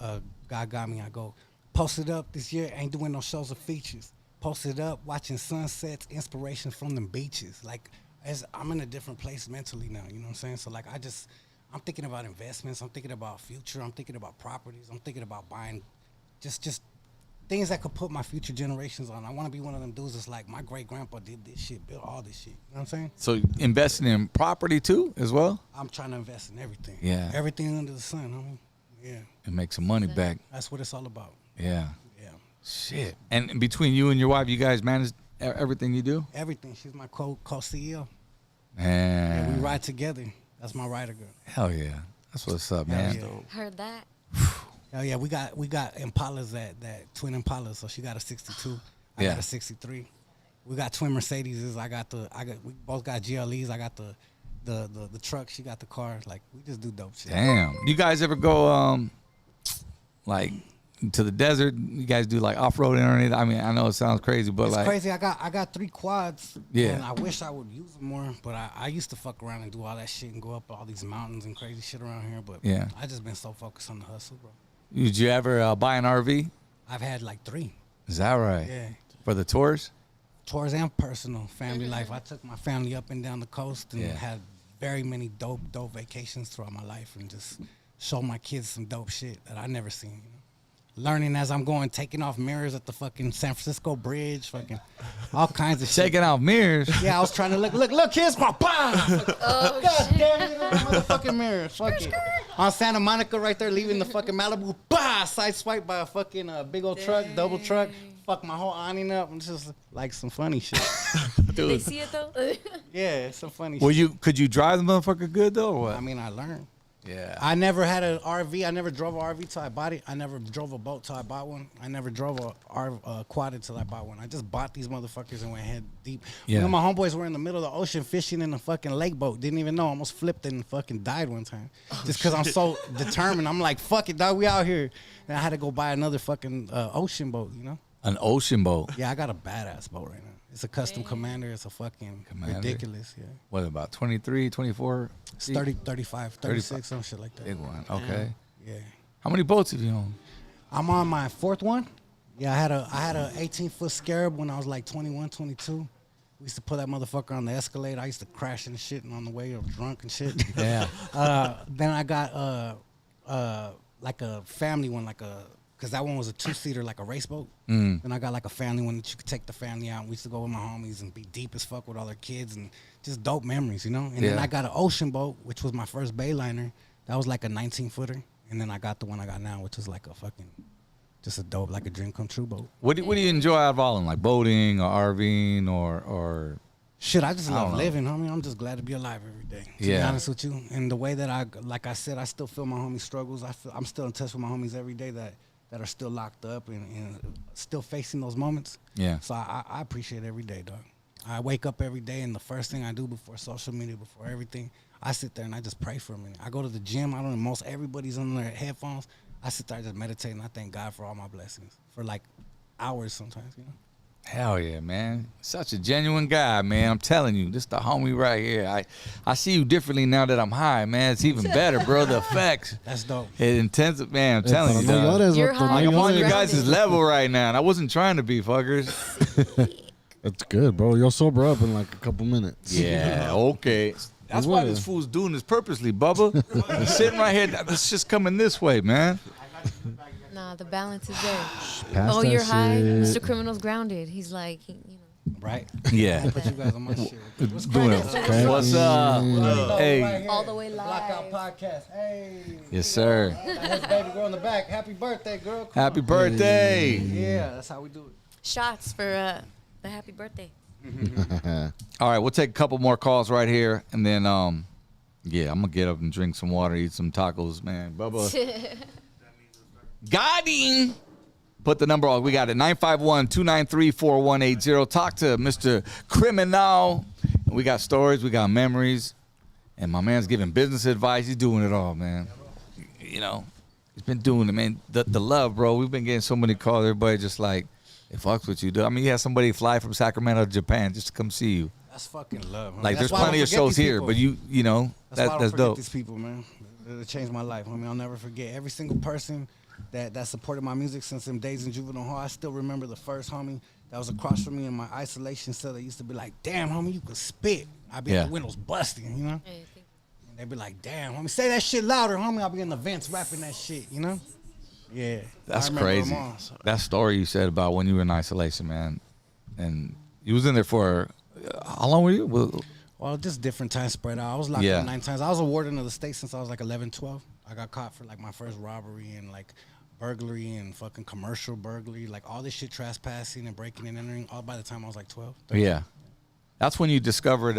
God Got Me. I go, post it up this year. Ain't doing no shows or features. Post it up, watching sunsets, inspiration from them beaches. Like I'm in a different place mentally now. You know what I'm saying? So I'm thinking about investments. I'm thinking about future. I'm thinking about properties. I'm thinking about buying just things that could put my future generations on. I want to be one of them dudes that's like, my great-grandpa did this shit, built all this shit. You know what I'm saying? So investing in property too as well? I'm trying to invest in everything. Yeah. Everything under the sun, homie. Yeah. And make some money back. That's what it's all about. Yeah. Yeah. Shit. And between you and your wife, you guys manage everything you do? Everything. She's my co-CEO. Man. Yeah, we ride together. That's my rider girl. Hell yeah. That's what's up, man. Yeah. Heard that. Hell yeah, we got Impalas that twin Impalas. So she got a 62. I Yeah. got a 63. We got twin Mercedeses. We both got GLEs. I got the truck. She got the car. Like we just do dope shit. Damn. You guys ever go like to the desert? You guys do like off-roading or anything? I mean, I know it sounds crazy, but It's like crazy. I got 3 quads. Yeah. And I wish I would use them more, but I used to fuck around and do all that shit and go up all these mountains and crazy shit around here. But Yeah. I just been so focused on the hustle, bro. Did you ever buy an RV? I've had like 3. Is that right? Yeah. For the tours? Tours and personal family life. I took my family up and down the coast and Yeah. had very many dope vacations throughout my life and just show my kids some dope shit that I never seen. You know? Learning as I'm going, taking off mirrors at the fucking San Francisco Bridge, fucking all kinds of shit. Taking off mirrors? Yeah, I was trying to look, kids, my Oh, God shit. damn it, motherfucking mirrors. Fuck it. On Santa Monica right there, leaving the fucking Malibu, side swipe by a fucking big old truck, double truck. Fuck my whole awning up. And just like some funny shit. Did they see it though? Yeah, it's some funny Well, shit. could you drive the motherfucker good though or what? I mean, I learned. Yeah. I never had an RV. I never drove an RV till I bought it. I never drove a boat till I bought one. I never drove a quad until I bought one. I just bought these motherfuckers and went head deep. Yeah. You know, my homeboys were in the middle of the ocean fishing in a fucking lake boat. Didn't even know. Almost flipped and fucking died one time. Just because I'm so determined. I'm like, fuck it, dog. We out here. And I had to go buy another fucking ocean boat, you know? An ocean boat. Yeah, I got a badass boat right now. It's a custom Commander. It's a fucking ridiculous. Yeah. What, about 23, 24? It's 30, 35, 36, some shit like that. Big one. Okay. Yeah. How many boats have you owned? I'm on my 4th one. Yeah, I had a 18-foot Scarab when I was like 21, 22. We used to put that motherfucker on the Escalade. I used to crash and shit and on the way, I was drunk and shit. Yeah. Then I got like a family one, because that one was a 2-seater, like a race boat. Then I got like a family one that you could take the family out. And we used to go with my homies and be deep as fuck with all their kids and just dope memories, you know? And then I got an ocean boat, which was my first bayliner. That was like a 19-footer. And then I got the one I got now, which is like a fucking, just a dope, like a dream come true boat. What do you enjoy out of all of them? Like boating or RVing or shit, I just love living, homie. I'm just glad to be alive every day, to be honest with you. And the way that like I said, I still feel my homies' struggles. I'm still in touch with my homies every day that are still locked up and still facing those moments. Yeah. So I appreciate every day, dog. I wake up every day, and the first thing I do before social media, before everything, I sit there and I just pray for a minute. I go to the gym. I don't know, most everybody's on their headphones. I sit there, I just meditate, and I thank God for all my blessings for like hours sometimes, you know? Hell yeah, man. Such a genuine guy, man. I'm telling you, this the homie right here. I see you differently now that I'm high, man. It's even better, bro. The effects. That's dope. It intensive, man. I'm telling you, dog. You're high. I'm on your guys' level right now, and I wasn't trying to be, fuckers. That's good, bro. You'll sober up in like a couple minutes. Yeah, okay. That's why this fool's doing this purposely, Bubba. He's sitting right here. It's just coming this way, man. Nah, the balance is there. Pass Oh, that you're high? shit. Mr. Criminal's grounded. He's like, you know. Right? Yeah. I put you guys on my shit. What's Doing it. cracking? What's up? Hey. All the way live. Blackout Podcast. Hey. Yes, sir. That's baby girl in the back. Happy birthday, girl. Come Happy on. birthday. Yeah, that's how we do it. Shots for the happy birthday. All right, we'll take a couple more calls right here, and then, yeah, I'm going to get up and drink some water, eat some tacos, man. Bubba. Got him. Put the number on. We got it, 951-293-4180. Talk to Mr. Criminal. We got stories. We got memories. And my man's giving business advice. He's doing it all, man. You know, he's been doing it, man. The love, bro. We've been getting so many calls. Everybody just like, it fucks with you, dude. I mean, you had somebody fly from Sacramento to Japan just to come see you. That's fucking love. Man. Like, That's there's why I plenty don't of forget shows these here, people. but you know, That's why I don't that's forget dope. these people, man. It changed my life. I mean, I'll never forget every single person that supported my music since them days in juvenile hall. I still remember the first homie that was across from me in my isolation cell. They used to be like, "Damn, homie, you can spit." I'd be at the windows busting, you know. And they'd be like, "Damn, homie, say that shit louder, homie." I'll be in the vents rapping that shit, you know. Yeah, That's crazy. That story you said about when you were in isolation, man, and you was in there for how long were you? Well, just different time spread out. I was locked up 9 times. I was a warden of the state since I was like 11, 12. I got caught for like my first robbery and like burglary and fucking commercial burglary, like all this shit, trespassing and breaking and entering, all by the time I was like 12. 13. Yeah. That's when you discovered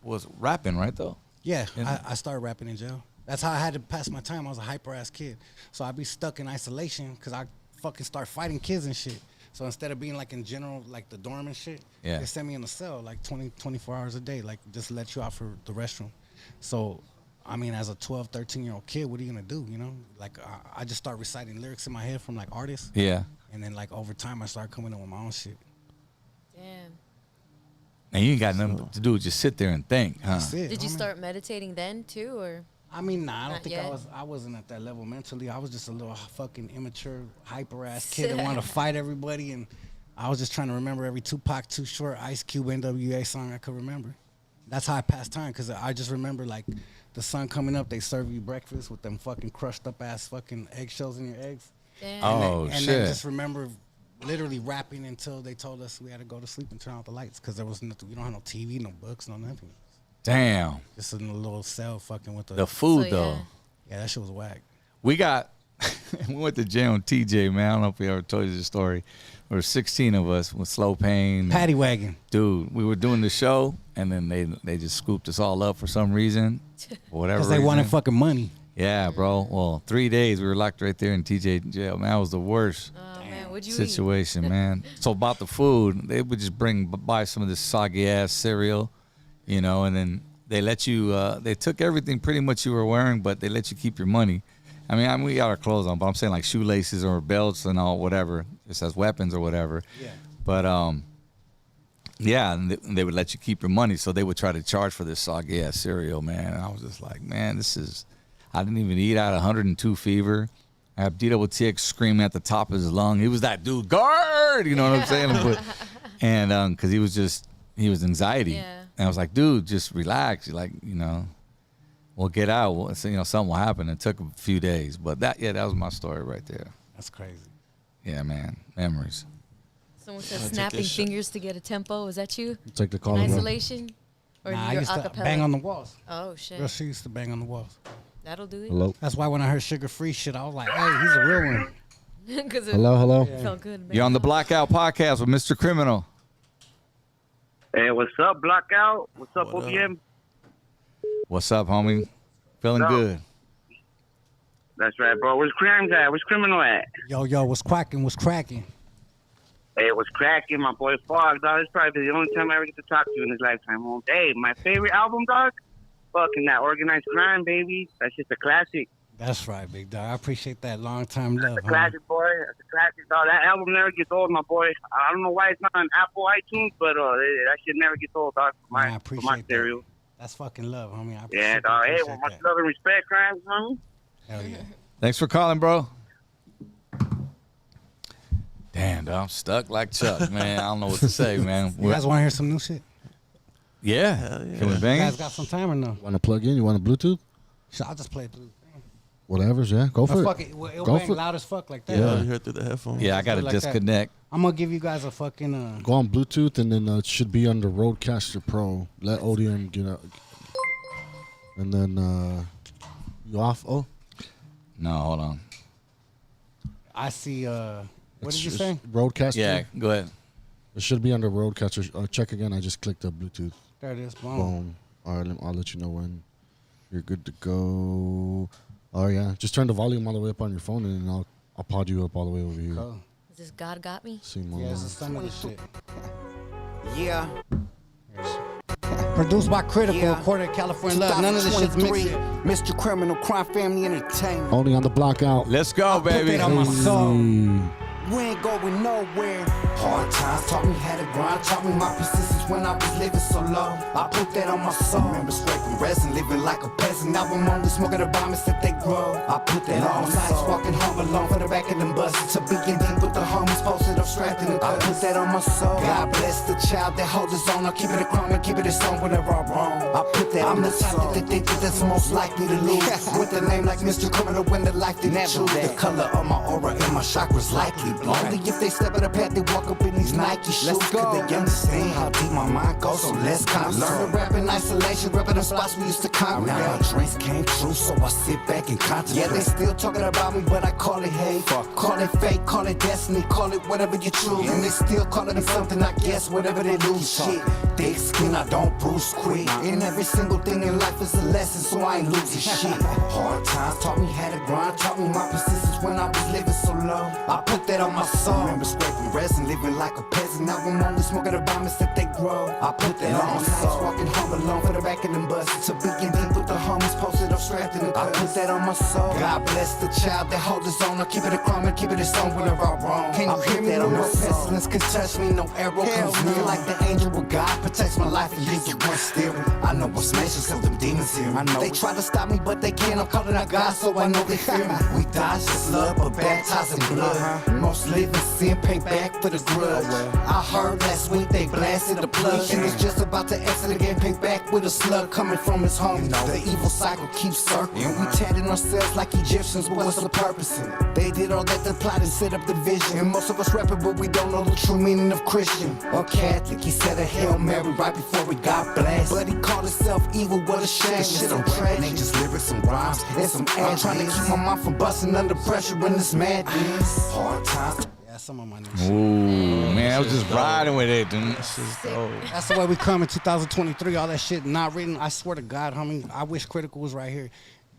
was rapping, right, though? Yeah, I started rapping in jail. That's how I had to pass my time. I was a hyper-ass kid. So I'd be stuck in isolation because I fucking start fighting kids and shit. So instead of being like in general, like the dorm and shit, they sent me in a cell like 24 hours a day, like just let you out for the restroom. So, I mean, as a 12, 13-year-old kid, what are you going to do, you know? Like, I just start reciting lyrics in my head from like artists. Yeah. And then like over time, I started coming up with my own shit. Damn. And you ain't got nothing to do, just sit there and think, huh? That's it. Did you start meditating then too, or? I mean, nah, I don't Not think yet. I wasn't at that level mentally. I was just a little fucking immature, hyper-ass kid that wanted to fight everybody, and I was just trying to remember every Tupac, Too Short, Ice Cube, NWA song I could remember. That's how I passed time, because I just remember, like, the sun coming up, they serve you breakfast with them fucking crushed up ass fucking eggshells in your eggs. Damn. Oh, and shit. then just remember literally rapping until they told us we had to go to sleep and turn out the lights, because there was nothing. We don't have no TV, no books, no nothing. Damn. Just in a little cell fucking with The food, So, though. Yeah, that shit was whack. We got, we went to jail on TJ, man. I don't know if we ever told you the story. There were 16 of us with slow pain. Paddy wagon. Dude, we were doing the show, and then they just scooped us all up for some reason. For whatever Because they reason. wanted fucking money. Yeah, bro. Well, 3 days we were locked right there in TJ jail. Man, that was the worst Oh man, what'd you situation, man. So about the food, they would just buy some of this soggy ass cereal, you know, and then they let you. They took everything pretty much you were wearing, but they let you keep your money. I mean, we got our clothes on, but I'm saying like shoelaces or belts and all whatever, just as weapons or whatever. Yeah. But yeah, and they would let you keep your money, so they would try to charge for this soggy ass cereal, man. And I was just like, man, this is. I didn't even eat. I had 102 fever. I had Gutierrez screaming at the top of his lung. He was that dude, guard. You know what I'm saying? But, and because he was anxiety. Yeah. And I was like, dude, just relax. Like, we'll get out. Something will happen. It took a few days, but that was my story right there. That's crazy. Yeah, man, memories. Someone said snapping fingers to get a tempo. Is that you? It's like the call. In isolation? Or Nah, I your used to acapella? bang on the walls. Oh, shit. Real shit used to bang on the walls. That'll do it. Hello. That's why when I heard Sugar Free shit, I was like, hey, he's a real one. Hello. It felt good, man. You're on the Blackout Podcast with Mr. Criminal. Hey, what's up, Blackout? What's up, OPM? What's up, homie? Feeling No. good. That's right, bro. Where's Crimes at? Where's Criminal at? Yo, what's cracking? What's cracking? Hey, what's cracking, my boy Fog, dog? It's probably the only time I ever get to talk to you in this lifetime, home. Hey, my favorite album, dog? Fucking that Organized Crime, baby. That's just a classic. That's right, big dog. I appreciate that long time love. That's a classic, boy. That's a classic, dog. That album never gets old, my boy. I don't know why it's not on Apple iTunes, but that shit never gets old, dog. For I my appreciate stereo. That's fucking love, homie. I Yeah, appreciate dog. Hey, appreciate well, much that. love and respect, Crimes, homie. Hell yeah. Thanks for calling, bro. Damn, dog, I'm stuck like Chuck, man. I don't know what to say, man. You guys want to hear some new shit? Yeah. Can we bang You it? guys got some time or no? Want to plug in? You want a Bluetooth? I'll just play it through. Whatever's, yeah. Go for it. Fuck it. It'll Go bang for it. loud as fuck like that. Yeah, you heard through the headphones. Yeah, I got to Like that. disconnect. I'm going to give you guys a fucking... Go on Bluetooth, and then it should be under Rodecaster Pro. Let ODM get out. And then you off? Oh, No, hold on. I see... what it's did you just say? Rodecaster. Yeah, go ahead. It should be under Rodecaster. Check again. I just clicked the Bluetooth. There it is. Boom. Boom. All right, I'll let you know when you're good to go. Oh yeah, just turn the volume all the way up on your phone, and then I'll pod you up all the way over here. Cool. Is this God Got Me? See more. Yeah, this is some of the shit. Yeah. Produced by Critical, Yeah. recorded at California Love. None of this shit's mixed yet. Mr. Criminal Crime Family Entertainment. Only on the Blackout. Let's go, baby. Put that on my soul. We ain't going nowhere. Hard times taught me how to grind, taught me my persistence when I was living so low. I put that on my soul. Remember scraping resin, living like a peasant. Now I'm only smoking the bombs that they grow. I put that on my soul. Walking home alone for the back of them buses. To begin deep with the homies posted up strapped in the I put that on my soul. God bless the child that holds his own. I'll keep it a crumb and keep it a song whenever I'm wrong. I put that on the soul. I'm the type that that's most likely to lose. With a name like Mr. Criminal when the life didn't choose. The color of my aura and my chakras likely blue. Only if they step on the path, they walk up in these Nike shoes. Cause they understand how deep my mind goes, so let's concentrate. Learn to rap in isolation, rap in the spots we used to congregate. Now my dreams came true, so I sit back and contemplate. Yeah, they still talking about me, but I call it hate. Call it fate, call it destiny, call it whatever you choose. And they still calling it something, I guess, whatever they lose. Shit, thick skin, I don't bruise quick. And every single thing in life is a lesson, so I ain't losing shit. Hard times taught me how to grind, taught me my persistence when I was living so low. I put that on my soul. Remember scraping resin, living like a peasant. Now I'm only smoking the bombs that they grow. I put that on my soul. Walking home alone for the back of them buses. To begin deep with the homies posted up strapped in the I put that on my soul. God bless the child that holds his own. I'll keep it a crumb and keep it a song whenever I'm wrong. Can you hear me? No pestilence can touch me. No arrow comes near. Like the angel with God protects my life and leaves you one steering. I know what's mentioned cause them demons here. I know they try to stop me but they can't. I'm calling out God so I know they fear me. We dodge this love but baptized in blood. Most live in sin, pay back for the grudge. I heard last week they blasted the plug. He was just about to exit again, pay back with a slug coming from his home. The evil cycle keeps circling. We tatted ourselves like Egyptians, but what's the purpose in it? They did all that to plot and set up the vision. And most of us rapping, but we don't know the true meaning of Christian or Catholic. He said a Hail Mary right before he got blasted. But he called himself evil, what a shame. Shit on track, ain't just lyrics and rhymes and some ad. I'm trying to keep my mind from busting under pressure when this madness. Hard times. Yeah, some of my new Ooh, man, I was just riding with it, dude. That's the way we come in 2023. All that shit not written. I swear to God, homie, I wish Critical was right here.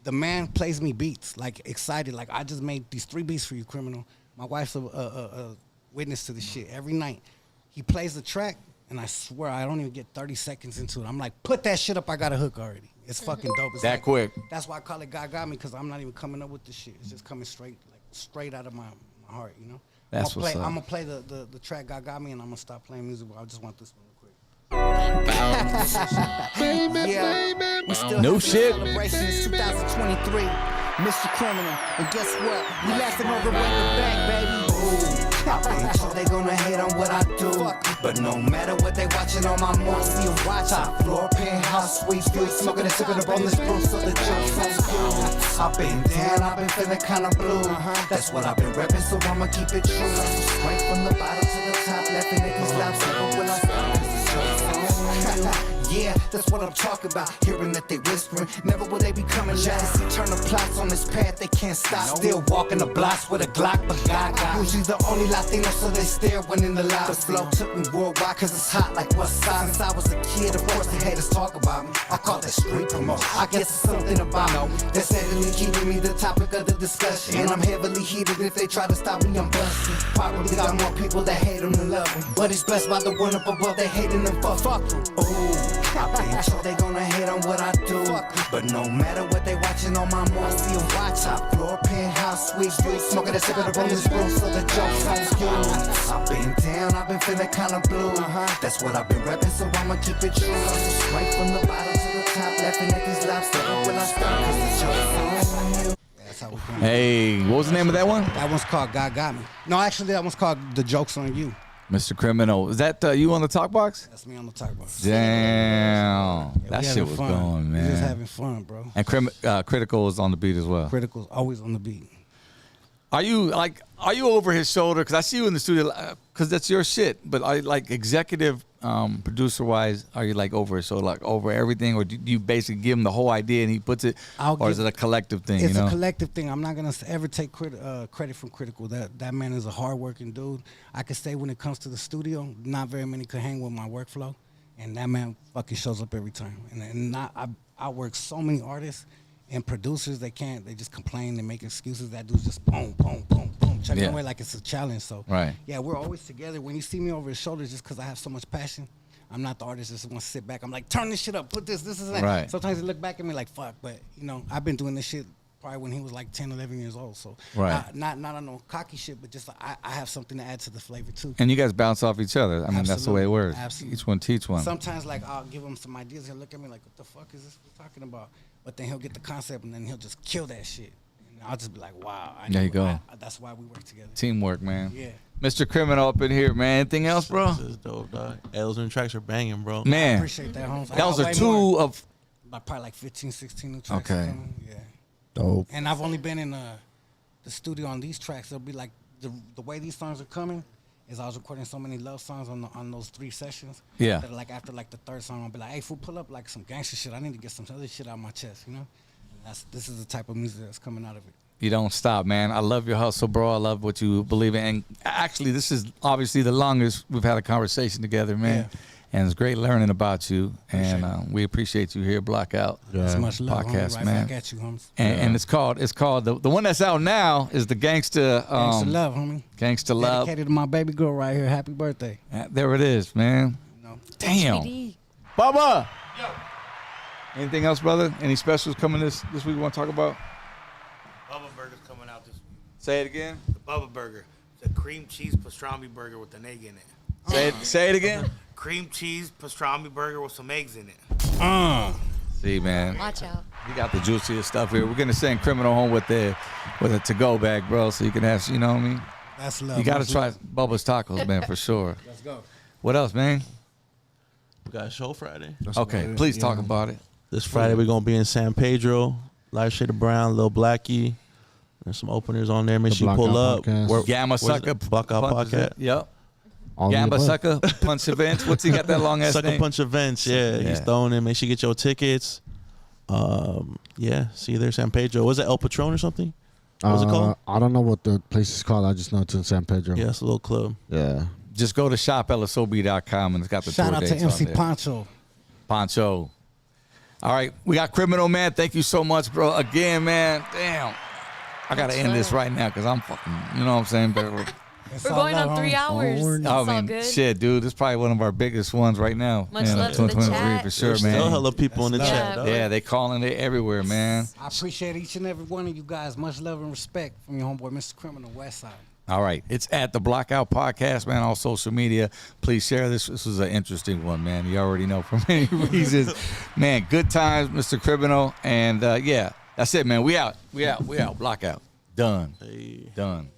The man plays me beats, like excited. Like I just made these 3 beats for you, Criminal. My wife's a witness to this shit. Every night he plays the track, and I swear I don't even get 30 seconds into it. I'm like, put that shit up. I got a hook already. It's fucking dope. It's That like, quick. That's why I call it God Got Me, because I'm not even coming up with this shit. It's just coming straight out of my heart, you know? That's what's up. I'm going to play the track God Got Me, and I'm going to stop playing music, but I just want this one real quick. We still No having shit. a celebration. It's 2023. Mr. Criminal. And guess what? We laughing over way the back, baby. Ooh. I've been told they gonna hate on what I do. But no matter what they watching on my move, see 'em watch. Top floor, penthouse, sweet street, smoking and sipping up on this brew, so the joke's on you. I've been down, I've been feeling kinda blue. That's what I've been repping, so I'ma keep it true. Straight from the bottom to the top, laughing at these laps, even when I start. Yeah, that's what I'm talking about. Hearing that they whispering, never will they be coming down. See, turn the plots on this path, they can't stop. Still walking the blocks with a Glock, but God got usually the only Latino, so they stare when in the live. The flow took me worldwide, cause it's hot like what's side. Since I was a kid, of course the haters talk about me. I call that street promotion. I guess it's something about me that's steadily keeping me the topic of the discussion. And I'm heavily heated, if they try to stop me, I'm busting. Probably got more people that hate them than love them. But he's blessed by the one up above, they hating them for fuck them. Ooh. I've been told they gonna hate on what I do. But no matter what they watching on my move, see 'em watch. Top floor, penthouse, sweet street, smoking and sipping up on this brew, so the joke's on you. I've been down, I've been feeling kinda blue. That's what I've been repping, so I'ma keep it true. Straight from the bottom to the top, laughing at these laps, when I start, cause the joke's on you. That's how we come. Hey, what was the name of that one? That one's called God Got Me. No, actually, that one's called The Joke's on You. Mr. Criminal. Is that you on the talk box? That's me on the talk box. Damn. That we shit having was fun. going, man. We just having fun, bro. And Critical is on the beat as well. Critical's always on the beat. Are you over his shoulder? Because I see you in the studio, because that's your shit. But are you like executive producer wise? Are you like over his shoulder, like over everything, or do you basically give him the whole idea and he puts it, or is it a collective thing? It's you know? a collective thing. I'm not gonna ever take credit from Critical. That man is a hardworking dude. I can say when it comes to the studio, not very many could hang with my workflow, and that man fucking shows up every time. I work so many artists and producers. They just complain. They make excuses. That dude's just boom, boom, boom, boom, chugging away like it's a challenge. So right. Yeah, we're always together. When you see me over his shoulders, just because I have so much passion. I'm not the artist that just want to sit back. I'm like, turn this shit up, put this is that. Right. Sometimes they look back at me like, fuck, but I've been doing this shit probably when he was like 10, 11 years old. So right. Not on no cocky shit, but just I have something to add to the flavor too. And you guys bounce off each other. I mean, that's the way it works. Absolutely. Each one teach one. Sometimes like I'll give him some ideas. He'll look at me like, what the fuck is this we're talking about? But then he'll get the concept and then he'll just kill that shit. And I'll just be like, wow. There you go. That's why we work together. Teamwork, man. Yeah. Mr. Criminal up in here, man. Anything else, bro? This is dope, dog. Hey, those new tracks are banging, bro. Man. I appreciate that, Holmes. Those are two of... Probably like 15, 16 new tracks. Okay. Yeah. Dope. And I've only been in the studio on these tracks. It'll be like the way these songs are coming is I was recording so many love songs on those 3 sessions. Yeah. That like after like the 3rd song, I'll be like, hey, fool, pull up like some gangster shit. I need to get some other shit out of my chest, you know? This is the type of music that's coming out of it. You don't stop, man. I love your hustle, bro. I love what you believe in. And actually, this is obviously the longest we've had a conversation together, man. Yeah. And it's great learning about you. And we appreciate you here, Blackout. That's much love, podcast, right man. Back at you, homies. And it's called the one that's out now is the Gangsta Love, homie. Gangsta Love. Dedicated to my baby girl right here. Happy birthday. There it is, man. Damn. Bubba. Yo. Anything else, brother? Any specials coming this week we want to talk about? Bubba Burger's coming out this week. Say it again. The Bubba Burger. It's a cream cheese pastrami burger with an egg in it. Say it again. Cream cheese pastrami burger with some eggs in it. See, man. Watch out. You got the juiciest stuff here. We're gonna send Criminal home with a to-go bag, bro, so you can have, you know what I mean? That's love. You gotta try Bubba's Tacos, man, for sure. Let's go. What else, man? We got a show Friday. Okay, please talk about it. This Friday we're gonna be in San Pedro. Light Shade of Brown, Lil Blackie. There's some openers on there. Make sure you pull up. Gamma Sucker Blackout Podcast. Yep. Gamma Sucker Punch Events. What's he got that long ass Sucker name? Punch Events. Yeah, he's throwing in. Make sure you get your tickets. Yeah, see you there, San Pedro. Was it El Patron or something? What's it called? I don't know what the place is called. I just know it's in San Pedro. Yeah, it's a little club. Yeah. Just go to shoplsob.com and it's got the Shout tour out to dates MC on there. Poncho. Poncho. All right, we got Criminal, man. Thank you so much, bro. Again, man. Damn. I got to end this right now because I'm fucking, you know what I'm saying? We're going on 3 hours. It's I all mean, good. shit, dude. This is probably one of our biggest ones right now. Much love to the 2023 chat. for sure, There's man. still hella people in the Yeah, chat. dog. Yeah, they calling it everywhere, man. I appreciate each and every one of you guys. Much love and respect from your homeboy, Mr. Criminal Westside. All right. It's at the Blockout Podcast, man, on social media. Please share this. This was an interesting one, man. You already know for many reasons. Man, good times, Mr. Criminal. And, yeah, that's it, man. We out. Blockout. Done. Done.